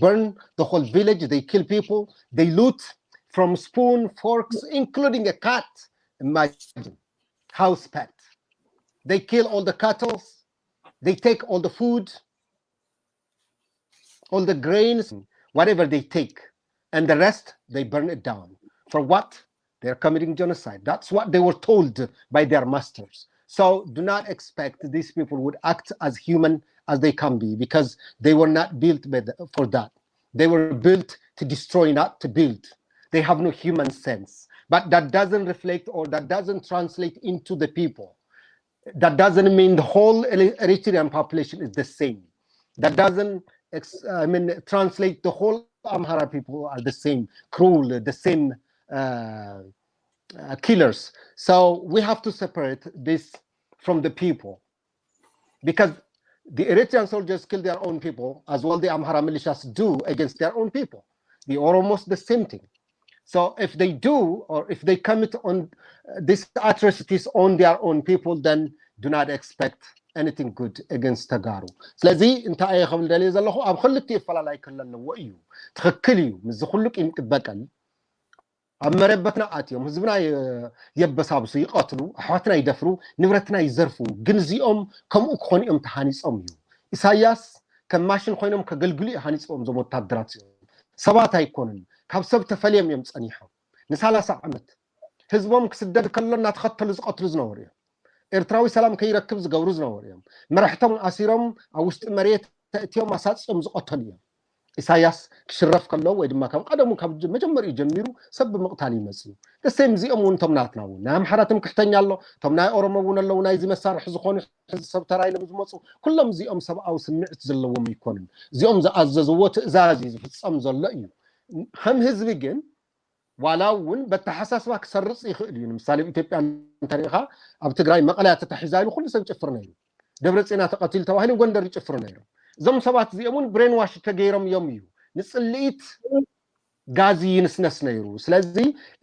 burn the whole village, they kill people, they loot from spoon, forks, including a cat. Imagine, house pet. They kill all the cattle, they take all the food, all the grains, whatever they take, and the rest, they burn it down. For what? They're committing genocide. That's what they were told by their masters. So do not expect these people would act as human as they can be, because they were not built for that. They were built to destroy, not to build. They have no human sense. But that doesn't reflect or that doesn't translate into the people. That doesn't mean the whole Eritrean population is the same. That doesn't translate the whole Amhara people are the same, cruel, the same killers. So we have to separate this from the people, because the Eritrean soldiers kill their own people as well the Amhara militias do against their own people. They are almost the same thing. So if they do, or if they commit on these atrocities on their own people, then do not expect anything good against Tagaru. ስለዚህ እንታይ እየ ከም ደልየ ዘለኹ ኣብ ክልቲኡ ፈላላይ ክለለዎ እዩ ትኽክል እዩ ምስ ኩሉቅ ይምቅበቀል ኣብ መረበትና ኣትዮም ህዝብና የበሳብሱ ይቐትሉ ኣሕዋትና ይደፍሩ ንብረትና ይዘርፉ ግን እዚኦም ከምኡ ክኾኑ እዮም ተሃኒፆም እዩ ኢሳያስ ከም ማሽን ኮይኖም ከገልግሉ ሃኒፆም ዞም ወታደራት ሰባት ኣይኮኑን ካብ ሰብ ተፈልዮም እዮም ፀኒሖም ን30 ዓመት ህዝቦም ክስደድ ከሎ እናተኸተሉ ዝቐትሉ ዝነበሩ እዮም ኤርትራዊ ሰላም ከይረክብ ዝገብሩ ዝነበሩ እዮም መራሕቶም ኣሲሮም ኣብ ውሽጢ መሬት ተእትዮም ኣሳፅዮም ዝቐተሉ እዮም ኢሳያስ ክሽረፍ ከሎ ወይ ድማ ካብ ቀደሙ ካብ መጀመሪኡ ጀሚሩ ሰብ ምቕታል ይመስሉ ደሰም እዚኦም እውን ቶም ናትና እውን ናይ ኣምሓራትም ክሕተኛ ኣሎ ቶም ናይ ኦሮሞ እውን ኣለዉ ናይዚ መሳርሒ ዝኾኑ ሰብ ተራይሎም ዝመፁ ኩሎም እዚኦም ሰብኣዊ ስምዒት ዘለዎም ይኮኑን እዚኦም ዝኣዘዝዎ ትእዛዝ ዝፍፀም ዘሎ እዩ ከም ህዝቢ ግን ዋላ እውን በተሓሳስባ ክሰርፅ ይኽእል እዩ ምሳሌ ኢትዮጵያ እንተሪኢኻ ኣብ ትግራይ መቐለያ ተታሒዛ ኢሉ ኩሉ ሰብ ይጭፍር ነይሩ ደብረፅዮን ተቐቲሉ ተባሂሉ ጎንደር ይጭፍሩ ነይሩ እዞም ሰባት እዚኦም ብሬን ዋሽ ተገይሮም እዮም እዩ ንፅልኢት ጋዚ ይንስነስ ነይሩ ስለዚ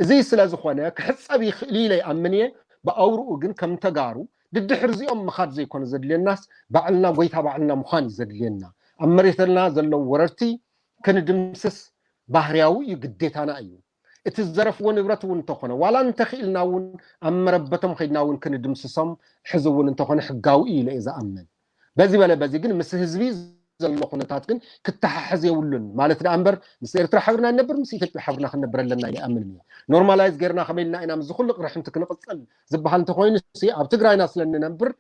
እዚ ስለ ዝኾነ ክሕፀብ ይኽእል ኢለ ይኣምን እየ ብኣውርኡ ግን ከም ተጋሩ ድድሕር እዚኦም ምኻድ ዘይኮነ ዘድልየናስ ባዕልና ጎይታ ባዕልና ምዃን እዩ ዘድልየና ኣብ መሬትና ዘለው ወረርቲ ክንድምስስ ባህርያዊ እዩ ግዴታና እዩ እቲ ዘረፍዎ ንብረት እውን እንተኾነ ዋላ እንተኽኢልና እውን ኣብ መረበቶም ከይድና እውን ክንድምስሶም ሕዚ እውን እንተኾነ ሕጋዊ እዩ ኢለ እየ ዝኣምን በዚ በለ በዚ ግን ምስ ህዝቢ ዘሎ ኩነታት ግን ክተሓሓዝ የብሉን ማለት ዳ እምበር ምስ ኤርትራ ሓብርና ነበር ምስ ኢትዮጵያ ሓብርና ክንነብር ኣለና ኢለ ኣምን እየ ኖርማላይዝ ገርና ከመይልና ኢና ምስ ኩሉ ቅርሕንቲ ክንቕፅል ዝበሃል እንተኮይኑ ኣብ ትግራይና ስለንነብር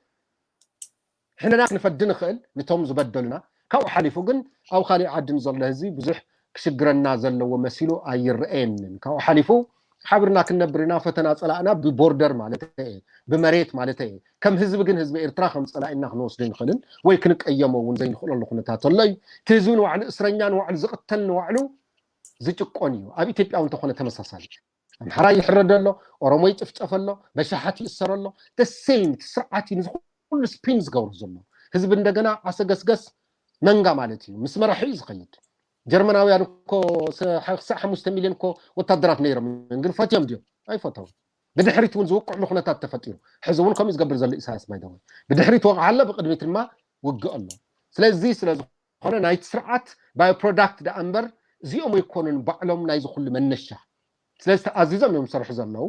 ሕነና ክንፈዲ ንኽእል ንቶም ዝበደሉና ካብኡ ሓሊፉ ግን ኣብ ካሊእ ዓድን ዘሎ ህዝቢ ብዙሕ ክሽግረና ዘለዎ መሲሉ ኣይርአየንን ካብኡ ሓሊፉ ሓብርና ክንነብርና ፈተና ፀላእና ብቦርደር ማለት እየ ብመሬት ማለት እየ ከም ህዝቢ ግን ህዝቢ ኤርትራ ከም ፀላእና ክንወስዶ ይንኽእልን ወይ ክንቀየሞ እውን ዘይንኽእለሉ ኩነታት ኣሎ እዩ እቲ ህዝቢ ንባዕሉ እስረኛ ንባዕሉ ዝቕተል ንባዕሉ ዝጭቆን እዩ ኣብ ኢትዮጵያ እውን ተኾነ ተመሳሳሊ ኣምሓራ ይሕረድ ኣሎ ኦሮሞ ይጭፍጨፍ ኣሎ በሻሓት ይእሰር ኣሎ ደሴም ስርዓት እዩ ንኩሉ ስፒን ዝገብሩ ዘሎ ህዝቢ እንደገና ዓሰገስገስ መንጋ ማለት እዩ ምስ መራሒ እዩ ዝኸይድ ጀርመናውያን እኮ 5 ሚልዮን እኮ ወታደራት ነይሮም ግን ፈትዮም ድዮም ኣይፈተው ብድሕሪት እውን ዝውቅዕሉ ኩነታት ተፈጢሩ ሕዚ እውን ከምኡ ዝገብር ዘሎ ኢሳያስ ባይደወ ብድሕሪት ወቕዓ ኣሎ ብቅድሚት ድማ ውግእ ኣሎ ስለዚ ስለዝኾነ ናይቲ ስርዓት ባይ ፕሮዳክት ዳ እምበር እዚኦም ኣይኮኑን ባዕሎም ናይ ዝኩሉ መነሻ ስለዚ ተኣዚዞም እዮም ዝሰርሑ ዘለው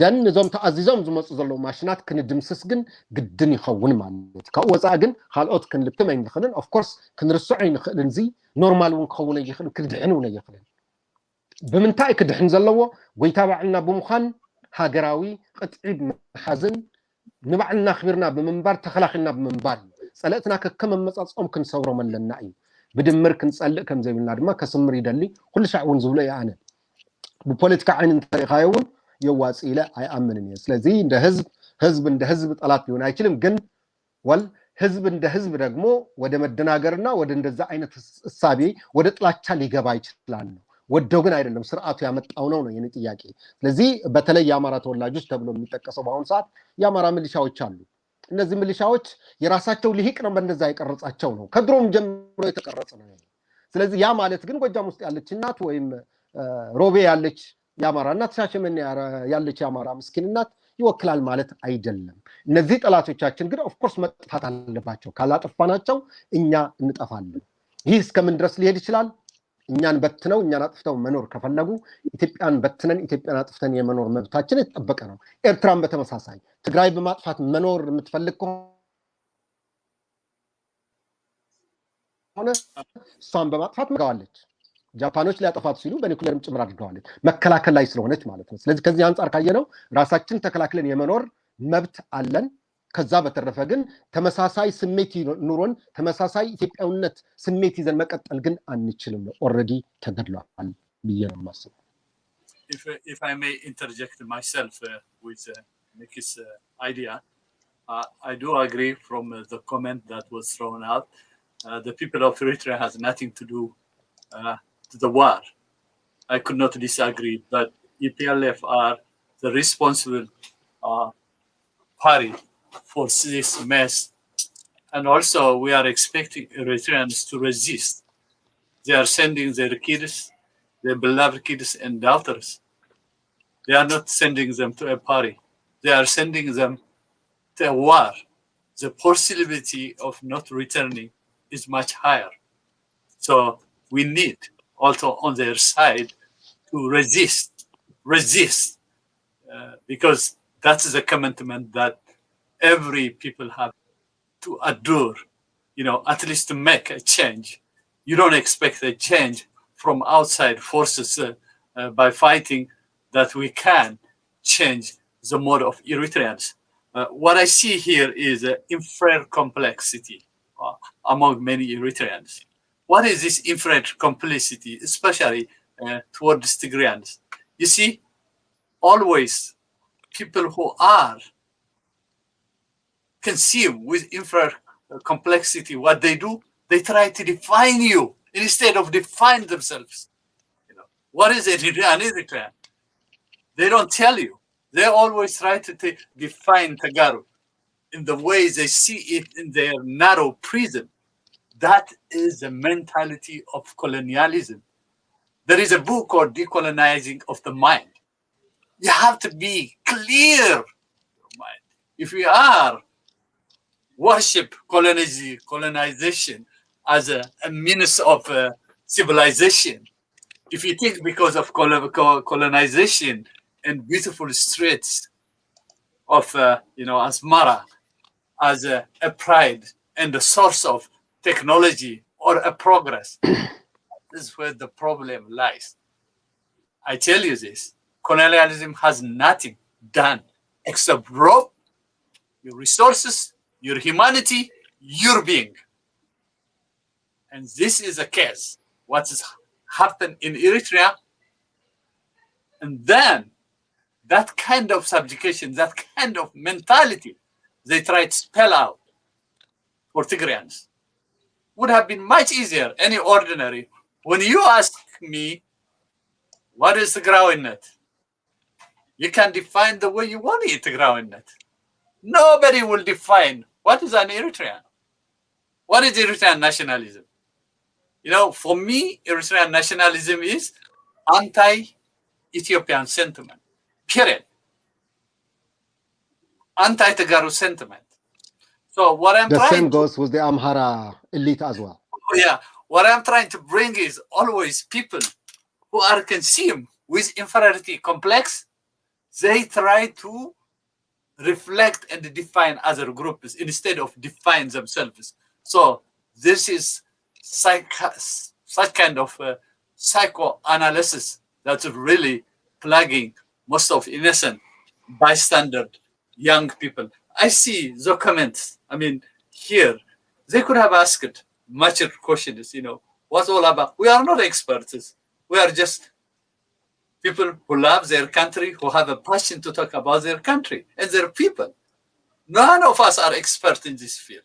ደን እዞም ተኣዚዞም ዝመፁ ዘለው ማሽናት ክንድምስስ ግን ግድን ይኸውን ማለት ካብኡ ወፃኢ ግን ካልኦት ክንልክም ኣይንኽእልን ኦፍኮርስ ክንርስዖ ኣይንኽእልን እዚ ኖርማል እውን ክኸውን ኣይኽእል ክድሕን እውን ኣይኽእልን ብምንታይ ክድሕን ዘለዎ ጎይታ ባዕልና ብምዃን ሃገራዊ ቅጥዒ መሓዝን ንባዕልና ክቢርና ብምንባር ተኸላኺልና ብምንባር ፀለእትና ከከም መመፃፅኦም ክንሰብሮም ኣለና እዩ ብድምር ክንፀልእ ከም ዘይብልና ድማ ከስምር ይደሊ ኩሉ ሻዕ እውን ዝብሎ እየ ኣነ ብፖለቲካ ዓይን እንተሪኻዮ እውን የዋፂ ኢለ ኣይኣምንን እየ ስለዚ እንደ ህዝብ እንደ ህዝብ ጠላት ሊሆን አይችልም ግን ወል ህዝብ እንደ ህዝብ ደግሞ ወደ መደናገርና ወደ እንደዛ አይነት እሳቤ ወደ ጥላቻ ሊገባ ይችላል ወደው ግን አይደለም ስርዓቱ ያመጣው ነው የኔ ጥያቄ ስለዚህ በተለይ የአማራ ተወላጆች ተብሎ የሚጠቀሰው በአሁን ሰዓት የአማራ ሚሊሻዎች አሉ እነዚህ ሚሊሻዎች የራሳቸው ልሂቅ ነው በእንደዛ የቀረጻቸው ነው ከድሮም ጀምሮ የተቀረጸ ነው ስለዚህ ያ ማለት ግን ጎጃም ውስጥ ያለች እናት ወይም ሮቤ ያለች የአማራ እናት ሻሸመኔ ያለች የአማራ ምስኪን እናት ይወክላል ማለት አይደለም እነዚህ ጠላቶቻችን ግን ኦፍ ኮርስ መጥፋት አለባቸው ካላጠፋናቸው እኛ እንጠፋለን ይህ እስከምን ድረስ ሊሄድ ይችላል እኛን በትነው እኛን አጥፍተው መኖር ከፈለጉ ኢትዮጵያን በትነን ኢትዮጵያን አጥፍተን የመኖር መብታችን የተጠበቀ ነው ኤርትራን በተመሳሳይ ትግራይ በማጥፋት መኖር የምትፈልግ ከሆነ እሷን በማጥፋት መጋዋለች ጃፓኖች ሊያጠፋት ሲሉ በኒኩሌርም ጭምር አድርገዋለች መከላከል ላይ ስለሆነች ማለት ነው ስለዚህ ከዚህ አንፃር ካየነው ራሳችን ተከላክለን የመኖር መብት አለን ከዛ በተረፈ ግን ተመሳሳይ ስሜት ኑሮን ተመሳሳይ ኢትዮጵያውነት ስሜት ይዘን መቀጠል ግን አንችልም ኦሬዲ ተገድሏል ብዬ ነው የማስበው if I may interject myself with Mickey's idea I do agree from the comment that was thrown out the people of Eritrea has nothing to do to the war. I could not disagree, but EPLF are the responsible party for this mess. And also, we are expecting Eritreans to resist. They are sending their kids, their beloved kids and daughters. They are not sending them to a party. They are sending them to a war. The possibility of not returning is much higher. So we need also on their side to resist, because that's the commitment that every people have to adore, at least to make a change. You don't expect a change from outside forces by fighting that we can change the mode of Eritreans. What I see here is inferior complexity among many Eritreans. What is this inferior complexity, especially towards Tigrayans? You see, always people who are conceived with inferior complexity, what they do, they try to define you instead of define themselves. What is an Eritrean? They don't tell you. They always try to define Tagaru in the way they see it in their narrow prison. That is the mentality of colonialism. There is a book called Decolonizing of the Mind. You have to be clear. If we are worship colonization as a means of civilization, if you think because of colonization and beautiful streets of Asmara as a pride and a source of technology or a progress, this is where the problem lies. I tell you this, colonialism has nothing done except rob your resources, your humanity, your being. And this is a case. What has happened in Eritrea, and then that kind of subjugation, that kind of mentality, they try to spell out for Tigrayans. Would have been much easier, any ordinary. When you ask me, what is Tigrayinnet? You can define the way you want it, Tigrayinnet. Nobody will define what is an Eritrean. What is Eritrean nationalism? For me, Eritrean nationalism is anti-Ethiopian sentiment, period. Anti-Tagaru sentiment. So what I'm the same goes with the Amhara elite as well. Yeah, what I'm trying to bring is always people who are consumed with inferiority complex. They try to reflect and define other groups instead of define themselves. So this is such kind of psychoanalysis that's really plaguing most of innocent bystander young people. I see the comments. I mean, here they could have asked much questions. What's all about? We are not experts. We are just people who love their country, who have a passion to talk about their country and their people. None of us are experts in this field.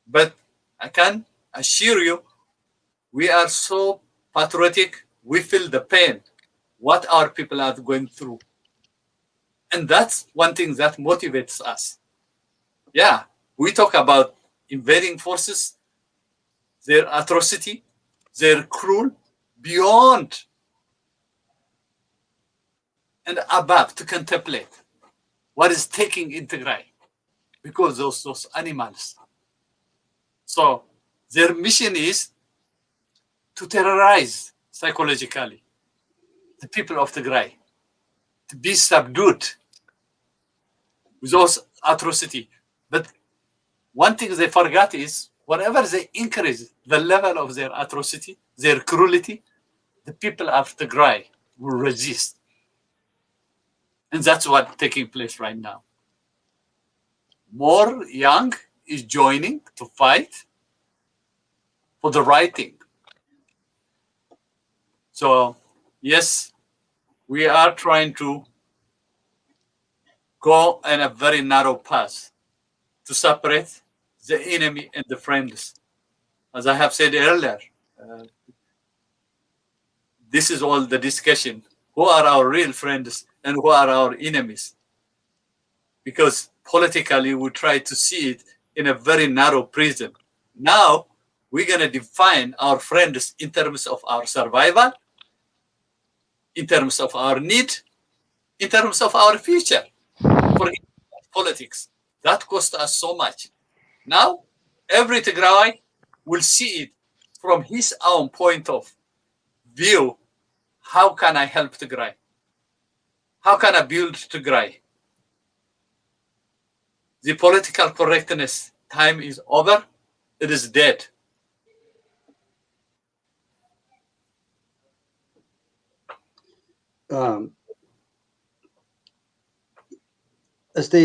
But I can assure you, we are so patriotic, we feel the pain, what our people are going through. And that's one thing that motivates us. Yeah, we talk about invading forces, their atrocity, their cruel, beyond and above to contemplate what is taking in Tigray, because those animals. So their mission is to terrorize psychologically the people of Tigray, to be subdued with those atrocity. But one thing they forgot is whenever they increase the level of their atrocity, their cruelty, the people of Tigray will resist. And that's what's taking place right now. More young is joining to fight for the right thing. So, yes, we are trying to go in a very narrow path to separate the enemy and the friends. As I have said earlier, this is all the discussion. Who are our real friends and who are our enemies? Because politically, we try to see it in a very narrow prism. Now, we're going to define our friends in terms of our survival, in terms of our need, in terms of our future. For politics, that cost us so much. Now, every Tigray will see it from his own point of view. How can I help Tigray? How can I build Tigray? The political correctness time is over. It is dead. እስቲ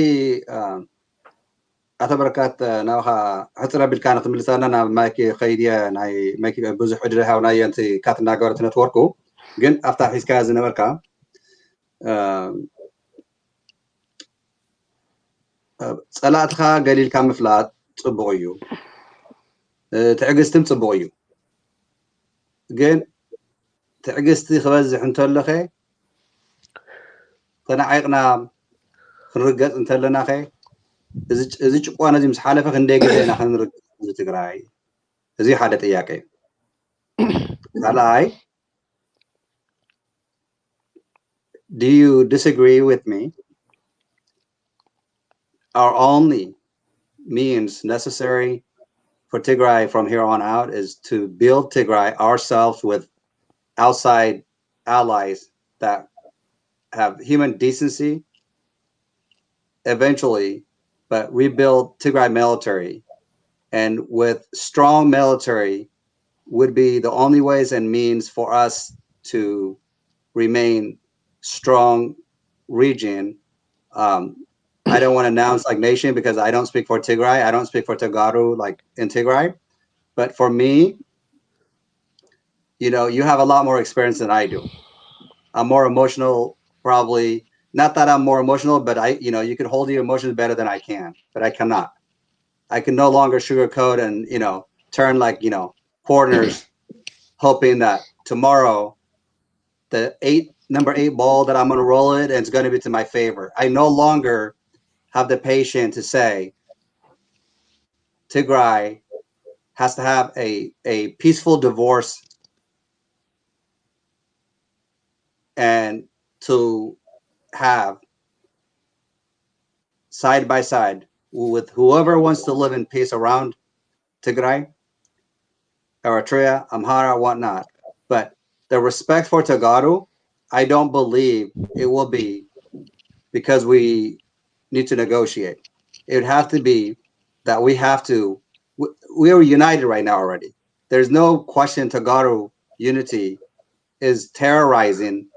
ኣቶ በረካት ናብኻ ሕፅረ ቢልካ ንክትምልሰና ናብ ማይክ ከይድየ ናይ ማይክ ብዙሕ ዕድል ሃብናየንቲ ካት እናገበረት ነትወርኩ ግን ኣብታ ሒዝካ ዝነበርካ ፀላእትካ ገሊልካ ምፍላጥ ፅቡቅ እዩ ትዕግስትም ፅቡቅ እዩ ግን ትዕግስቲ ክበዝሕ እንተለኸ ተናዓይቕና ክንርገፅ እንተለና ኸ እዚ ጭቋነ እዚ ምስ ሓለፈ ክንደይ ግዜ ኢና ክንርገፅ ትግራይ እዚ ሓደ ጥያቄ ካልኣይ do you disagree with me our only means necessary for Tigray from here on out is to build Tigray ourselves with outside allies that have human decency eventually, but rebuild Tigray military, and with strong military would be the only ways and means for us to remain strong region. I don't want to announce like nation because I don't speak for Tigray. I don't speak for Tagaru like in Tigray, but for me, you know, you have a lot more experience than I do. I'm more emotional, probably. Not that I'm more emotional, but you can hold your emotions better than I can, but I cannot. I can no longer sugarcoat and, turn like, corners, hoping that tomorrow the number 8 ball that I'm going to roll it and it's going to be to my favor. I no longer have the patience to say Tigray has to have a peaceful divorce and to have side by side with whoever wants to live in peace around Tigray, Eritrea, Amhara, whatnot. But the respect for Tagaru, I don't believe it will be because we need to negotiate. It would have to be that we are united right now already. There's no question Tagaru unity is terrorizing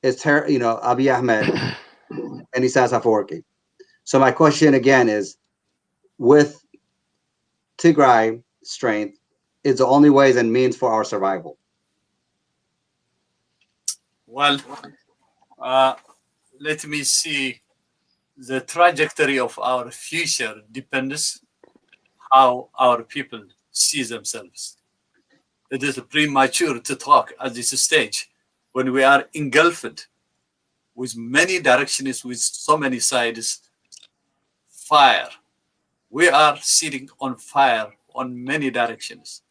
Abiy Ahmed and Isaias Afwerki. So my question again is, with Tigray strength, is the only ways and means for our survival. Well, let me see. The trajectory of our future depends how our people see themselves. It is premature to talk at this stage when we are engulfed with many directions, with so many sides, fire. We are sitting on fire on many directions.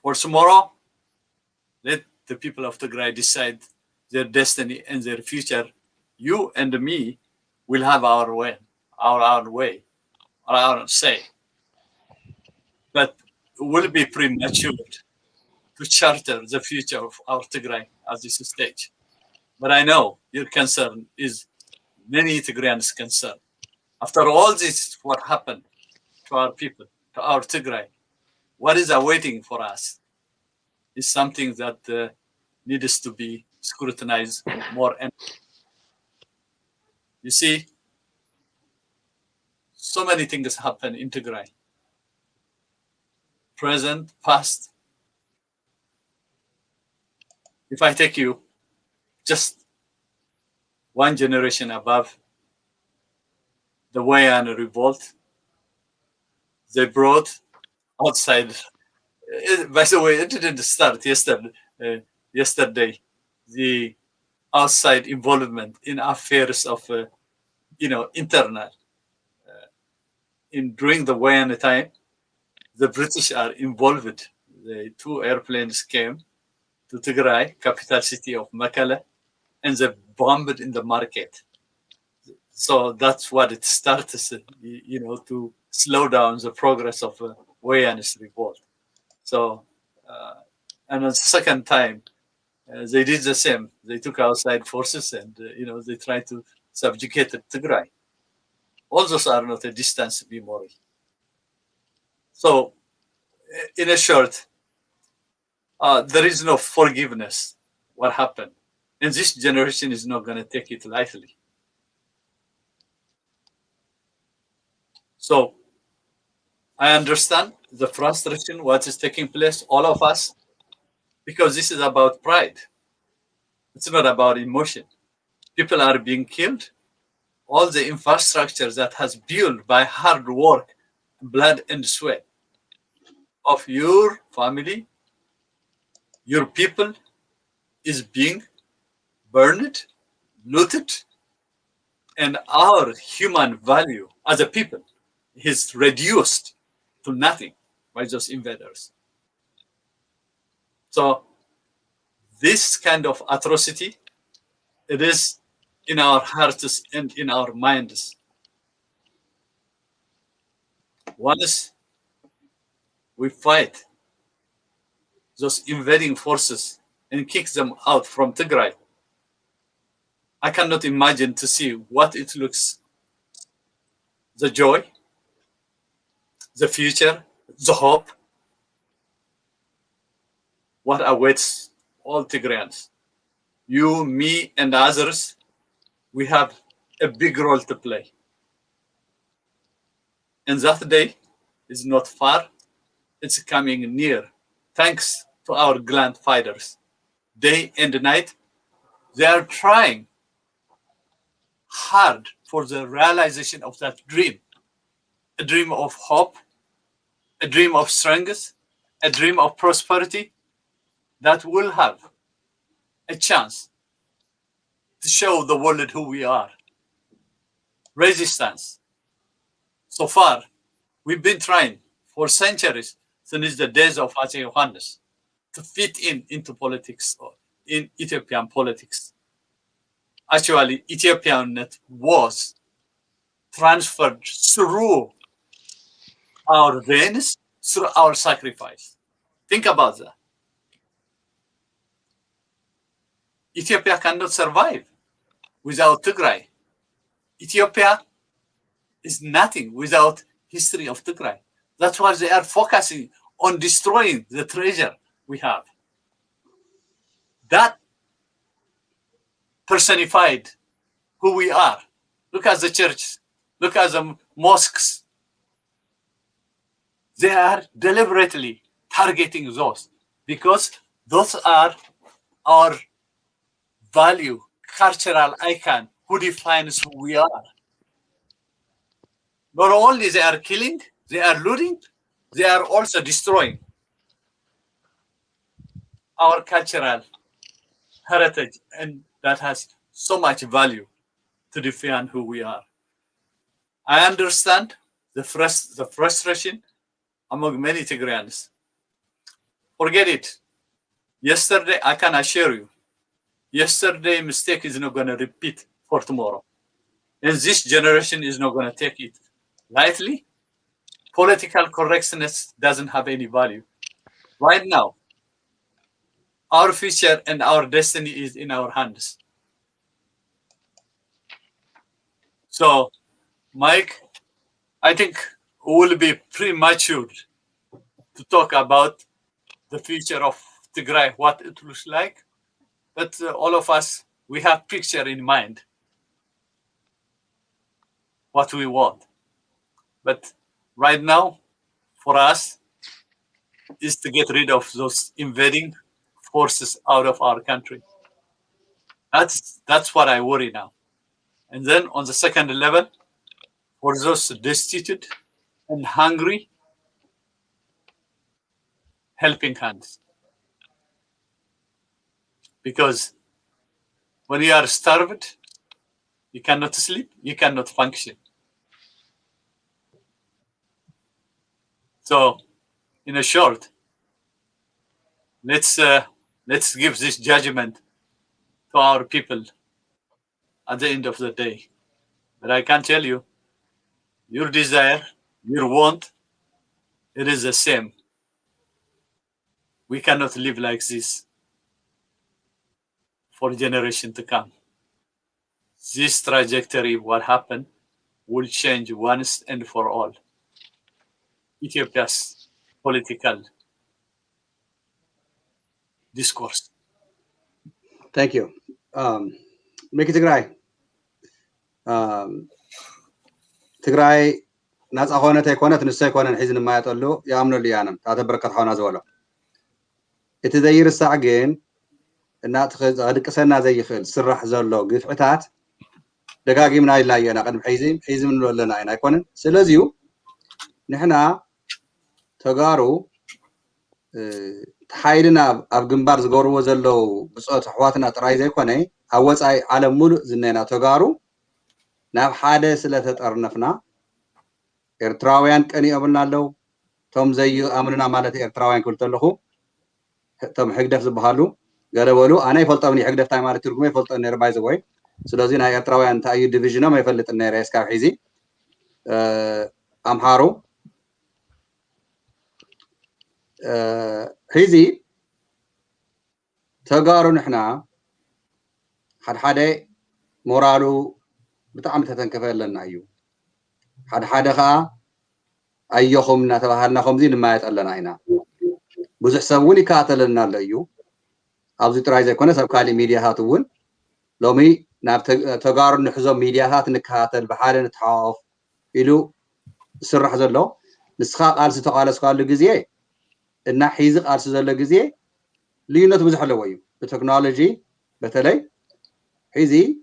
For tomorrow, let the people of Tigray decide their destiny and their future. You and me will have our way, our say. But it will be premature to charter the future of our Tigray at this stage. But I know your concern is many Tigrayans' concern. After all this, what happened to our people, to our Tigray, what is awaiting for us is something that needs to be scrutinized more. And you see, so many things happen in Tigray. Present, past. If I take you just one generation above the Wayan revolt, they brought outside. By the way, it didn't start yesterday. The outside involvement in affairs of, internal. During the Wayne time, the British are involved. The 2 airplanes came to Tigray, capital city of Mekelle, and they bombed in the market. So that's what it started, to slow down the progress of Wayne's revolt. So, and the second time, they did the same. They took outside forces and, they tried to subjugate Tigray. All those are not a distance memory. So, in a short, there is no forgiveness what happened. And this generation is not going to take it lightly. So, I understand the frustration, what is taking place, all of us, because this is about pride. It's not about emotion. People are being killed. All the infrastructure that has built by hard work, blood and sweat of your family, your people, is being burned, looted, and our human value as a people is reduced to nothing by those invaders. So this kind of atrocity, it is in our hearts and in our minds. Once we fight those invading forces and kick them out from Tigray, I cannot imagine to see what it looks, the joy, the future, the hope, what awaits all Tigrayans. You, me, and others, we have a big role to play. And that day is not far, it's coming near. Thanks to our gallant fighters. Day and night, they are trying hard for the realization of that dream. A dream of hope, a dream of strength, a dream of prosperity that will have a chance to show the world who we are. Resistance. So far, we've been trying for centuries, since the days of Ace Yohannes, to fit into politics, or in Ethiopian politics. Actually, Ethiopianness was transferred through our veins, through our sacrifice. Think about that. Ethiopia cannot survive without Tigray. Ethiopia is nothing without history of Tigray. That's why they are focusing on destroying the treasure we have. That personified who we are. Look at the churches. Look at the mosques. They are deliberately targeting those because those are our value, cultural icon who defines who we are. Not only they are killing, they are looting, they are also destroying our cultural heritage, and that has so much value to define who we are. I understand the frustration among many Tigrayans. Forget it. Yesterday, I can assure you, yesterday mistake is not going to repeat for tomorrow. And this generation is not going to take it lightly. Political correctness doesn't have any value. Right now, our future and our destiny is in our hands. So, Mike, I think it will be premature to talk about the future of Tigray, what it looks like. But all of us, we have picture in mind what we want. But right now, for us, is to get rid of those invading forces out of our country. That's what I worry now. And then on the second level, for those destitute and hungry helping hands. Because when you are starved, you cannot sleep, you cannot function. So, in a short, let's give this judgment to our people at the end of the day. But I can tell you, your desire, your want, it is the same. We cannot live like this for generation to come. This trajectory, what happened, will change once and for all. Ethiopia's political discourse. Thank you. Make it Tigray. Tigray ناس أخوانا تيكونات نسي كونا نحزن ما يطلو يامنوا لي أنا تعتبر حونا زولا يتزير الساعقين إنها تخذ هذيك سنة زي خل سرح زولو قفعتات دقاقي من هاي لاي أنا قد حيزم من لنا أنا يكون سلازيو نحنا تجارو تحايلنا أب جنبار زجورو زلو بصوت حواتنا تراي زي كوني أول أي على مول زنينا تجارو ناب حادث لا تتأرنفنا إرتراويان كأني أبنا له توم زي أمرنا مالتي إرتراويان قلت له توم حقدف زبهالو قالوا أنا يفلطوني حقدف تاي مالتي تركمي يفلطوني رباي زوي سلازين هاي إرتراويان تاي ديفيجنا ما يفلت النير إسكاف حيزي أمهارو حيزي تجارو نحنا حد مورالو بتعم تتنكفل لنا أيو حد خا أيهم نتبهرنا خمزين ما يتقلنا هنا بزح سووني كاتلنا لأيو أبزي ترايزة كنا سبكالي ميديا هاتون لومي ناب تجارو نحزو ميديا هات نكاتل بحال نتحاف إلو سرح زلو نسخا قال ستقال سقال لجزية إن حيزق قال سزل لجزية لينات بزح لويو التكنولوجي بتلي حيزي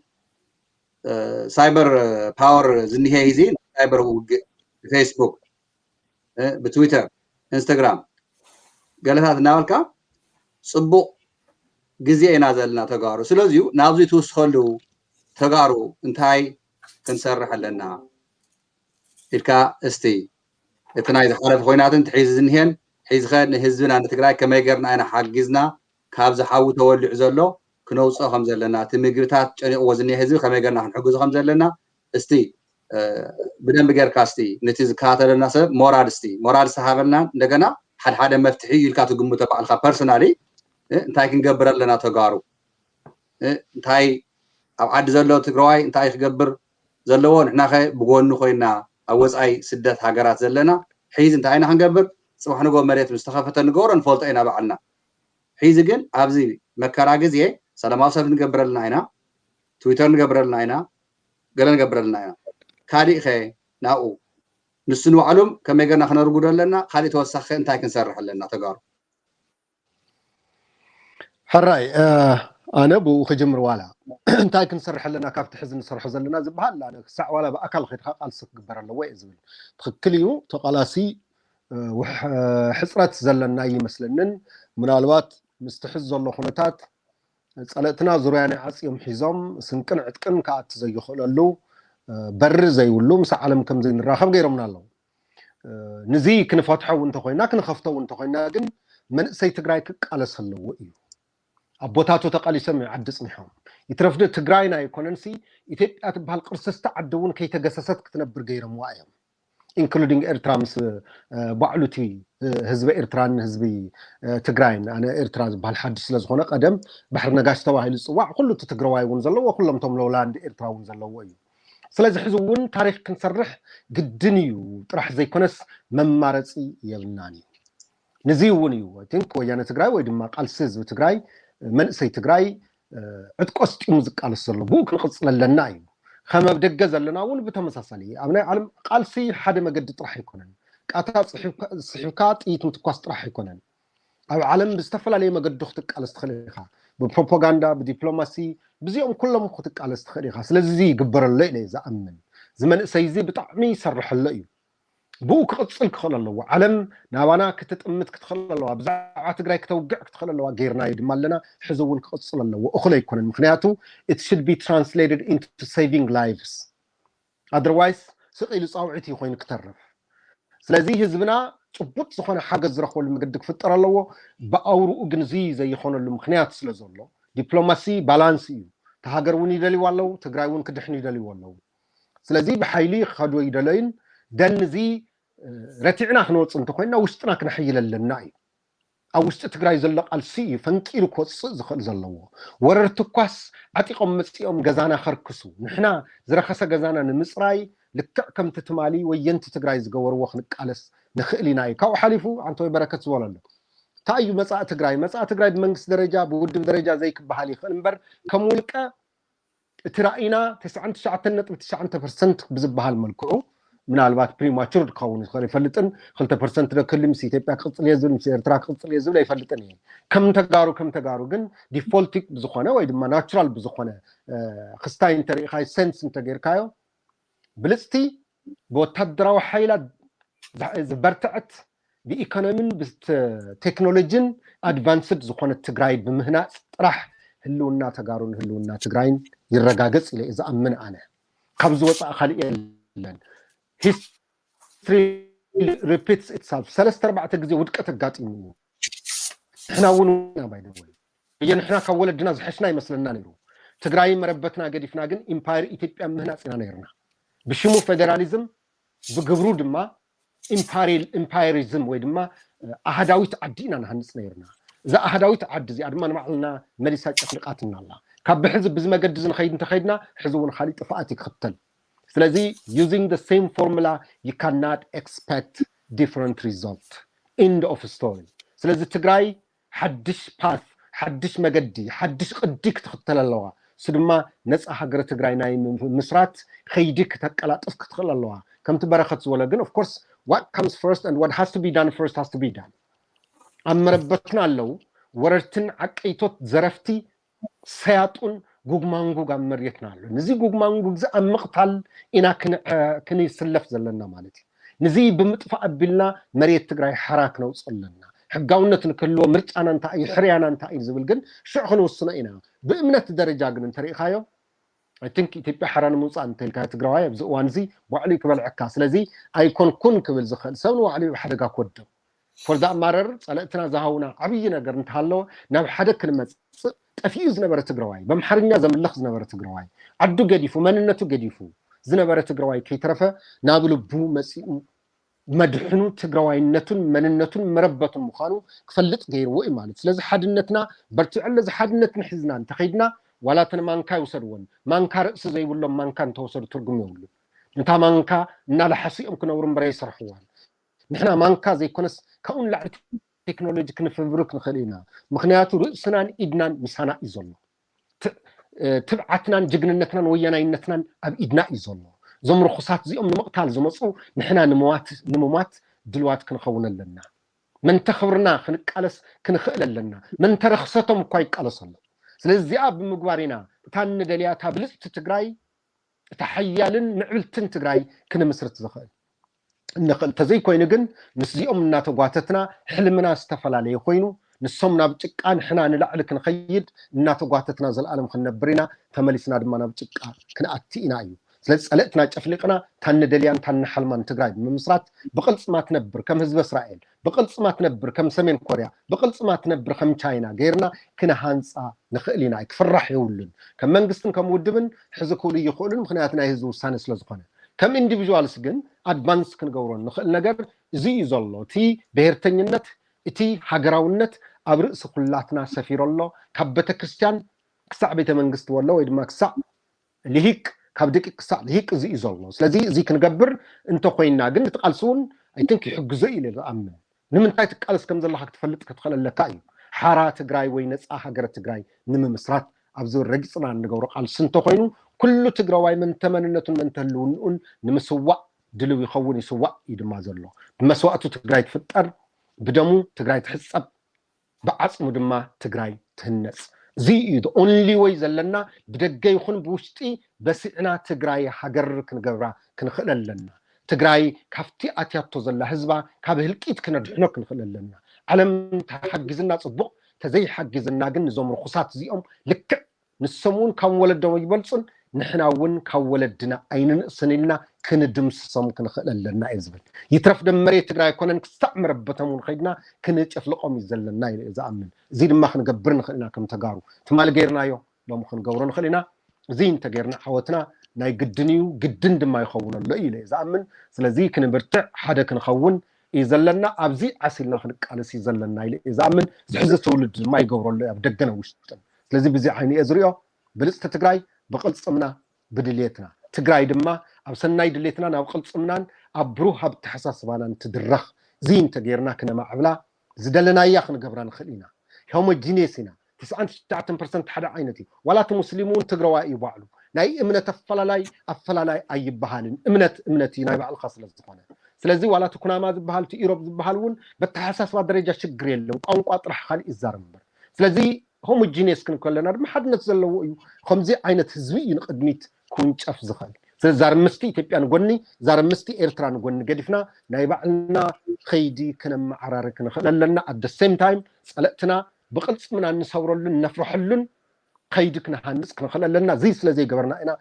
سايبر باور زني هيزي سايبر فيسبوك بتويتر انستغرام قالت هذا ناولكا صبو جزية نازلنا تجارو سلازيو نابزي توسخلو تجارو انتاي كنسرح لنا إلكا استي اتنايز حالف خويناتن تحيز زنهن حيز خير نهزنا عند تقراي كما يقرنا أنا حاجزنا كابز حاو تولع زلو كنوصو خمزة لنا تمجرتات وزني هزي كما يقرنا حنحجز خمزة لنا استي بدن بغير كاستي نتيز كاتل الناس مورال سحابنا دغنا حد مفتحي يلكاتو غمو تبعلخا بيرسونالي انتاي كنغبر لنا تغارو انتاي اب عد زلو تግራዋይ انتاي خغبر زلو نحنا خي بغونو خوينا اوصاي سدت هاجرات زلنا حيز انتاينا خنغبر صباح نغو مريت مستخفته نغور نفولط اينا بعلنا حيز ግን ابزي مكرا غزي سلاماو سب نغبر لنا اينا تويتر نغبر لنا اينا ገለ نغبر لنا اينا كاري خي ناو نسنو علوم كما يقرنا خنا رقود لنا خالي توسخ انتاي كنسرح لنا تقارو حراي انا بو خجمر والا انتاي كنسرح لنا كافت حزن نسرح زلنا زبحال لا انا ساع ولا باكل خير قال سك غبر له وي زبل تخكليو تقلاسي حصرات زلنا يمسلنن منالبات مستحز زلو خنتات صلاتنا زرياني عصيم حزام سنقن عتقن كات زي خللو بر زي ولو مس عالم كم زي نراخب غيرمنا الله نزي كنفتحو انت خوينا كنخفتو انت خوينا ግን منسي تግራይ كقالسلو እዩ አቦታቱ ተቃሊሰም ያድጽንሖም ይትረፍደ ትግራይና ኢኮኖሚ ኢትዮጵያ ተባል ቅርስስተ ዓደውን ከይተገሰሰት ክትነብር ገይረም ዋአዮም including ኤርትራምስ ባዕሉቲ ህዝብ ኤርትራን ህዝቢ ትግራይን አነ ኤርትራ ዝባል ሓድሽ ስለዝኾነ ቀደም ባሕር ነጋሽ ተባሂሉ ጽዋዕ ኩሉ ትግራዋይ እውን ዘለዎ ኩሎም ቶም ሎላንድ ኤርትራውን ዘለዎ እዩ ስለዚህ ሕዝቡን ታሪክ ክንሰርሕ ግድን እዩ ጥራሕ ዘይኮነስ መማረጺ የብናኒ ነዚ እውን እዩ I think ወያነ ትግራይ ወይ ድማ ቃልሲ ህዝቢ ትግራይ መንሰይ ትግራይ ዕጥቆስጢሙ ዝቃለስ ዘሎ ቡ ክንቅጽለለና እዩ ከመብ ደገ ዘለና እውን ብተመሳሳሊ ኣብናይ ዓለም ቃልሲ ሓደ መገዲ ጥራሕ ይኮነን ቃታ ጽሒፍካ ጥይት ምትኳስ ጥራሕ ይኮነን ኣብ ዓለም ብዝተፈላለየ መገዲ ክትቃለስ ትኽእል ኢኻ ببروباغندا بدبلوماسي بزيهم كلهم خطقالس تخريخا سلازي يغبرله الى زامن زمن سيزي بطعمي يسرح له بو كقصل كخل الله علم نابانا كتتأمت كتخل الله بزعة تقرأ كتوقع كتخل الله غيرنا يدمال لنا حزون كقصل الله وأخلي يكون مخنياته it should be translated into saving lives otherwise سقيل صاوعتي يخوين كترف سلازي هزبنا تبط سخونا حاجة زرخو المقدك فتر الله بأورو أجنزي زي يخون المخنيات سلازو الله دبلوماسي بالانسي تهاجروني دلي والله تقرأون كدحني دلي والله سلازي بحيلي خدوا يدلين دنزي رتعنا خنوص انت خوينا وشتنا كنحيل للناي او وشت تግራይ ዘሎ ቃልሲ ፈንቂሩ ኮጽ ዝኽእል ዘለዎ ወረርቲ ኳስ አጥቆም መጽኦም ገዛና خርክሱ ንሕና ዝረኸሰ ገዛና ንምጽራይ ልክዕ ከም ትትማሊ ወየንቲ ትግራይ ዝገበርዎ ክንቃለስ ንኽእሊና እዩ ካብኡ ሓሊፉ አንተ በረከት ዝበለሎ ታዩ መጻእ ትግራይ ብመንግስት ደረጃ ብውድብ ደረጃ ዘይክበሃል ይኽእል እምበር ከም ውልቀ እትራኢና 99.9% ብዝበሃል መልክዑ ምናልባት ፕሪማቹር ከውን ይፈልጥን 2% ደክልም ኢትዮጵያ ቅጽል የዝም ኤርትራ ቅጽል የዝም ላይ ይፈልጥን ከም ተጋሩ ግን ዲፎልት ብዝኾነ ወይ ድማ ናቹራል ብዝኾነ ክስታይ ኢንተሪኻይ ሴንስ እንተገርካዮ ብልጽቲ በወታደራዊ ኃይላት ዝበርትዕት بإيكونومين بتكنولوجين أدفانسد زخونة تجراي بمهنة راح هلونا تجراين يرجعس إلى إذا أمن أنا خبزوة أخلي لن history repeats itself ثلاث أربع تجزي ودك تجاتي منه إحنا ونونا باي ذا واي يعني إحنا كولد جناز حشنا مثلنا نيرو تجراي مربتنا قديفنا جن إمباير إثيوبيا مهنة سنا نيرنا بشمو فيدراليزم بجبرود ما إمبايريزم ويدما أهداويت عدينا نهنس نيرنا إذا أهداويت عد زي أدمان معلنا مليسات أخلاقاتنا الله كاب حزب بزما قدز نخيد نتخيدنا حزبون خالي طفاتك ختل فلذي using the same formula you cannot expect different result end of story فلذي تقراي حدش path حدش مقدي حدش قديك تختل الله سلما نسأ حقر تقراي ناي مسرات خيدك تقلاتف تختل الله كم تبرخت ولا جن of course what comes first and what has to be done first has to be done أما ربتنا لو ورتن عقيتوت زرفتي سياتون غوغمانغو غمريتنا له نزي غوغمانغو ز امقتال إنا كني سلف زلنا مالتي نزي بمطفأ بلنا مريت تግራይ حراك ነው ጸለና ሕጋውነትን ከሎ ምርጫና እንታይ ሕሪያና እንታይ ዝብል ግን ሽዕ ክንወስነ ኢና በእምነት ደረጃ ግን እንተሪኻዮ I think ኢትዮጵያ حران موصا انت الكا تግራዋይ ኣብዚ እዋንዚ ባዕሉ ክበልዕካ ስለዚ ኣይኮን ኩን ክብል ዝኽእል ሰብ ነው ባዕሉ ሓደጋ ኮድም for that matter ጸለእትና ዝሃውና ዓብይ ነገር እንተሃለዎ ናብ ሓደ ክንመጽእ ጠፊኡ ዝነበረ ትግራዋይ በመሐርኛ ዘምለኽ ዝነበረ ትግራዋይ ዓዱ ገዲፉ መንነቱ ገዲፉ ዝነበረ ትግራዋይ ከይተረፈ ናብ ልቡ መጽኡ መድሕኑ ትግራዋይነቱን መንነቱን መረበቱን ምዃኑ ክፈልጥ ገይርዎ እዩ ማለት ስለዚ ሓድነትና በርቲዕለ ዝሓድነትን ሒዝና እንተኸይድና ወላተን ማንካ ይወሰድውን ማንካ ርእስ ዘይብሎም ማንካ እንተወሰዱ ትርጉም ይውሉ እንታ ማንካ እናለሐሲኦም ክነብሩ እምበር ይሰርሕዋን ንሕና ማንካ ዘይኮነስ ከውን ላዕቲ ቴክኖሎጂ ክንፍብርክ ንኽእል ኢና ምክንያቱ ርእስናን ኢድናን ምሳና እዩ ዘሎ ትብዓትናን ጅግንነትናን ወያናይነትናን ኣብ ኢድና እዩ ዘሎ ዞም ርኹሳት እዚኦም ንምቕታል ዝመፁ ንሕና ንምሟት ድልዋት ክንኸውን ኣለና መን ተኽብርና ክንቃለስ ክንኽእል ኣለና መን ተረኽሰቶም እኳ ይቃለስ ኣሎ ስለዚ እዚኣ ብምግባሪና እታ ንደልያታ ብልፅቲ ትግራይ እታ ሓያልን ምዕብልትን ትግራይ ክንምስርት ዝኽእል ንኽእል ተዘይኮይኑ ግን ምስዚኦም እናተጓተትና ሕልምና ዝተፈላለየ ኮይኑ ንሶም ናብ ጭቃ ንሕና ንላዕሊ ክንኸይድ እናተጓተትና ዘለኣለም ክንነብር ኢና ተመሊስና ድማ ናብ ጭቃ ክንኣቲ ኢና እዩ ስለዚ ጸለእትና ጨፍሊቕና ታንደልያን ታንሓልማን ትግራይ ብምስራት ብቕልጽማ ትነብር ከም ህዝቢ እስራኤል ብቕልጽማ ትነብር ከም ሰሜን ኮርያ ብቕልጽማ ትነብር ከም ቻይና ገይርና ክነሃንፃ ንኽእል ኢና ክፍራሕ የውልን ከም መንግስትን ከም ውድብን ሕዚ ክብሉ ይኽእሉን ምክንያት ናይ ህዝቢ ውሳነ ስለ ዝኾነ ከም ኢንዲቪጁዋልስ ግን አድቫንስ ክንገብሮ ንኽእል ነገር እዚ እዩ ዘሎ እቲ ብሄርተኝነት እቲ ሃገራውነት ኣብ ርእሲ ኩላትና ሰፊሮሎ ካብ ቤተክርስትያን ክሳዕ ቤተ መንግስቲ ወሎ ወይ ድማ ክሳዕ ልሂቅ ካብ ደቂቅ ክሳዕ ልሂቅ እዚ እዩ ዘሎ ስለዚ እዚ ክንገብር እንተ ኮይና ግን ትቃልሱን I think ይሕግዞ ኢለ ዝኣምን ንምንታይ ትቃልስ ከም ዘለካ ክትፈልጥ ክትኽእለካ እዩ ሓራ ትግራይ ወይ ነፃ ሃገረ ትግራይ ንምምስራት ኣብዚ ረጊፅና ንገብሮ ቃልሲ እንተ ኮይኑ ኩሉ ትግራዋይ መን ተመንነቱን መን ተህልውንኡን ንምስዋዕ ድልው ይኸውን ይስዋዕ እዩ ድማ ዘሎ ብመስዋዕቱ ትግራይ ትፍጠር ብደሙ ትግራይ ትሕፀብ ብዓፅሙ ድማ ትግራይ ትህነፅ እዚ እዩ the only way ዘለና ብደገ ይኹን ብውሽጢ በሲዕና ትግራይ ሃገር ክንገብራ ክንኽእል ኣለና ትግራይ ካፍቲ ኣትያቶ ዘላ ህዝባ ካብ ህልቂት ክነድሕኖ ክንኽእለና ዓለም ተሓጊዝና ጽቡቕ ተዘይሓጊዝና ግን ንዞም ርኩሳት እዚኦም ልክዕ ንሰሙን ካብ ወለዶም ይበልጹን ንሕና እውን ካብ ወለድና ኣይንንእስንኢልና ክንድምስሶም ክንኽእለና እዩ ዝብል ይትረፍ ደመሬት ትግራይ ኮነን ክሳዕ መረበቶም እውን ኸይድና ክንጨፍልቆም እዩ ዘለና ኢለ ዝኣምን እዚ ድማ ክንገብር ንኽእል ኢና ከም ተጋሩ ትማል ገይርናዮ ሎሚ ክንገብሮ ንኽእል ኢና እዚ እንተገይርና ዓወትና ናይ ግድን እዩ ግድን ድማ ይኸውን ኣሎ ኢለ ዝኣምን ስለዚ ክንብርትዕ ሓደ ክንኸውን እዩ ዘለና ኣብዚ ዓሲልና ክንቃለስ እዩ ዘለና ኢለ ዝኣምን ዝሕዚ ትውልድ ድማ ይገብረሉ ኣብ ደገነ ውሽጥን ስለዚ ብዚ ዓይኒ እየ ዝሪኦ ብልፅቲ ትግራይ ብቕልፅምና ብድልየትና ትግራይ ድማ ኣብ ሰናይ ድልየትና ናብ ቅልፅምናን ኣብ ብሩህ ኣብ ተሓሳስባናን ትድረኽ እዚ እንተገይርና ክነማዕብላ ዝደለናያ ክንገብራ ንኽእል ኢና ሆሞጂኒየስ ኢና 99% ሓደ ዓይነት እዩ ዋላቲ ሙስሊሙን ትግራዋይ እዩ ባዕሉ ናይ እምነት ኣፈላላይ ኣይበሃልን እምነት እዩ ናይ ባዕልካ ስለ ዝኾነ ስለዚ ዋላቲ ኩናማ ዝበሃል እቲ ኢሮብ ዝበሃል እውን በተሓሳስባ ደረጃ ችግር የለም ቋንቋ ጥራሕ ካልእ ይዛረብ እምበር ስለዚ ሆሞጂኒየስ ክንከለና ድማ ሓድነት ዘለዎ እዩ ከምዚ ዓይነት ህዝቢ እዩ ንቅድሚት ኩንጨፍ ዝኽእል ስለዚ ዛርምስቲ ኢትዮጵያ ንጎኒ ዛርምስቲ ኤርትራ ንጎኒ ገዲፍና ናይ ባዕልና ከይዲ ክነመዓራሪ ክንኽእል ኣለና at the same time ፀለእትና ብቅልፅምና እንሰብረሉን ነፍርሐሉን ከይዲ ክነሃንፅ ክንኽእል ኣለና እዚ ስለዘይገበርና ኢና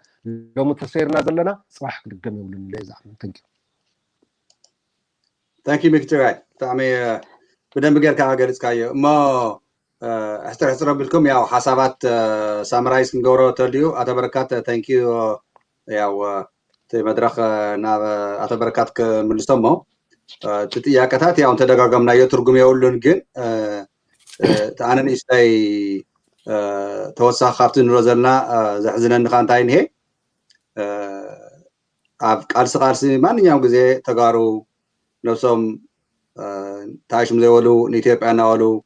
ሎሚ ተሰይርና ዘለና ፅባሕ ክድገም የብሉን ኢለ ዝኣምን ታንኪ ሚክትራይ ብጣዕሚ ብደንብ ጌርካ ገሊፅካዮ እሞ احترحت ربكم يا حسابات سامرايز نقولوا تليو أتبركات تانكيو يا مدرخ نا أتبركات من السماء يا كتات يا أنت دقاقمنا يترجم يقولون جن تعالى نشتاي توسع خافتين رزلنا زحزنا نخانتين هي أرسقارسي ما نيجي جزء تجارو نفسهم تعيش مزولو نيتيب أنا ولو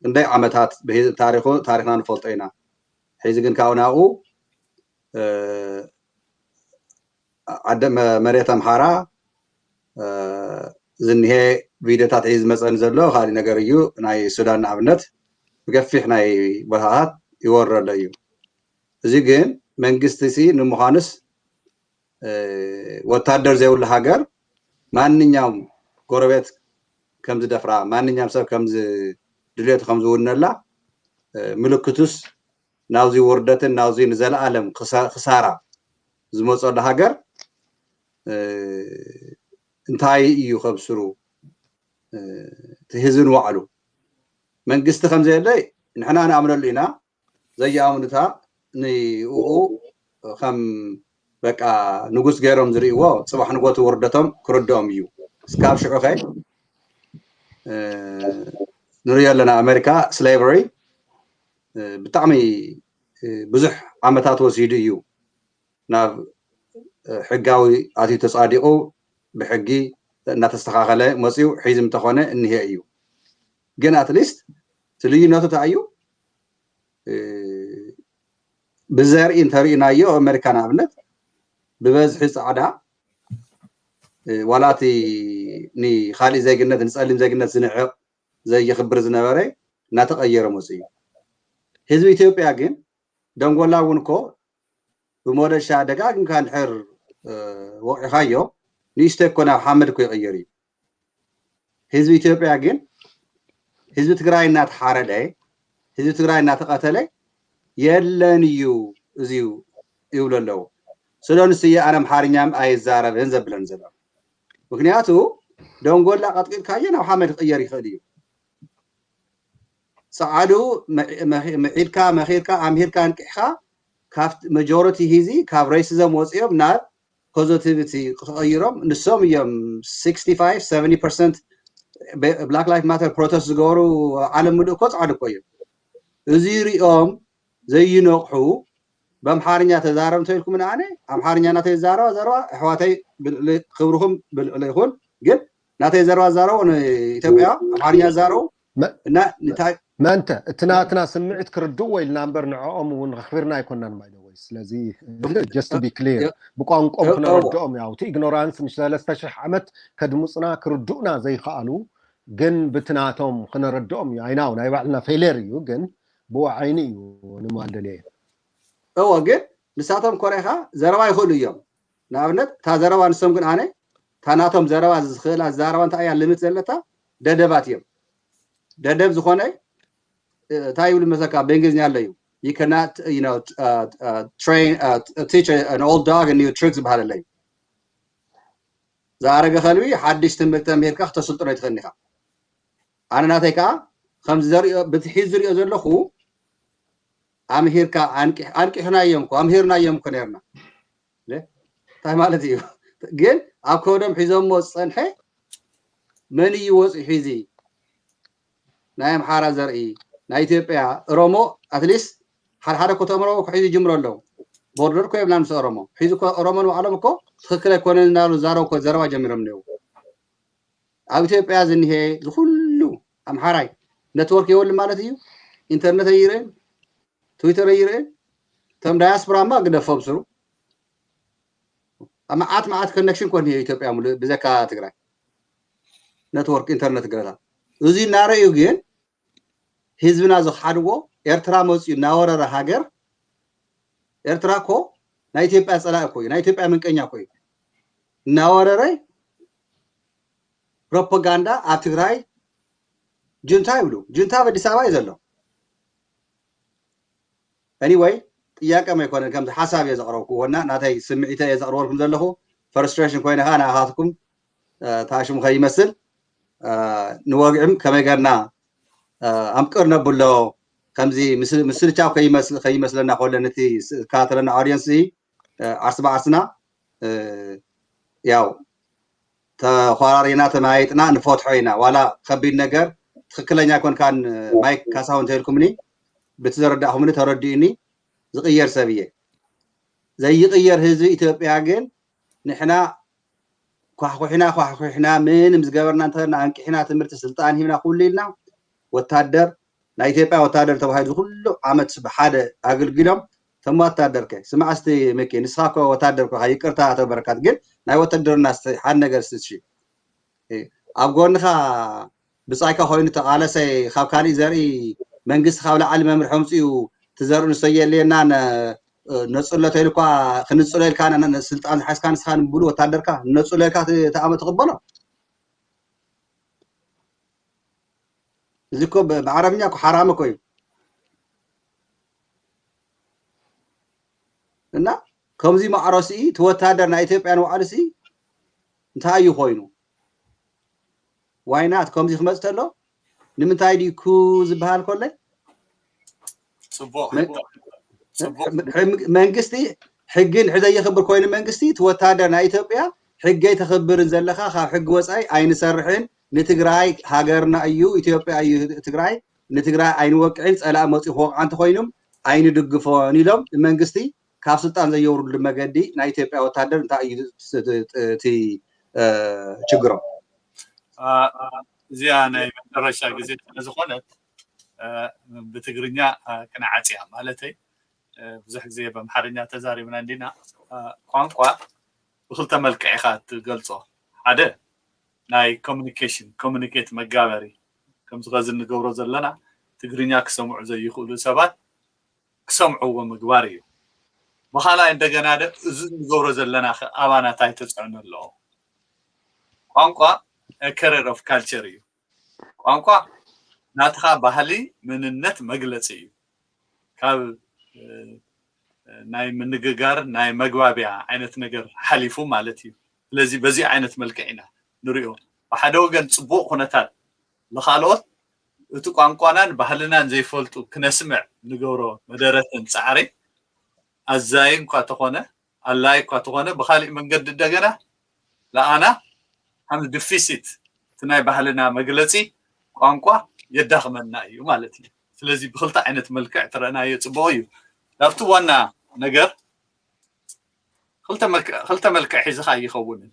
عندي عمتات تاريخنا نفلطينا حيز جن كوناو عدم مريت أمحارة زنهي فيديوهات حيز مثلا زلوا خالي نجاريو ناي السودان عبنت بكفي ناي بهات يورر ليو زين من قستسي نمخانس وتقدر زي ولا حجر ما نيجيم قربت كم زدفرا ما نيجيم سب كم ድሌት ከም ዝውነላ ምልክቱስ ናውዚ ወርደትን ናውዚ ንዘለዓለም ክሳራ ዝመፀሉ ሃገር እንታይ እዩ ከብስሩ ትህዝን ዋዕሉ መንግስቲ ከም ዘየለይ ንሕና ንኣምነሉ ኢና ዘየኣምኑታ ንኡ ከም በቃ ንጉስ ገይሮም ዝርእይዎ ፅባሕ ንጎቱ ወርደቶም ክርድኦም እዩ እስካብ ሽዑ ኸ نريد لنا أمريكا slavery بتعمي بزح عمتات وسيديو ناف حقاوي عتي تصادقو بحقي نتستخاخله مسيو حيزم تخونه النهائيو جن أتليست تليو ناتو تعيو بزار إنتري نايو أمريكا نابنت ببزح صعدا ولاتي ني خالي زي جنة نسألهم زي جنة سنعق زي يخبر زنبري ناتغير مسيو حزب إثيوبيا جن دنقولا ونكو بمودة شادقا كان حر وحيو نيشتكونا حامد كو يغيري حزب إثيوبيا جن حزب تقرأي نات حاردي حزب تقرأي نات قتلي يلنيو زيو يوللو سلون سيا أنا محارنيام أي زارة بنزب لنزل وكنياتو دنقولا قتل كاينا وحامد يغيري خليو سعادو معيدكا مخيركا أمهيركا انكحا كافت majority هيزي كاف racism وصيوم نار positivity غيرهم نسوم يوم 65-70% black lives matter protest غورو عالم مدو كوت عادو كويم زيريهم زي نقحو بمحارنيا تزارم تيلكم من أنا أمحارنيا ناتي زاروا حواتي خبرهم بالليخون جد ناتي زاروا يتبعها أمحارنيا زاروا ما أنت تنا سمعت كردو ويل نامبر نعوم ونخبرنا يكونن ما يدويس لذي just to be clear بقى نقوم كنا ردوم يا وتي ignorance مش لستشح عمت كدمصنا كردونا زي خالو جن بتناتهم كنا ردوم يا عيناو نايبع لنا فيليريو جن بو عينيو نمال دليل جن لساتهم كوريها زروا يخلو يوم نابنت تا زروا نسوم كن أنا ታናቶም ዘረባ ዝኽእላ ዛረባ እንታይ እያ ልምት ዘለታ ደደባት እዮም ደደብ ዝኾነ እንታይ ይብሉ መሰካ በእንግሊዝኛ ኣሎ እዩ you cannot train teach an old dog a new tricks በሃል ኣሎ እዩ زارق خلوي حدش تمرت أمريكا اختصلتنا يتخنيها أنا ناتيكا خمس زري بتحيز زري أزلخو أمريكا أنك إحنا يومكو أمهرنا يومكو نيرنا ليه طيب مالتي جن أكودم حزام مصنحي من يوز حزي نايم حارة زرعي نايتي بيا رومو أتليس حرحرة كتامرو كحيزي جمرو له بوردر كوي بلان سأرمو حيزو كأرمو وعلمكو تخكر يكون النار زارو كزروا جميرم نيو أبتي بيازن هي كله أم حراي نتورك يقول مالتيو إنترنت ييرين تويتر ييرين تم دايسبرا ما قد فبصرو أما عات كونكشن كون هي إثيوبيا بزكا تقرأ نتورك إنترنت قرأ وزي نارا يوجين حزبنا زو حدو إرترا موسيو ناورا هاجر إرترا كو نايتيبيا صلاة كوي نايتيبيا من كنيا كوي ناورا بروباغندا أتغراي جنتا يبلو جنتا بدي سوا يزلو anyway ጥያቄ ما يكون كم حساب يزقروا كونا ناتي سمعيته يزقروا زلخو frustration كوينه أنا هاتكم تاشم خي يمثل نواقعم كما قلنا أمكرنا بلو كمزي مثل تاو خي يمثلنا قولنا نتي كاتلنا audience عصبنا ያው ተخوارينا ተማይጥና ንፈትሖይና ዋላ ከቢድ ነገር ትክክለኛ ኮንካን ማይክ ካሳውን ተልኩምኒ بتزردهم ترديني زغير سبيه زي غير هزب إثيوبيا جن نحنا كحنا من مزجبرنا انتنا انك احنا تمرت السلطان هنا كلنا وتادر لا إثيوبيا وتادر توحيد كله عمت بحاجة أقلهم ثم وتادرك سمع استي مكين نسخاك وتادرك هاي كرتها تبركات جن لا وتادر الناس حد نجر سشي أبغونها بصايكه هون تقالة سي خاكاني زري منجس خاول علم مرحمسيو تزارون سيئ لينا نصلة تلقى خنصلة كان أنا السلطان حس كان سخان بقولوا تادركا نصلة كات تعمل تقبله زيكو بعربية حرام كوي إننا كمزي مع راسي توتادر نايتب أنا وعرسي انتهايو خوينو واينات كمزي خمس تلو نمتاي دي كوز بهال كله منجستي حقين حدا يخبر كوين منجستي توتادر نا إثيوبيا حقي تخبر زلخا خا حق وصاي عين سرحين نتግራይ ሃገርና እዩ ኢትዮጵያ እዩ ትግራይ ንትግራይ አይን ወቅዕን ጸላ መጽ ሆቅ አንተ ኮይኑም አይን ድግፎን ኢሎም መንግስቲ ካብ ስልጣን ዘየውሩሉ መገዲ ናይ ኢትዮጵያ ወታደር እንታይ እዩ እቲ ችግሮም እዚያ ናይ መጨረሻ ግዜ ዝኾነት ብትግርኛ ከናዓጽያ ማለተይ ብዙሕ ግዜ በአምሓርኛ ተዛሪብና እንዲና ቋንቋ ብክልተ መልክዕ ኢኻ ትገልጾ ሓደ ናይ ኮሙኒኬት መጋበሪ ከም ዝኸዝ ንገብሮ ዘለና ትግርኛ ክሰምዑ ዘይኽእሉ ሰባት ክሰምዑዎ ምግባር እዩ ብኻልኣይ እንደገና እዚ ንገብሮ ዘለና ኣባናታይ ተፅዕኖ ኣለዎ ቋንቋ ከረር ኦፍ ካልቸር እዩ ቋንቋ ናትኻ ባህሊ መንነት መግለፂ እዩ ካብ ናይ ምንግጋር ናይ መግባቢያ ዓይነት ነገር ሓሊፉ ማለት እዩ ስለዚ በዚ ዓይነት መልክዕ ኢና ንሪኦ ብሓደ ወገን ፅቡቅ ኩነታት ንኻልኦት እቲ ቋንቋናን ባህልናን ዘይፈልጡ ክነስምዕ ንገብሮ መደረትን ፃዕሪ ኣዛይ እንኳ ተኾነ ኣላይ እንኳ ተኾነ ብካሊእ መንገዲ እንደገና ለኣና ከም ዲፊሲት እቲ ናይ ባህልና መግለፂ ቋንቋ የዳኽመና እዩ ማለት እዩ ስለዚ ብክልተ ዓይነት መልክዕ ትረአናዮ ፅቡቅ እዩ ናብቲ ዋና ነገር ክልተ መልክዕ ሒዝኻ ይኸውንን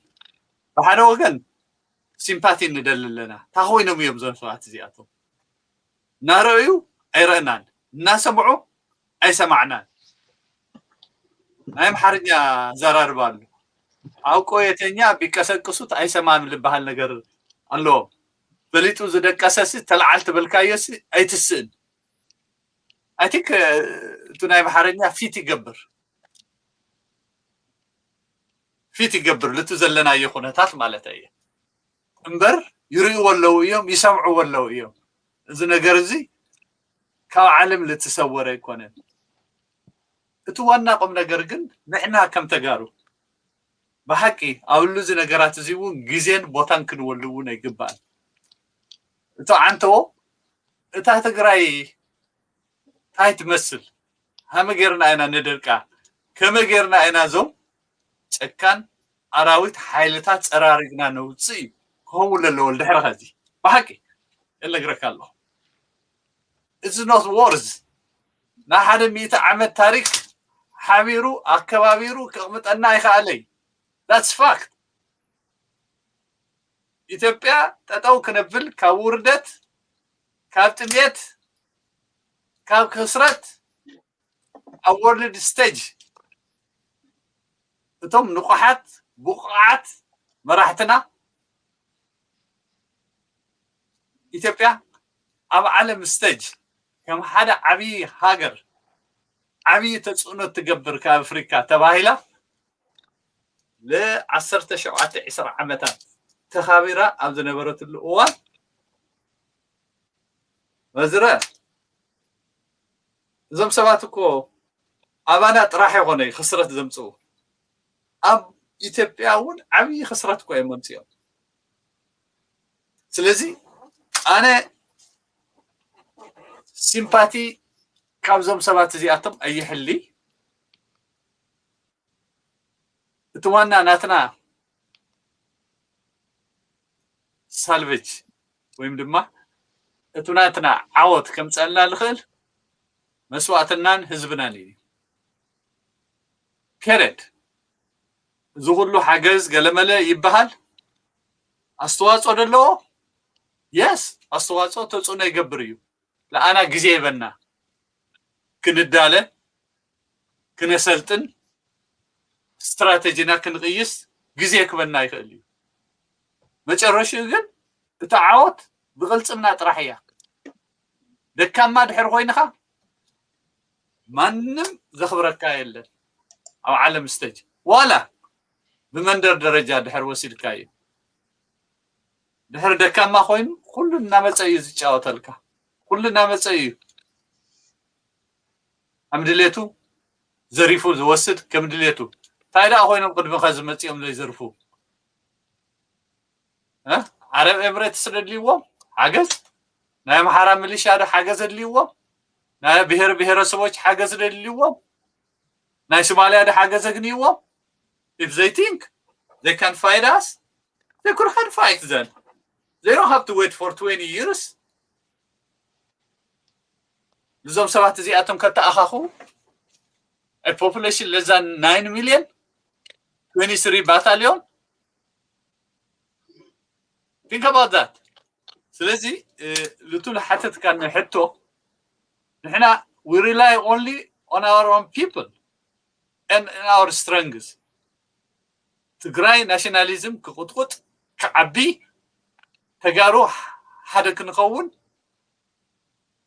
ብሓደ ወገን ሲምፓቲ እንደል ኣለና ታኾይኖም እዮም ዞም ሰባት እዚኣቶም ናረዩ ኣይረአናን እናሰምዑ ኣይሰማዕናን ናይ ኣምሓርኛ ዘራርባሉ ኣብ ቆየተኛ ቢቀሰቅሱት ኣይሰማን ልበሃል ነገር ኣለዎ በሊጡ ዝደቀሰሲ ተለዓል ትበልካዮሲ ኣይትስእን I think እቲ ናይ ኣምሓርኛ ፊት ይገብር ፊት ይገብር ልትዘለና የኹነታት ማለት እየ እምበር ይርእዩ ወለው እዮም ይሰምዑ ወለው እዮም እዚ ነገር እዚ ካብ ዓለም ልትሰወረ ይኮነን እቲ ዋና ቁም ነገር ግን ንሕና ከም ተጋሩ ብሓቂ ኣብሉ እዚ ነገራት እዚ እውን ግዜን ቦታን ክንወሉ እውን ይግባእ እቶ ዓንተዎ እታ ትግራይ ታይ ትመስል ሃመ ጌርና ኢና ንደርቃ ከመ ጌርና ኢና ዞም ጨካን ኣራዊት ሓይልታት ፀራሪግና ነውፅእ ከምኡ ለለዎ ድሕሪ ኸዚ ብሓቂ የለግረካ ኣለኹ It's not wars. Na ሓደ 100 ዓመት ታሪክ ሓቢሩ ኣከባቢሩ ከቕምጠና ይኽኣለይ That's fact. ኢትዮጵያ ጠጠው ክነብል ካብ ውርደት ካብ ጥሜት ካብ ክስረት ኣብ ወርልድ ስቴጅ እቶም ንቑሓት ቡቕዓት መራሕትና ኢትዮጵያ ኣብ ዓለም ስቴጅ ከም ሓደ ዓብዪ ሃገር ዓብዪ ተፅዕኖ ትገብር ካብ ኣፍሪካ ተባሂላ ለ17-20 ዓመታት ተኻቢራ ኣብ ዝነበረትሉ እዋን መዝረ እዞም ሰባት እኮ ኣባና ጥራሕ ይኾነ ክስረት ዘምፅኡ ኣብ ኢትዮጵያ እውን ዓብዪ ክስረት እኮ የመምፅኦም ስለዚ ኣነ ሲምፓቲ ካብዞም ሰባት እዚኣቶም ኣይሕሊ እቲ ዋና ናትና ሳልቬጅ ወይም ድማ እቲ ናትና ዓወት ከምፀልና ልኽእል መስዋዕትናን ህዝብናን እዩ ፔሬድ እዚ ኩሉ ሓገዝ ገለመለ ይበሃል ኣስተዋፅኦ ዘለዎ የስ ኣስተዋፅኦ ተፅዕኖ ይገብር እዩ ለኣና ግዜ ይበና ክንዳለ ክነሰልጥን ስትራቴጂና ክንቅይስ ግዜ ክበና ይኽእል እዩ መጨረሻው ግን እቲ ዓወት ብቕልፅምና ጥራሕ እያ ደካማ ድሕር ኮይንኻ ማንም ዘኽብረካ የለን ኣብ ዓለም ስቴጅ ዋላ ብመንደር ደረጃ ድሕር ወሲድካ እዩ ድሕር ደካማ ኮይኑ ኩሉ እናመፀ እዩ ዝጫወተልካ ኩሉ እናመፀ እዩ ከም ድሌቱ ዘሪፉ ዝወስድ ከም ድሌቱ እንታይ ደኣ ኮይኖም ቅድሚኻ ዝመፂኦም ዘይዘርፉ ዓረብ ኤምሬትስ ደድልይዎም ሓገዝ ናይ ኣምሓራ ሚሊሻ ሓገዝ ደድልይዎም ናይ ብሄር ብሄረሰቦች ሓገዝ ደድልይዎም ናይ ሶማልያ ሓገዝ ኣግንይዎም if they think they can fight us they could have fight then they don't have to wait for 20 years እዞም ሰባት እዚኣቶም ከተኣኻኹ a population less than 9 million 23 battalion think about that ስለዚ ልቱል ሓተት ካን ሕቶ ንሕና we rely only on our own people and our strengths ትግራይ ናሽናሊዝም ክቁጥቁጥ ክዓቢ ተጋሩ ሓደ ክንኸውን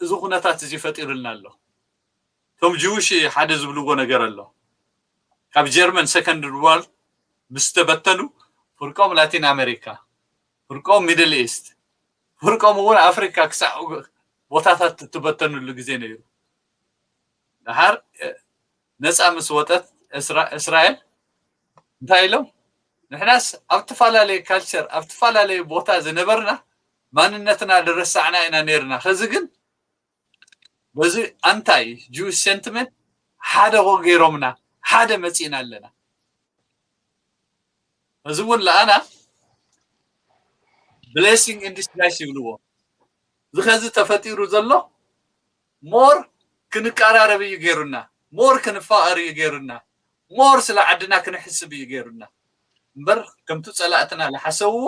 እዚ ኩነታት እዚ ፈጢሩልና ኣሎ ቶም ጅውሽ ሓደ ዝብልዎ ነገር ኣሎ ካብ ጀርመን ሰከንድ ወርልድ ምስተበተኑ ፍርቆም ላቲን ኣሜሪካ ፍርቆም ሚድል ኢስት ፍርቆም እውን ኣፍሪካ ክሳዕ ቦታታት ትበተኑሉ ግዜ ነይሩ ድሓር ነፃ ምስ ወጠት እስራኤል እንታይ ኢሎም ንሕናስ ኣብ ተፈላለየ ካልቸር ኣብ ተፈላለየ ቦታ ዝነበርና ማንነትና ዝረሳዕና ኢና ነርና ሕዚ ግን በዚ አንታይ ጁዊሽ ሴንቲመንት ሓደ ገይሮምና ሓደ መፂና ኣለና እዚ እውን ለኣና ብሌሲንግ ኢን ዲስጋይስ ይብልዎ ዝኸዚ ተፈጢሩ ዘሎ ሞር ክንቀራረብ እዩ ገይሩና ሞር ክንፋቐር እዩ ገይሩና ሞር ስለ ዓድና ክንሕስብ እዩ ገይሩና እምበር ከምቱ ፀላእትና ዝሓሰብዎ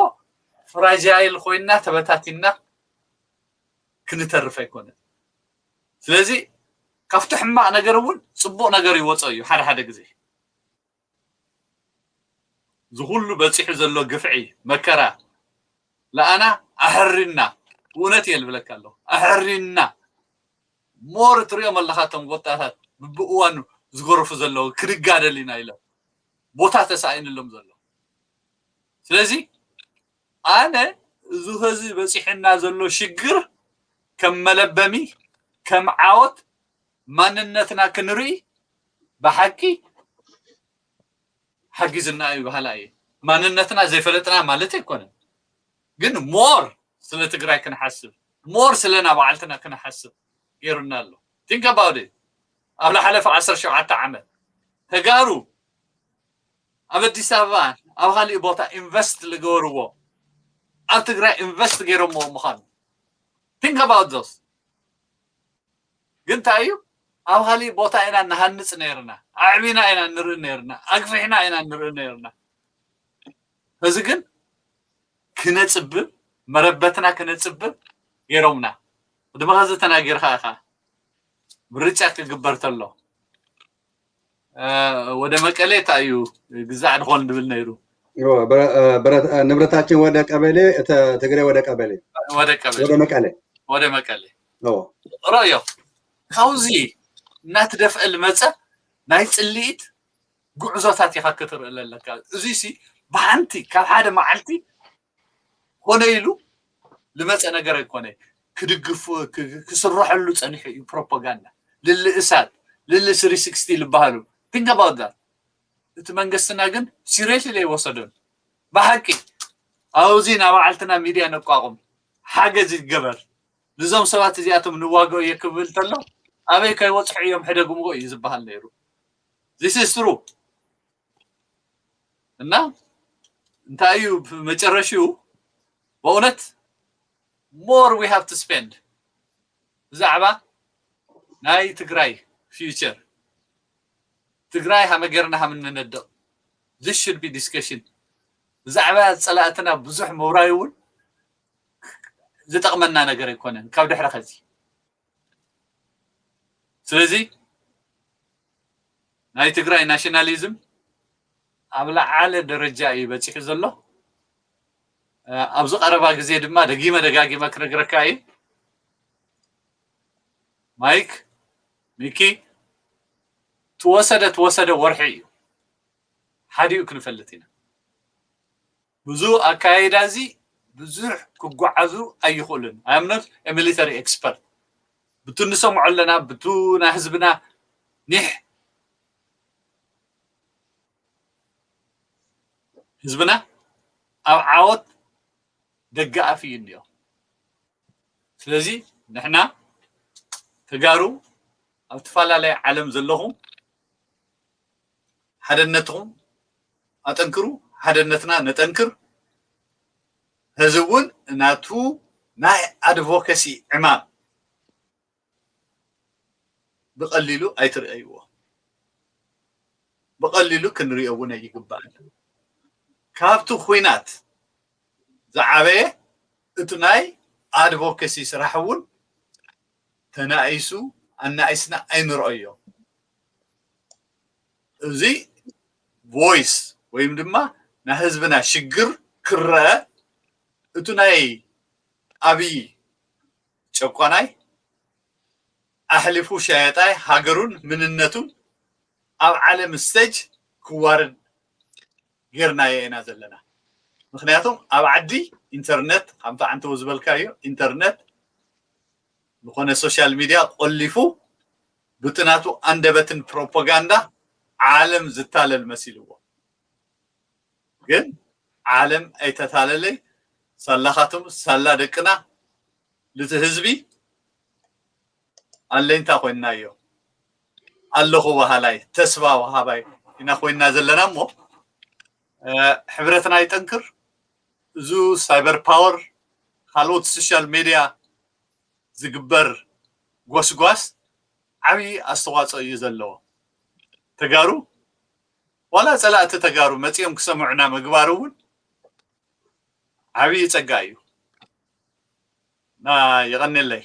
ፍራጃይል ኮይና ተበታቲና ክንተርፍ ኣይኮነን ስለዚ ካብቲ ሕማቕ ነገር እውን ፅቡቕ ነገር ይወፆ እዩ ሓደ ሓደ ግዜ ዝኩሉ በፂሑ ዘሎ ግፍዒ መከራ ለኣና ኣሕሪና እውነት እየ ልብለካ ኣለኹ ኣሕሪና ሞር ትሪኦም ኣለኻ እቶም ወጣታት ብእዋኑ ዝገርፉ ዘለዉ ክንጋደል ኢና ኢሎም ቦታ ተሳኢንሎም ዘሎ ስለዚ ኣነ እዚ ህዝቢ በፂሕና ዘሎ ሽግር ከም መለበሚ ከም ዓወት ማንነትና ክንርኢ ብሓቂ ሓጊዝና እዩ ባህላ እዩ ማንነትና ዘይፈለጥና ማለት ኣይኮነን ግን ሞር ስለ ትግራይ ክንሓስብ ሞር ስለና ባዓልትና ክንሓስብ ገይሩና ኣሎ think about it ኣብ ላሓለፈ 17 ዓመት ተጋሩ ኣብ ኣዲስ ኣበባ ኣብ ካሊእ ቦታ ኢንቨስት ዝገበርዎ ኣብ ትግራይ ኢንቨስት ገይሮሞ ምዃኑ think about this ግን እንታይ እዩ ኣብ ካሊእ ቦታ ኢና ንሃንፅ ነርና ኣዕቢና ኢና ንርኢ ነርና ኣግፊሕና ኢና ንርኢ ነርና እዚ ግን ክነፅብብ መረበትና ክነፅብብ ገይሮምና ድማ ከዚ ተናጊርካ ኢኻ ምርጫ ክግበር ተሎ ወደ መቀሌ ታዩ ግዛዕ ድኾን ድብል ነይሩ ንብረታችን ወደ ቀበሌ ትግራይ ወደ ቀበሌ ወደ መቀሌ ረዮ ካውዚ እናትደፍአ ልመፀ ናይ ፅሊኢት ጉዕዞታት ኢኻ ክትርኢ ኣለካ እዚ ሲ ብሓንቲ ካብ ሓደ መዓልቲ ኮነ ኢሉ ልመፀ ነገር ኣይኮነ ክድግፉ ክስርሐሉ ፀኒሑ እዩ ፕሮፓጋንዳ ልልእሳት ልል 360 ልበሃሉ think about that እቲ መንግስትና ግን ሲሪየስሊ ይወሰዶን ብሓቂ ኣውዚ ናብ ባዓልትና ሚድያ ነቋቁም ሓገዝ ይገበር ንዞም ሰባት እዚኣቶም ንዋገው የክብል ተሎ ኣበይ ከይወፅሑ እዮም ሕደጉምጎ እዩ ዝበሃል ነይሩ this is true እና እንታይ እዩ መጨረሻው በእውነት more we have to spend ብዛዕባ ናይ ትግራይ future ትግራይ ሃመገርና ሃምንነደቕ this should be discussion ብዛዕባ ፀላእትና ብዙሕ ምውራይ እውን ዝጠቕመና ነገር ኣይኮነን ካብ ድሕሪ ኸዚ ስለዚ ናይ ትግራይ ናሽናሊዝም ኣብ ላዕለ ደረጃ እዩ በፂሑ ዘሎ ኣብዚ ቀረባ ግዜ ድማ ደጋጊመ ክነግረካ እዩ ማይክ ሚኪ ተወሰደ ወርሒ እዩ ሓዲኡ ክንፈልጥ ኢና ብዙ ኣካይዳ እዚ ብዙሕ ክጓዓዙ ኣይኽእሉን I am not a military expert ብቱ ንሰምዖ ኣለና ብቱ ናይ ህዝብና ኒሕ ህዝብና ኣብ ዓወት ደጋኣፊ እዩ እንዲኦ ስለዚ ንሕና ተጋሩ ኣብ ተፈላለየ ዓለም ዘለኹም ሓደነትኩም ኣጠንክሩ ሓደነትና ነጠንክር ህዝብ እውን እናቱ ናይ ኣድቮኬሲ ዕማም ብቐሊሉ ኣይትርእይዎ ብቐሊሉ ክንሪኦ እውን ኣይግባእን ካብቲ ኩናት ዝዓበየ እቲ ናይ ኣድቮኬሲ ስራሕ እውን ተናኢሱ ኣናኢስና ኣይንርአዮ እዚ ቮይስ ወይም ድማ ናይ ህዝብና ሽግር ክረአ እቲ ናይ ኣብይ ጨቋናይ ኣሕሊፉ ሸያጣይ ሃገሩን ምንነቱን ኣብ ዓለም ስቴጅ ክዋርድ ጌርናዮ ኢና ዘለና ምክንያቱም ኣብ ዓዲ ኢንተርኔት ከምቲ ዓንተ ዝበልካዮ ኢንተርኔት ዝኾነ ሶሻል ሚድያ ቆሊፉ ብጥናቱ አንደበትን ፕሮፓጋንዳ ዓለም ዝታለል መሲልዎ ግን ዓለም ኣይተታለለይ ሰላኻቱም ሰላ ደቅና ልቲ ህዝቢ ኣለኝታ ኮይናዮ ኣለኹ ባህላይ ተስፋ ወሃባይ ኢና ኮይና ዘለና እሞ ሕብረትና ይጠንክር እዙ ሳይበር ፓወር ካልኦት ሶሻል ሚድያ ዝግበር ጎስጓስ ዓብይ ኣስተዋፅኦ እዩ ዘለዎ ተጋሩ ዋላ ፀላእቲ ተጋሩ መፂኦም ክሰምዑና ምግባር እውን ዓብይ ፀጋ እዩ ና ይቐኒለይ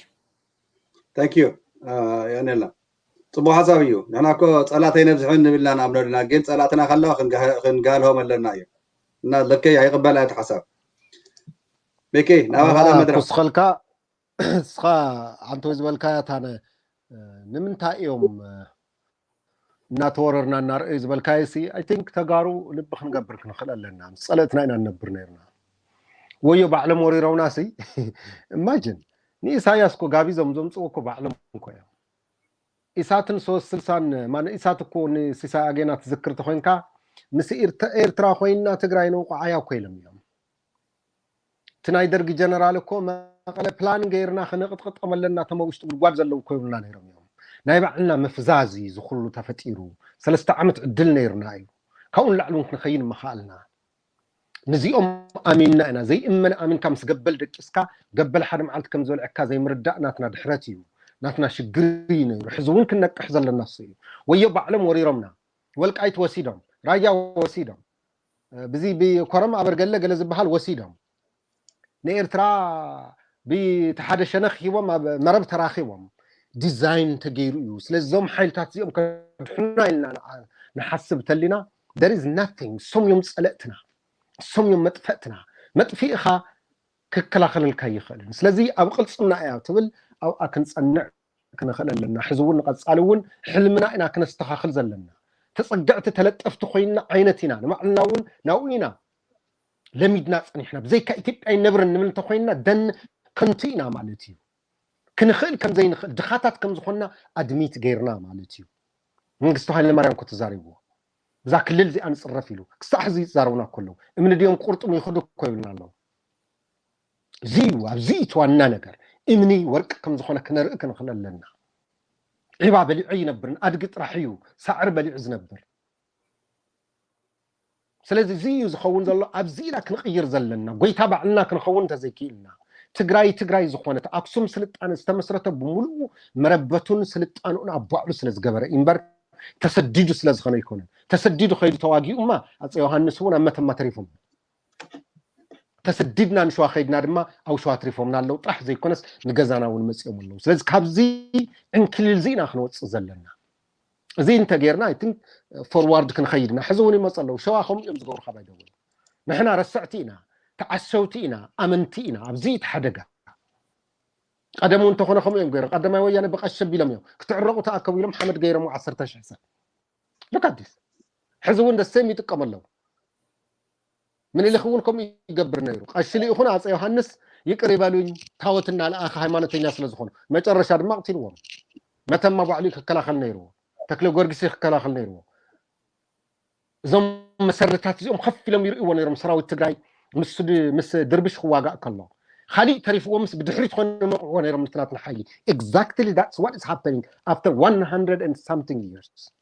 ታንክ ዩ ይቐኒልና ጽቡቕ ሓሳብ እዩ ንሕና እኮ ፀላተይ ነብዝሕን ንብልና ንኣምነሉና ግን ፀላእትና ከለዋ ክንጋልሆም ኣለና እዩ እና ለከይ ኣይቕበል ኣየት ሓሳብ ቤኬ ናባኻዳ መድረክ ስኸልካ ስኻ አንተ ዝበልካያ ታነ ንምንታይ እዮም ناتوررنا النار إز بالكايسي I think تجارو لبخن قبرك نخلق لنا صلتنا إن نبرنا يرنا ويو بعلم وريرونا سي imagine ني إساياسكو غابي زمزم سوكو بعلم كويا إساتن سوس سلسان ما إساتكو ني سيسا أجينا تذكر تخوينكا مسي إرترا خوينا تجراينو قعيا كويلم يوم تنايدر جنرالكو ما قال بلان غيرنا خنقط قط قملنا تموشت بالقواد زلو كويلنا نيرم يوم نايبعلنا مفزازي زخلو تفتيرو سلسته عمت عدل نيرناي كون لعلون نخين مخالنا نزيهم اميننا انا زي امنا امين كم سقبل دقسكا قبل حد معلت كم زول عكا زي مردأناتنا دحرتيو ناتنا شقرين حزون كنقح زل النص ويو بعلم وريرمنا ولقايت وسيدهم راجا وسيدهم بزي بكرم ابرقله قال زبحال وسيدهم نيرترا بتحدشنخ يوم مرب تراخيهم ديزاين تغيرو سلازم حيلتات زيهم كحنا لنا نحسب تلنا there is nothing سم يوم صلاتنا سم يوم مطفتنا مطفيخا ككلاخل الكيخل سلازي اب قلصنا يا تبل او اكنصنع كنخل لنا حزون قصالون حلمنا انا كنستخاخل زلنا تصقعت تلطفت خوينا عينتنا معلناون ناوينا لميدنا صنيحنا بزي كايتيبيا نبر نمل تخوينا دن كنتينا مالتي كنخل كم زي نخل دخاتات كم زخنا ادميت غيرنا مالتيو منغستو هاي لمريم كنت زاريبو ذا كلل زي انصرف يلو كصحزي زارونا كله من ديوم قرطم يخدو كويلنا الله زيو ابزيت وانا نجر امني ورق كم زخنا كنرق كنخلل لنا عبا بلعي نبرن ادق طرحيو سعر بلع زنبر سلازي زيو زخون زلو ابزينا كنغير زلنا قويتا بعلنا كنخون تزيكيلنا تግራይ ዝኾነት አክሱም ስልጣን ዝተመስረተ ብሙሉ መረበቱን ስልጣኑን አባዕሉ ስለዝገበረ ኢምበር ተሰዲዱ ስለዝኾነ ይኮነን ተሰዲዱ ኸይዱ ተዋጊኡማ አፄ ዮሐንስ እውን አመተማ ተሪፎም ተሰዲድና ንሸዋ ኸይድና ድማ አው ሸዋ ተሪፎምና አለው ጥራሕ ዘይኮነስ ንገዛናውን መጽኦም አለው ስለዚ ካብዚ እንክልል ዚና ክንወጽ ዘለና እዚ እንተ ጌርና አይ ቲንክ ፎርዋርድ ክንኸይድና ሕዝውን ይመጸለው ሸዋ ኸም እዮም ዝገብሩ ኸባይ ደውል ንሕና ረስዕቲና تعسوتينا امنتينا ابزيت حدقه قدموا انت خنا خم يوم غير قدما ويانا بقشب بيلم يوم كتعرقوا تاكبوا يوم محمد غيرمو 10 حسن لقدس حزون دسم يتقملوا من اللي خونكم يقبر نيرو قشلي يخون عصا يوحنس يقر يبالوني تاوتنا لاخ هيمانتኛ ስለዝኾኑ መጨረሻ ድማ ቅትልዎም መተማ ባዕሉ ከከላኸል ነይሩ ተክለ ጎርጊስ ከከላኸል ነይሩ እዞም መሰረታት እዚኦም ከፍ ኢሎም ይርእይዎ ነይሮም ሰራዊት ትግራይ مس دربش خواقع كله خلي تعرف ومس بدحريت خون مقعون يرم مثلات الحي exactly that's what is happening after 100 and something years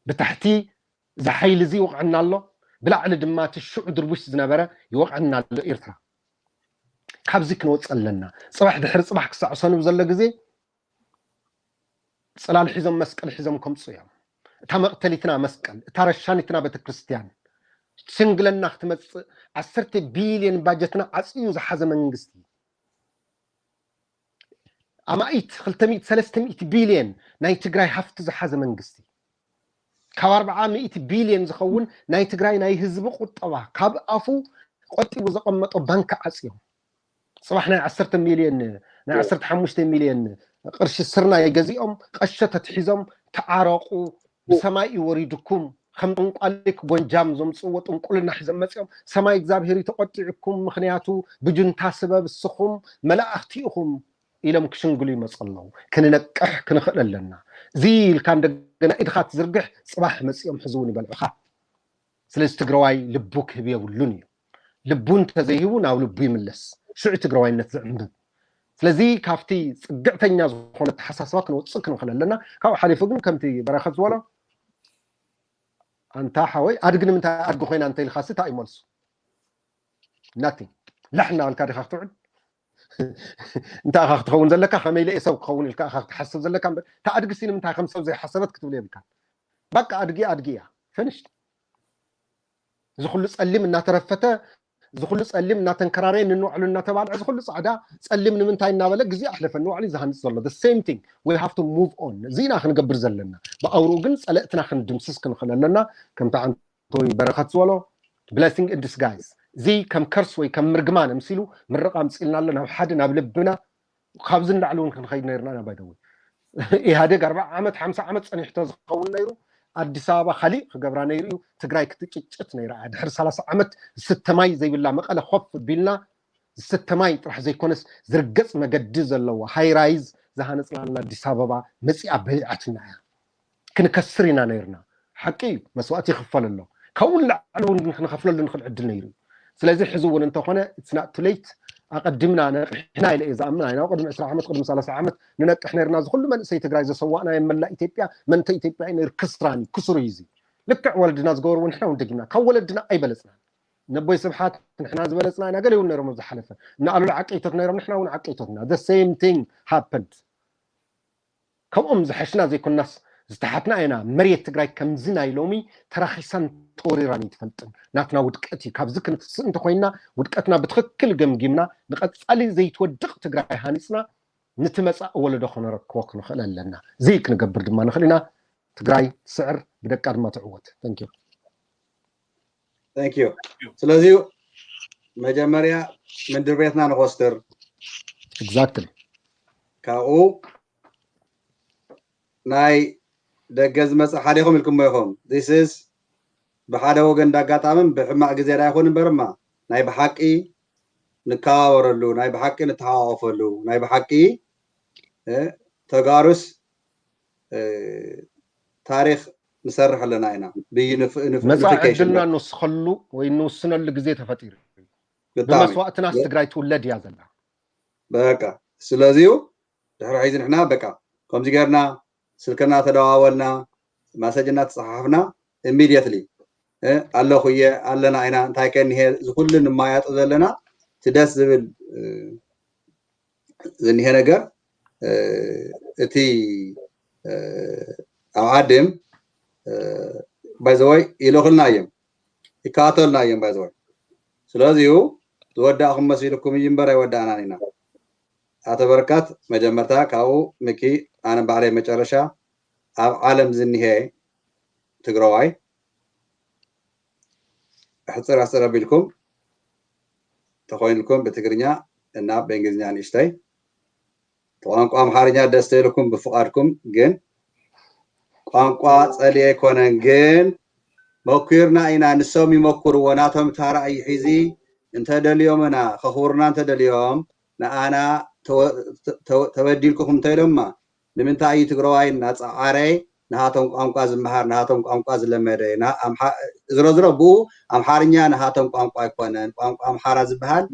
بتحتي زحيل زي وقعنا الله بلا على دمات الشعب دربش زنبره يوقعنا له إرترا كابزيك نوصل لنا صباح دحر صباح كساع صنو زل غزي صلال حزم مسكل حزمكم صيام تمقتلتنا مسكل ترشانتنا بتكريستيان سنجلنا اختمت 10 بليون باجتنا عصيو زحز منغستي اما ايت 300 بليون ناي تግራይ حفت زحز منغستي كاب 400 بليون زخون ناي تግራይ ناي حزب قطبا كاب افو قطيو زقمطو بنك عصيو صباحنا 10 مليون ناي 15 مليون قرش سرنا يغزيهم قشته تحزم تعارقوا بسماء يوريدكم خم انقلك بونجام زمصو طنقلنا حزم مصيم سماي እግዚአብሔር ተቆጥዕኩም ምክንያቱ ብጁንታ ሰበብ ስኹም መላእክቲኹም ኢሎም ክሽንግሉ ይመጽለው ክንነቅሕ ክንኽለለና ዚል ካን ደገና ኢድኻት ዝርግሕ ጽባሕ መጽዮም ሕዝውን ይበልዑኻ ስለዚህ ትግራዋይ ልቡ ክህብ የብሉን እዩ ልቡን ተዘይሂቡ ናብ ልቡ ይምለስ ሽዑ ትግራዋይነት ዝዕምብ ስለዚህ ካፍቲ ጽግዕተኛ ዝኾነ ተሓሳስባ ክንወጽእ ክንኽለለና ካብ ሓሊፉ ግን ከምቲ በረኸት ዝወሎ انت حوي ادغن من ادغ خوينا انت الخاصه تاع يملس nothing لحنا الكاري خاخ تعد انت خاخ تخون زلك خميله يسو خون الكا خاخ تحسب زلك تا ادغ سين من تا 5 زي حسبت كتب لي بك بقى ادغيا فنشت زخل صلم ان ترفته زخل صلم ان تنكرارين نوعلو ان تبع زخل صعدا صلم من تاي نابله غزي احلف نوعلي زهنص زله the same thing we have to move on زينا خنقبر زلنا باورو ግን ጸለእትና خندمسس كنخللنا كم تعንቶይ በረኸት ዝወሎ blessing in disguise زي كم كرس ወይ كم مرغمان امسيلو مرقام ጽልናለን ኣብ ሓደ ናብ ልብና ካብዝ እንዳዕሉን ክንኸይድ ነርና ባይደው ኢህአዴግ 40 ዓመት 50 ዓመት ፀኒሕቶ ዝኸውን ነይሩ ኣዲስ ኣበባ ካሊእ ክገብራ ነይሩ እዩ ትግራይ ክትጭጭት ነይራ ድሕሪ 30 ዓመት ዝተማይ ዘይብላ መቐለ ኮፍ ቢልና ዝተማይ ጥራሕ ዘይኮነስ ዝርገፅ መገዲ ዘለዎ ሃይ ራይዝ ዝሃነፅላና ኣዲስ ኣበባ መፂኣ በይዓትና እያ ክንከስር ኢና ነይርና ሓቂ መስዋእቲ ይኽፈል ኣሎ ካብኡ ላዕሊ እውን ክንኸፍለሉ ንኽእል ዕድል ነይሩ ስለዚ ሕዚ እውን እንተኾነ it's not too late ኣቀድምና ነቅሕና ኢለ እየ ዝኣምን ኣይና ቅድሚ 20 ዓመት ቅድሚ 30 ዓመት ንነቅሕ ነርና ዝኩሉ መንእሰይ ትግራይ ዘሰዋእና የመላእ ኢትዮጵያ መንተ ኢትዮጵያ ነይር ክስራኒ ክስሩ ይዚ ልክዕ ወለድና ዝገበርዎ ንሕና እውን ደግምና ካብ ወለድና ኣይበለፅና ነቦይ ስብሓት ንሕና ዝበለፅና ኢና ገለ እውን ነይሮም ዝሓለፈ ንኣሉላ ዓቀይቶት ነይሮም ንሕና እውን ዓቀይቶትና the same thing happened ከምኦም ዝሓሽና ዘይኮናስ ዝተሓትና ኢና መሬት ትግራይ ከምዚ ናይ ሎሚ ተራኺሳን ተወሪራን ይትፈልጥን ናትና ውድቀት እዩ ካብዚ ክንትስእ እንተኮይና ውድቀትና ብትክክል ገምጊምና ንቐፃሊ ዘይትወድቕ ትግራይ ሃኒፅና ነቲ መፃእ ወለዶ ክነረክቦ ክንኽእል ኣለና እዚ ክንገብር ድማ ንኽእል ኢና ትግራይ ትስዕር ብደቃ ድማ ትዕወት thank you ስለዚ መጀመርያ ምድር ቤትና ንኾስተር exactly ካብኡ ናይ ደገ ዝመፅእ ሓደ ይኹም ኢልኩም ኢኹም this is ብሓደ ወገን እንዳጋጣምን ብሕማቅ ግዜ ዳ ይኹን እምበርማ ናይ ብሓቂ ንከባበረሉ ናይ ብሓቂ ንተሓዋወፈሉ ናይ ብሓቂ ተጋሩስ ታሪክ ንሰርሕ ኣለና ኢና መፃኢ ዕድልና ንወስኸሉ ወይ ንወስነሉ ግዜ ተፈጢሩ ብመስዋእትናስ ትግራይ ትውለድ እያ ዘላ በቃ ስለዚዩ ድሕሪ ሒዚ ንሕና በቃ ከምዚ ጌርና ስልክና ተደዋወልና ማሰጅና ተፃሓፍና immediately ኣለኹ እየ ኣለና ኢና እንታይ ከኒሄ ዝኩሉ ንማያጡ ዘለና ትደስ ዝብል ዝኒሄ ነገር እቲ ኣብ ዓድም by the way ኢሎኽልና እዮም ይካተልና እዮም by the way ስለዚሁ ዝወዳእኹም መሲልኩም እዩ እምበር ኣይወዳእናን ኢና ኣቶ በረካት መጀመርታ ካብኡ ምኪ ኣነ ባዕለይ መጨረሻ ኣብ ዓለም ዝኒሄ ትግራዋይ ሕፅር ኣስር ኣቢልኩም ተኾይንልኩም ብትግርኛ እና በእንግሊዝኛ ንእሽተይ ቋንቋ ኣምሓርኛ ደስ ይብለኩም ብፍቃድኩም ግን ቋንቋ ፀልየ ኣይኮነን ግን መኩርና ኢና ንሶም ይመኩርዎ ናቶም ታራእይ ሒዚ እንተደልዮምና ከኽብሩና እንተደልዮም ንኣና ተበዲልኩም እንተኢሎማ ንምንታይ እዩ ትግራዋይ እናፀዓረይ ንሃቶም ቋንቋ ዝመሃር ንሃቶም ቋንቋ ዝለመደ ዝሮ ብኡ ኣምሓርኛ ንሃቶም ቋንቋ ኣይኮነን ቋንቋ ኣምሓራ ዝበሃል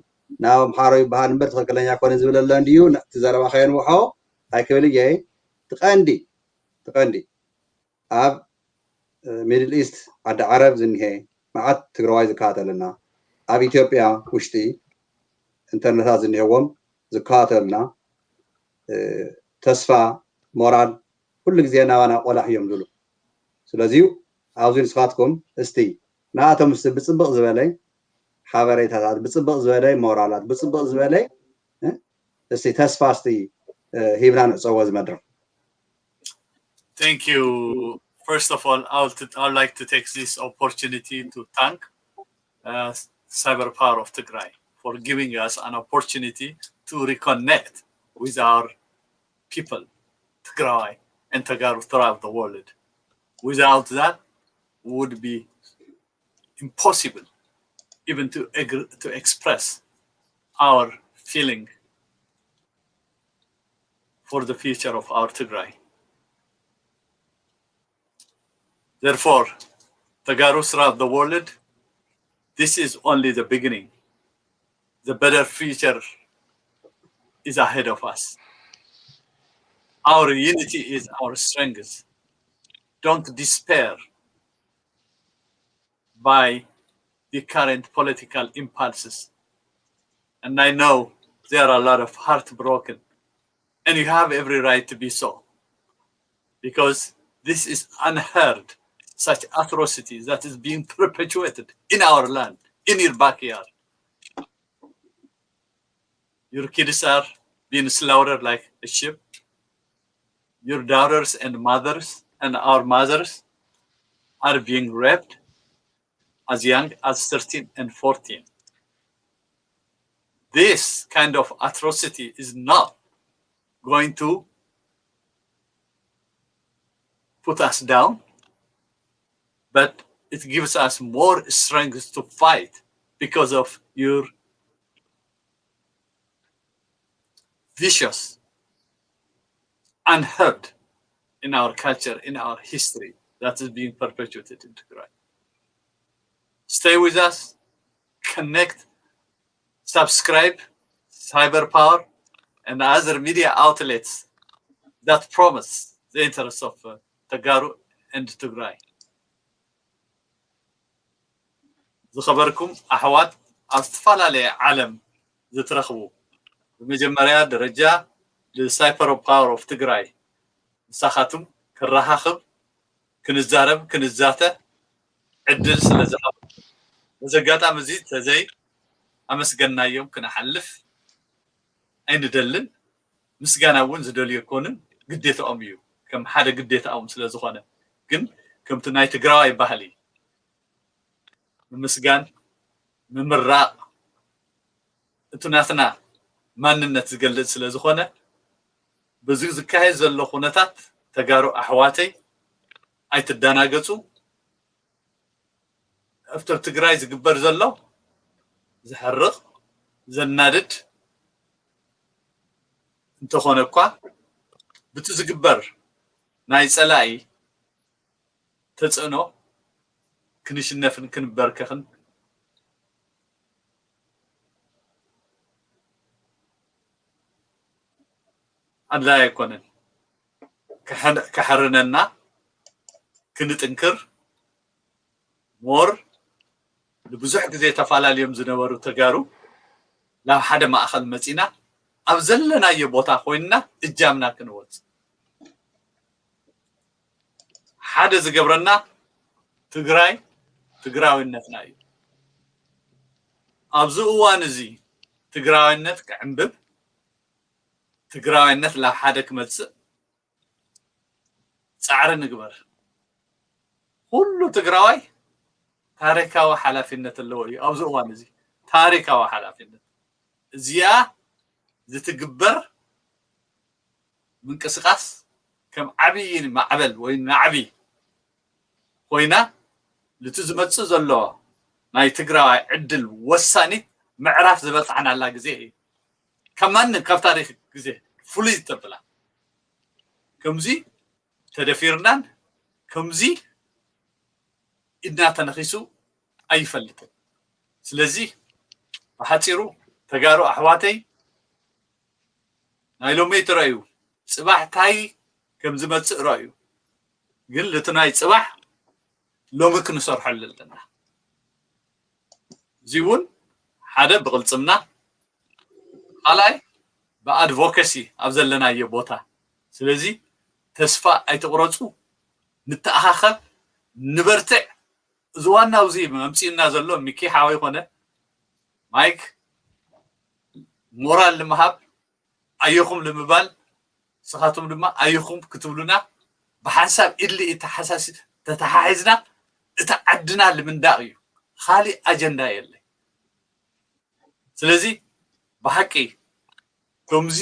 ናብ ኣምሓሮ ይበሃል እምበር ትኽክለኛ ኮነ ዝብለሎ እንድዩ ትዘረባ ከየንውሖ ኣይክብል እየ ትቐንዲ ኣብ ሚድል ኢስት ዓዲ ዓረብ ዝኒሄ መዓት ትግራዋይ ዝከታተለና ኣብ ኢትዮጵያ ውሽጢ ኢንተርኔታት ዝኒሄዎም ዝከታተሉና ተስፋ ሞራል ኩሉ ግዜ ናባና ቆላሕ እዮም ዝብሉ ስለዚዩ ኣብዚ ንስኻትኩም እስቲ ንኣቶም ምስቲ ብፅብቕ ዝበለይ ሓበሬታታት ብፅብቕ ዝበለይ ሞራላት ብፅብቕ ዝበለይ እስቲ ተስፋ እስቲ ሂብና ንዕፀዎ ዝመድረክ Thank you. First of all, I would like to take this opportunity to thank Cyber Power of Tigray for giving us an opportunity to reconnect with our people, Tigray and Tagaru throughout the world. Without that, it would be impossible even to express our feeling for the future of our Tigray. Therefore, Tagaru throughout the world, this is only the beginning. The better future is ahead of us. Our unity is our strength. Don't despair by the current political impulses. And I know there are a lot of heartbroken, and you have every right to be so, because this is unheard. Such atrocities that is being perpetuated in our land, in your backyard. Your kids are being slaughtered like a sheep. Your daughters and mothers and our mothers are being raped as young as 13 and 14. This kind of atrocity is not going to put us down, but it gives us more strength to fight because of your vicious, unheard in our culture, in our history, that is being perpetuated in Tigray. Stay with us, connect, subscribe, Cyber Power, and other media outlets that promise the interests of Tagaru and Tigray. ዝኸበርኩም ኣሕዋት ኣብ ዝተፈላለየ ዓለም ዝትረኽቡ በመጀመርያ ደረጃ ለሳይበር ፓወር ኦፍ ትግራይ ንሳኻትም ክረኻኽብ ክንዛረብ ክንዛተ ዕድል ስለዝሃብ በዘጋጣሚ እዚ ተዘይ ኣመስገናዮም ክነሓልፍ ኣይንደልን ምስጋና እውን ዝደልዮ ኮንን ግዴታኦም እዩ ከም ሓደ ግዴታኦም ስለዝኾነ ግን ከምቲ ናይ ትግራዋይ ባህሊ ምስጋን ምምራቕ እትናትና ማንነት ዝገልጽ ስለዝኾነ ብዙ ዝካየድ ዘሎ ኩነታት ተጋሩ ኣሕዋተይ ኣይትደናገጹ ኣብቲ ትግራይ ዝግበር ዘሎ ዝሕርቕ ዘናድድ እንተኾነ እኳ ብቲ ዝግበር ናይ ጸላኢ ተጽዕኖ ክንሽነፍን ክንበርከኽን ኣድላይ ኣይኮነን ከሕርነና ክንጥንክር ሞር ንብዙሕ ግዜ ተፈላለዮም ዝነበሩ ተጋሩ ናብ ሓደ ማእኸል መፂና ኣብ ዘለናዮ ቦታ ኮይንና እጃምና ክንወፅ ሓደ ዝገብረና ትግራይ ትግራዊነትና እዩ ኣብዚ እዋን እዚ ትግራዊነት ክዕንብብ ትግራዊነት ናብ ሓደ ክመፅእ ፃዕሪ ንግበር ኩሉ ትግራዋይ ታሪካዊ ሓላፊነት ኣለዎ እዩ ኣብዚ እዋን እዚ ታሪካዊ ሓላፊነት እዚኣ ዝትግበር ምንቅስቃስ ከም ዓብይ ማዕበል ወይ ናዕቢ ኮይና ልቱ ዝመፅእ ዘሎ ናይ ትግራዋይ ዕድል ወሳኒ ምዕራፍ ዝበፅዓናላ ግዜ እዩ ከማንን ካብ ታሪክ ግዜ ፍሉይ ተብላ ከምዚ ተደፊርናን ከምዚ ኢድና ተነኺሱ ኣይፈልጥን ስለዚ ብሓፂሩ ተጋሩ ኣሕዋተይ ናይ ሎሚ ትረአዩ ፅባሕ ታይ ከም ዝመፅእ ረአዩ ግን ልቲ ናይ ፅባሕ ሎሚ ክንሰርሐሉ ኣለና እዚ እውን ሓደ ብቕልፅምና ካልኣይ ብኣድቮኬሲ ኣብ ዘለናዮ ቦታ ስለዚ ተስፋ ኣይትቑረፁ ንተኣኻኸብ ንበርትዕ እዚ ዋናው እዚ መምፂና ዘሎ ሚኪሓዊ ኮነ ማይክ ሞራል ንምሃብ ኣየኹም ንምባል ስኻቱም ድማ ኣየኹም ክትብሉና ብሓንሳብ ኢድሊ እተሓሳሲ ተተሓሒዝና እታ ዓድና ልምንዳቕ እዩ ካሊእ ኣጀንዳ የለን ስለዚ ብሓቂ ከምዚ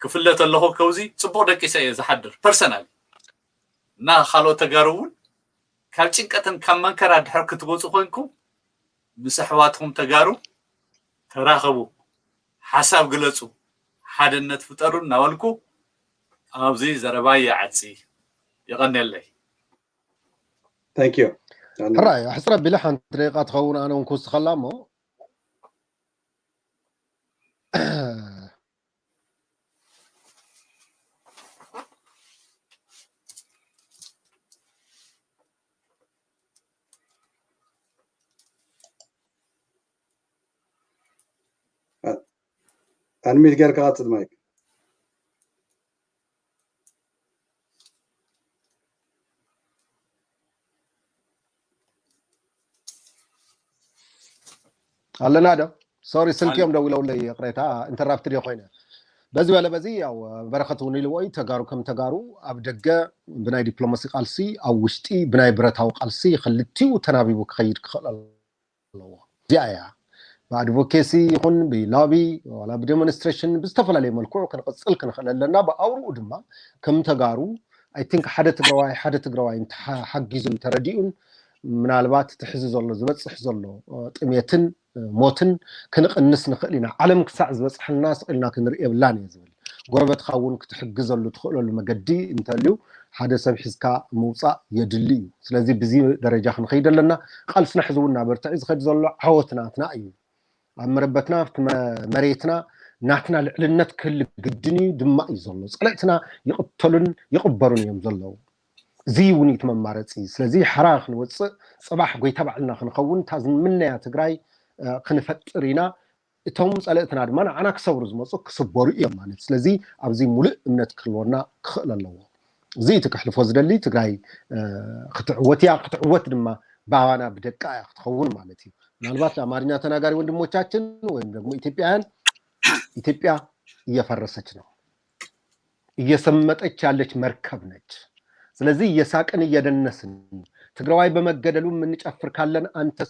ክፍለጥ ኣለኹ ከውዚ ፅቡቅ ደቂሰ እየ ዝሓድር ፐርሰናል እና ካልኦት ተጋሩ እውን ካብ ጭንቀትን ካብ መንከራ ድሕር ክትወፁ ኮይንኩም ምስ ኣሕዋትኩም ተጋሩ ተራኸቡ ሓሳብ ግለፁ ሓድነት ፍጠሩ እናበልኩ ኣብዚ ዘረባይ ዓፂ ይቐኒለይ ثانك يو راي حسرة بلا حنت دقيقة تخون انا ونكوس خلامو انا ميت غير قاطع المايك አለና ዳ ሶሪ ስልክዮም ደውለው ለይ ቅሬታ ኢንተራፕትድ ይኮይነ በዚ ወለ በዚ ያው በረከቱን ይልወይ ተጋሩ ከም ተጋሩ ኣብ ደገ ብናይ ዲፕሎማሲ ቃልሲ ኣብ ውሽጢ ብናይ ብረታው ቃልሲ ክልቲው ተናቢቡ ክኸይድ ክኽእል ኣለዎ ዚኣያ በአድቮኬሲ ይኹን ብላቢ ወላ ብዴሞንስትሬሽን ብዝተፈላለየ መልክዑ ክንቅፅል ክንኽእል ኣለና ብኣውርኡ ድማ ከም ተጋሩ I think حدا تجرواي انت حجزون ترديون من البات تحزز الله زبصح زلو طميتن موتن كنقنس نخلينا عالم كساع زبصح الناس قلنا كنرئي بلان يزبل قربت خاون كتحجزلو تخلو المجدي انت ليو حدا سب حزكا موصا يدلي سلازي بزي درجه خنخيد لنا قالسنا حزونا برتعز خد زلو حوتنا تنايو امربتنا مريتنا ناتنا لعنت كل قدني دما يزلو صلاتنا يقتلون يقبرون يوم زلو زي ونيت ممارصي سلازي حراخ نوص صباح غوي تبعلنا خنخون تازن منا يا تግራይ خنفطرينا እቶም ጸለእትና ድማ አና ክሰብሩ ዝመጹ ክስበሩ እዮም ማለት ስለዚ ኣብዚ ሙሉእ እምነት ክህልወና ክኽእል ኣለዎ እዚ ትክሕልፎ ዝደሊ ትግራይ ክትዕወት ድማ ባባና ብደቃ ክትኸውን ማለት እዩ ምናልባት አማርኛ ተናጋሪ ወንድሞቻችን ወይም ደግሞ ኢትዮጵያ እየፈረሰች ነው እየሰመጠች ያለች መርከብ ነች ስለዚህ እየሳቅን እየደነስን ትግራይ በመገደሉ ምን ጨፍር ካለን አንተ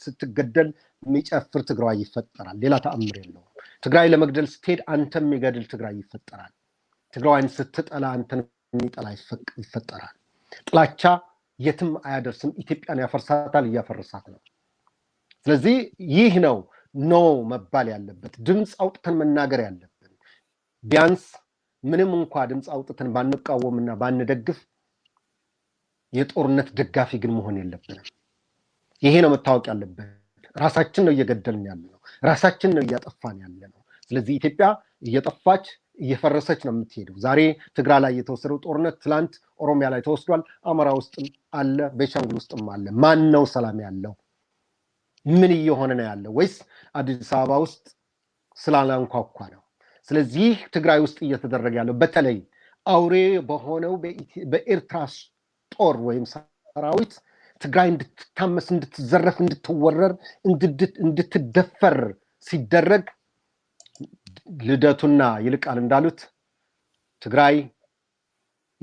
ስትገደል ሚጨፍር ትግራይ ይፈጠራል ሌላ ተአምር የለውም ትግራይ ለመግደል ስትሄድ አንተም የሚገድል ትግራይ ይፈጠራል ትግራይን ስትጠላ አንተን የሚጠላ ይፈጠራል ጥላቻ የትም አያደርስም ኢትዮጵያን ያፈርሳታል ያፈርሳት ነው ስለዚህ ይህ ነው ኖ መባል ያለበት ድምጽ አውጥተን መናገር ያለብን ቢያንስ ምንም እንኳን ድምጽ አውጥተን ባንቃወምና ባንደግፍ የጦርነት ደጋፊ ግን መሆን የለብንም ይሄ ነው መታወቅ ያለበት ራሳችን ነው እየገደልን ያለነው ራሳችን ነው እያጠፋን ያለነው ስለዚህ ኢትዮጵያ እየጠፋች እየፈረሰች ነው የምትሄደው ዛሬ ትግራይ ላይ የተወሰደው ጦርነት ትላንት ኦሮሚያ ላይ ተወስዷል አማራ ውስጥ አለ ቤሻንጉል ውስጥም አለ ማን ነው ሰላም ያለው ምን እየሆነ ነው ያለው ወይስ አዲስ አበባ ውስጥ ስላላንኳኳ ነው ስለዚህ ትግራይ ውስጥ እየተደረገ ያለው በተለይ አውሬ በሆነው በኤርትራ ጦር ወይም ሰራዊት ትግራይ እንድትታመስ እንድትዘረፍ እንድትወረር እንድትደፈር ሲደረግ ልደቱና ይልቃል እንዳሉት ትግራይ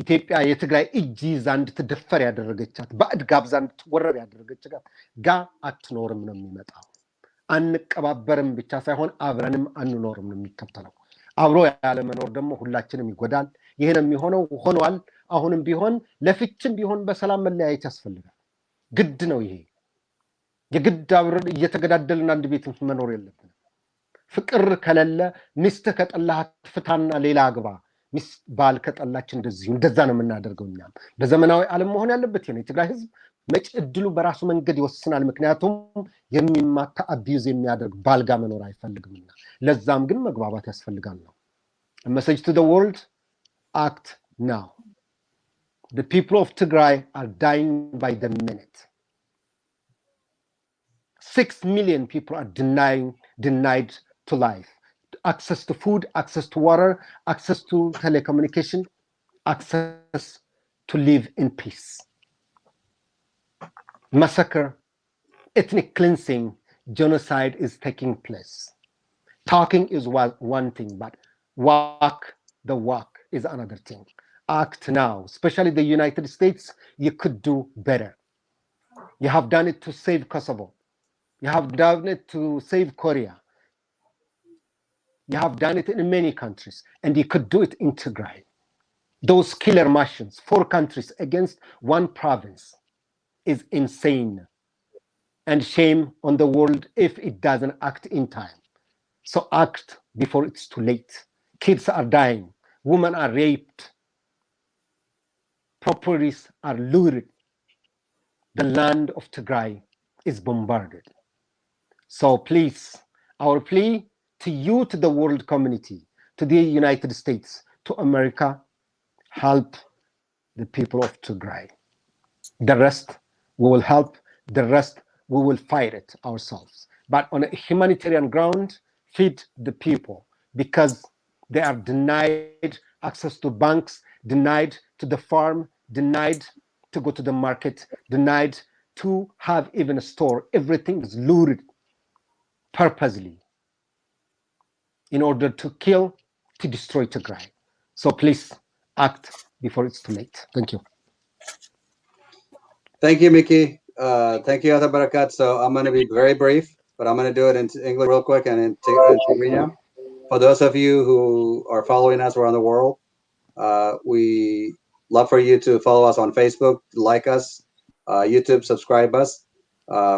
ኢትዮጵያ የትግራይ እጅ ይዛ እንድትደፈር ያደረገቻት ባዕድ ጋብዛ እንድትወረር ያደረገቻት ጋ አትኖርም ነው የሚመጣው አንቀባበርም ብቻ ሳይሆን አብረንም አንኖርም ነው የሚከተለው አብሮ ያለ መኖር ደግሞ ሁላችንም ይጎዳል ይሄንም የሚሆነው ሆኗል አሁንም ቢሆን ለፍችም ቢሆን በሰላም መለያየት ያስፈልጋል ግድ ነው ይሄ የግድ አብረን እየተገዳደልን አንድ ቤት መኖር የለብንም ፍቅር ከለለ ሚስት ከጠላህ ፍታና ሌላ አግባ ሚስት ባል ከጠላች እንደዛ ነው የምናደርገው እኛም በዘመናዊ ዓለም መሆን ያለበት ነው የትግራይ ህዝብ መጭ እድሉ በራሱ መንገድ ይወስናል ምክንያቱም የሚማታ አቢዩዝ የሚያደርግ ባልጋ መኖር አይፈልግምና ለዛም ግን መግባባት ያስፈልጋል ነው a message to the world act now the people of Tigray are dying by the minute 6 million people are denied to life access to food access to water access to telecommunication access to live in peace massacre ethnic cleansing genocide is taking place talking is one thing but walk the walk is another thing act now especially the United States you could do better you have done it to save Kosovo you have done it to save Korea you have done it in many countries and you could do it in Tigray those killer machines 4 countries against 1 province is insane and shame on the world if it doesn't act in time so act before it's too late kids are dying women are raped properties are looted the land of Tigray is bombarded so please our plea to you to the world community to the United States to America help the people of Tigray the rest we will help the rest we will fight it ourselves but on a humanitarian ground feed the people because they are denied access to banks denied to the farm denied to go to the market denied to have even a store everything is looted purposely in order to kill to destroy Tigray so please act before it's too late thank you Thank you, Mickey. Thank you, Ata Barakat. So I'm going to be very brief, but I'm going to do it in English real quick and in Tigrinya. For those of you who are following us around the world, we love for you to follow us on Facebook, like us, YouTube, subscribe us.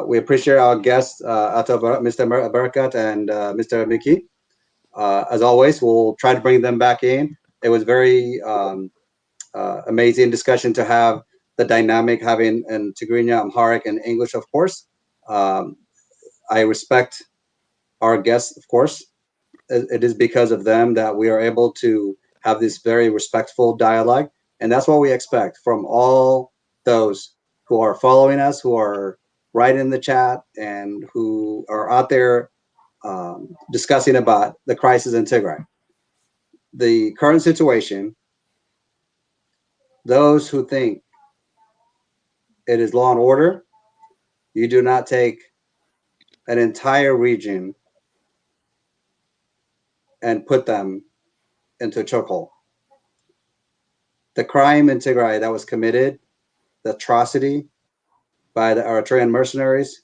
We appreciate our guests, Mr. Barakat and Mr. Miki. As always, we'll try to bring them back in. It was very amazing discussion to have the dynamic having in Tigrinya, Amharic, and English, of course. I respect our guests, of course. It is because of them that we are able to have this very respectful dialogue. And that's what we expect from all those who are following us, who are writing in the chat, and who are out there discussing about the crisis in Tigray. The current situation, those who think it is law and order, you do not take an entire region and put them into a chokehold. The crime in Tigray that was committed, the atrocity by the Eritrean mercenaries,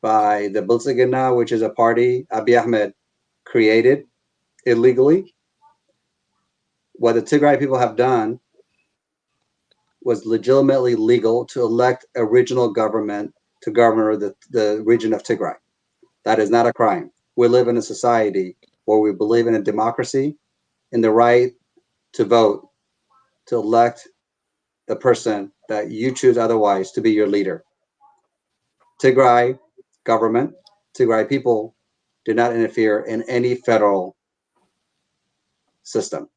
by the Biltzigana, which is a party Abiy Ahmed created illegally. What the Tigray people have done was legitimately legal to elect a regional government to govern the region of Tigray. That is not a crime. We live in a society where we believe in a democracy, in the right to vote, to elect the person that you choose otherwise to be your leader. Tigray government, Tigray people did not interfere in any federal system.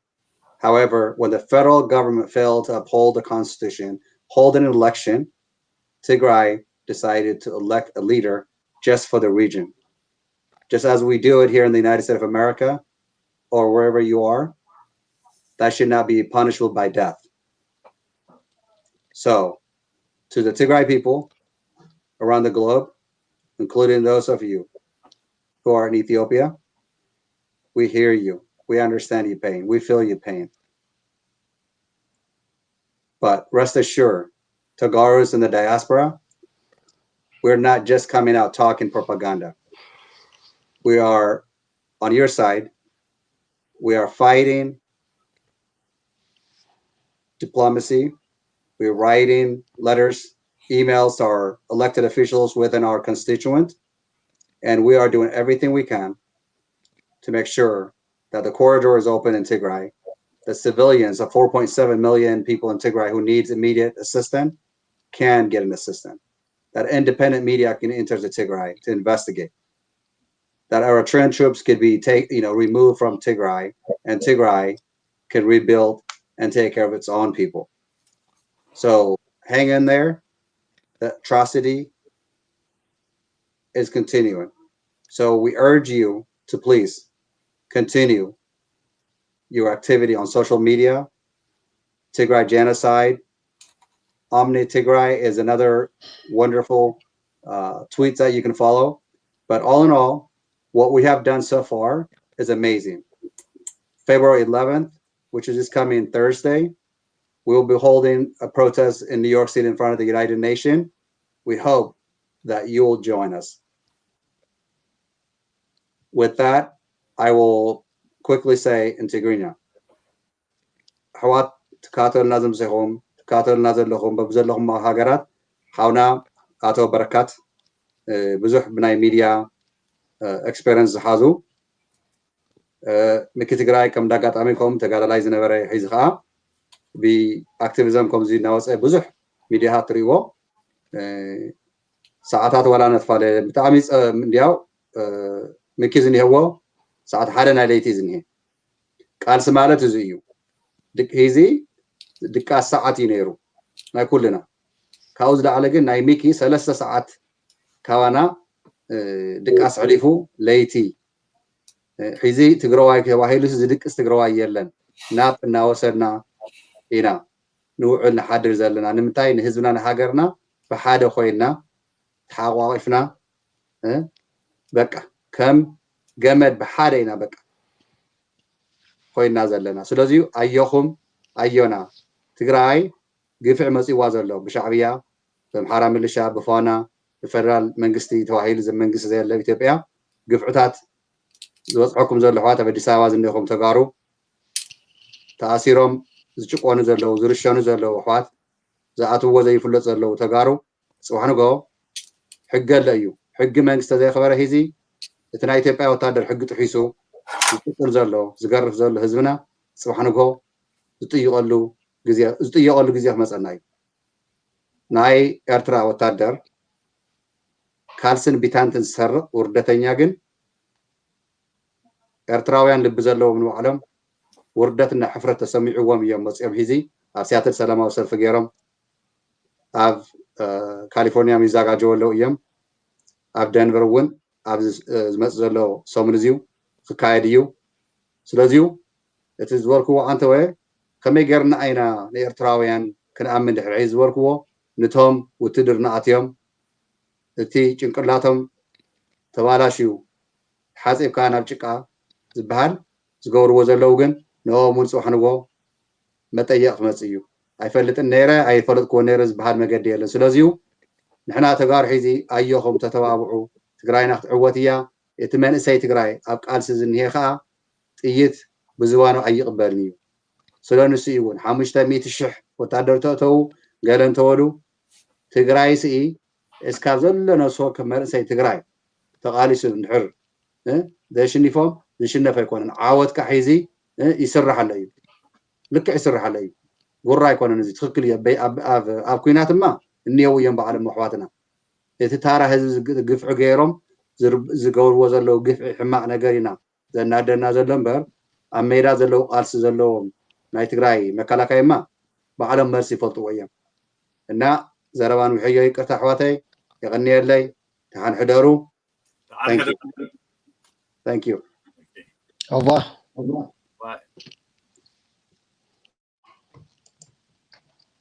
However, when the federal government failed to uphold the Constitution, hold an election, Tigray decided to elect a leader just for the region. Just as we do it here in the United States of America or wherever you are, that should not be punishable by death. So, to the Tigray people around the globe, including those of you who are in Ethiopia, we hear you. We understand your pain. We feel your pain. But rest assured, Tagaros in the diaspora, we're not just coming out talking propaganda. We are on your side. We are fighting diplomacy. We're writing letters, emails to our elected officials within our constituent. And we are doing everything we can to make sure that the corridor is open in Tigray. The civilians, the 4.7 million people in Tigray who needs immediate assistance can get an assistance. That independent media can enter the Tigray to investigate. That Eritrean troops could be removed from Tigray, and Tigray can rebuild and take care of its own people. So hang in there. The atrocity is continuing. So we urge you to please continue your activity on social media. Tigray genocide. Omni Tigray is another wonderful tweet that you can follow. But all in all, what we have done so far is amazing. February 11th, which is this coming Thursday, we will be holding a protest in New York City in front of the United Nations. We hope that you will join us. With that, I will quickly say in Tigrinya, Hawat Tkato Nazim Zehom, Tkato Nazim Lahom, Babzalahom Hagarat, Hauna, Ato Barakat, Buzuh Bnai Media experience Hazu, Mikitigram Kam Dagat Amikom, Tagadalize Never Hizha, be activism comes in now, Buzuh, Media Hatriwo, Saatat Walanat Fale, Tamis Diao, Mikizin Hewo, Saat Hadana Ladies in here. Kalsamala to you. Dick Hazy, the Kasaati Nero, Nakulina. Cows the Allegan, Naimiki, Celesta Saat, Kawana, Dikas Alifu, Lady. Hazy to grow like Wahilus is the Dicks to grow a yellen. Nap and now Serna, Ina. No and Hadders and Animtai and Hizuna Hagarna, Bahada Hoina, Hawifna, Becca, come, Gamed Bahadina Becca. ኮይና ዘለና ስለዚህ ኣየኹም ኣዮና ትግራይ ግፍዕ መፂዋ ዘሎ ብሻዕብያ ብምሓራ ምልሻ ብፋና ብፌደራል መንግስቲ ተዋሂሉ መንግስቲ ዘለ ኢትዮጵያ ግፍዕታት ዝበፅሐኩም ዘሎ ኣሕዋት ኣብ ኣዲስ ኣበባ ዝኒኹም ተጋሩ ተኣሲሮም ዝጭቆኑ ዘለው ዝርሸኑ ዘለው ኣሕዋት ዝኣትውዎ ዘይፍለጥ ዘለው ተጋሩ ፅባሕ ንግሆ ሕጊ ኣለ እዩ ሕጊ መንግስቲ ዘይኽበረ ሒዚ እቲ ናይ ኢትዮጵያ ወታደር ሕጊ ጥሒሱ ዝጥቅል ዘሎ ዝገርፍ ዘሎ ህዝብና ፅባሕ ንግሆ ዝጥይቀሉ ግዜ ክመፀና እዩ ናይ ኤርትራ ወታደር ካልስን ቢታንትን ዝሰርቅ ውርደተኛ ግን ኤርትራውያን ልቢ ዘለዎም ንባዕሎም ውርደትና ሕፍረት ተሰሚዕዎም እዮም መፅኦም ሒዚ ኣብ ሲያትል ሰላማዊ ሰልፊ ገይሮም ኣብ ካሊፎርኒያ ይዘጋጀው ኣለው እዮም ኣብ ደንቨር እውን ኣብ ዝመፅእ ዘሎ ሰሙን እዚዩ ክካየድ እዩ ስለዚሁ እቲ ዝበልክዎ ኣንተ ወይ ከመይ ጌርና ኣይና ንኤርትራውያን ክንኣምን ድሕሪ ዝበልክዎ ነቶም ውትድርና ኣትዮም እቲ ጭንቅላቶም ተባላሽዩ ሓፂብካ ናብ ጭቃ ዝበሃል ዝገብርዎ ዘለው ግን ንኦም እውን ፅባሕ ንግሆ መጠየቅ ክመፅእ እዩ ኣይፈልጥን ነይረ ኣይፈለጥክዎ ነይረ ዝበሃል መገዲ የለን ስለዚሁ ንሕና ተጋሩ ሒዚ ኣየኹም ተተባብዑ ትግራይና ክትዕወት እያ እቲ መንእሰይ ትግራይ ኣብ ቃልሲ ዝኒሄ ከዓ ጥይት ብዝባኑ ኣይቅበልን እዩ ስለንሱ እውን 500,000 ወታደር ተእተው ገለ እንተወሉ ትግራይ ስኢ እስካብ ዘሎ ሰው መንእሰይ ትግራይ ተቃሊሱ እንድሕር ዘሽኒፎም ዝሽነፍ ኣይኮነን ዓወትካ ሒዚ ይስራሕ ኣሎ እዩ ልክዕ ይስራሕ ኣሎ እዩ ጉራ ኣይኮነን እዚ ትክክል እዩ ኣብ ኩናትማ እኒአው እዮም በዓሎም ኣሕዋትና እቲ ታራ ህዝቢ ግፍዒ ገይሮም ዝገብርዎ ዘለው ግፍዒ ሕማቅ ነገር ኢና ዘናደና ዘሎ እምበር ኣብ ሜዳ ዘለው ቃልሲ ዘለዎም ናይ ትግራይ መከላከያማ በዓሎም መልሲ ይፈልጥዎ እዮም እና ዘረባን ውሕዮ ይቅርታ ኣሕዋተይ يغني تعال حدارو ثانك يو الله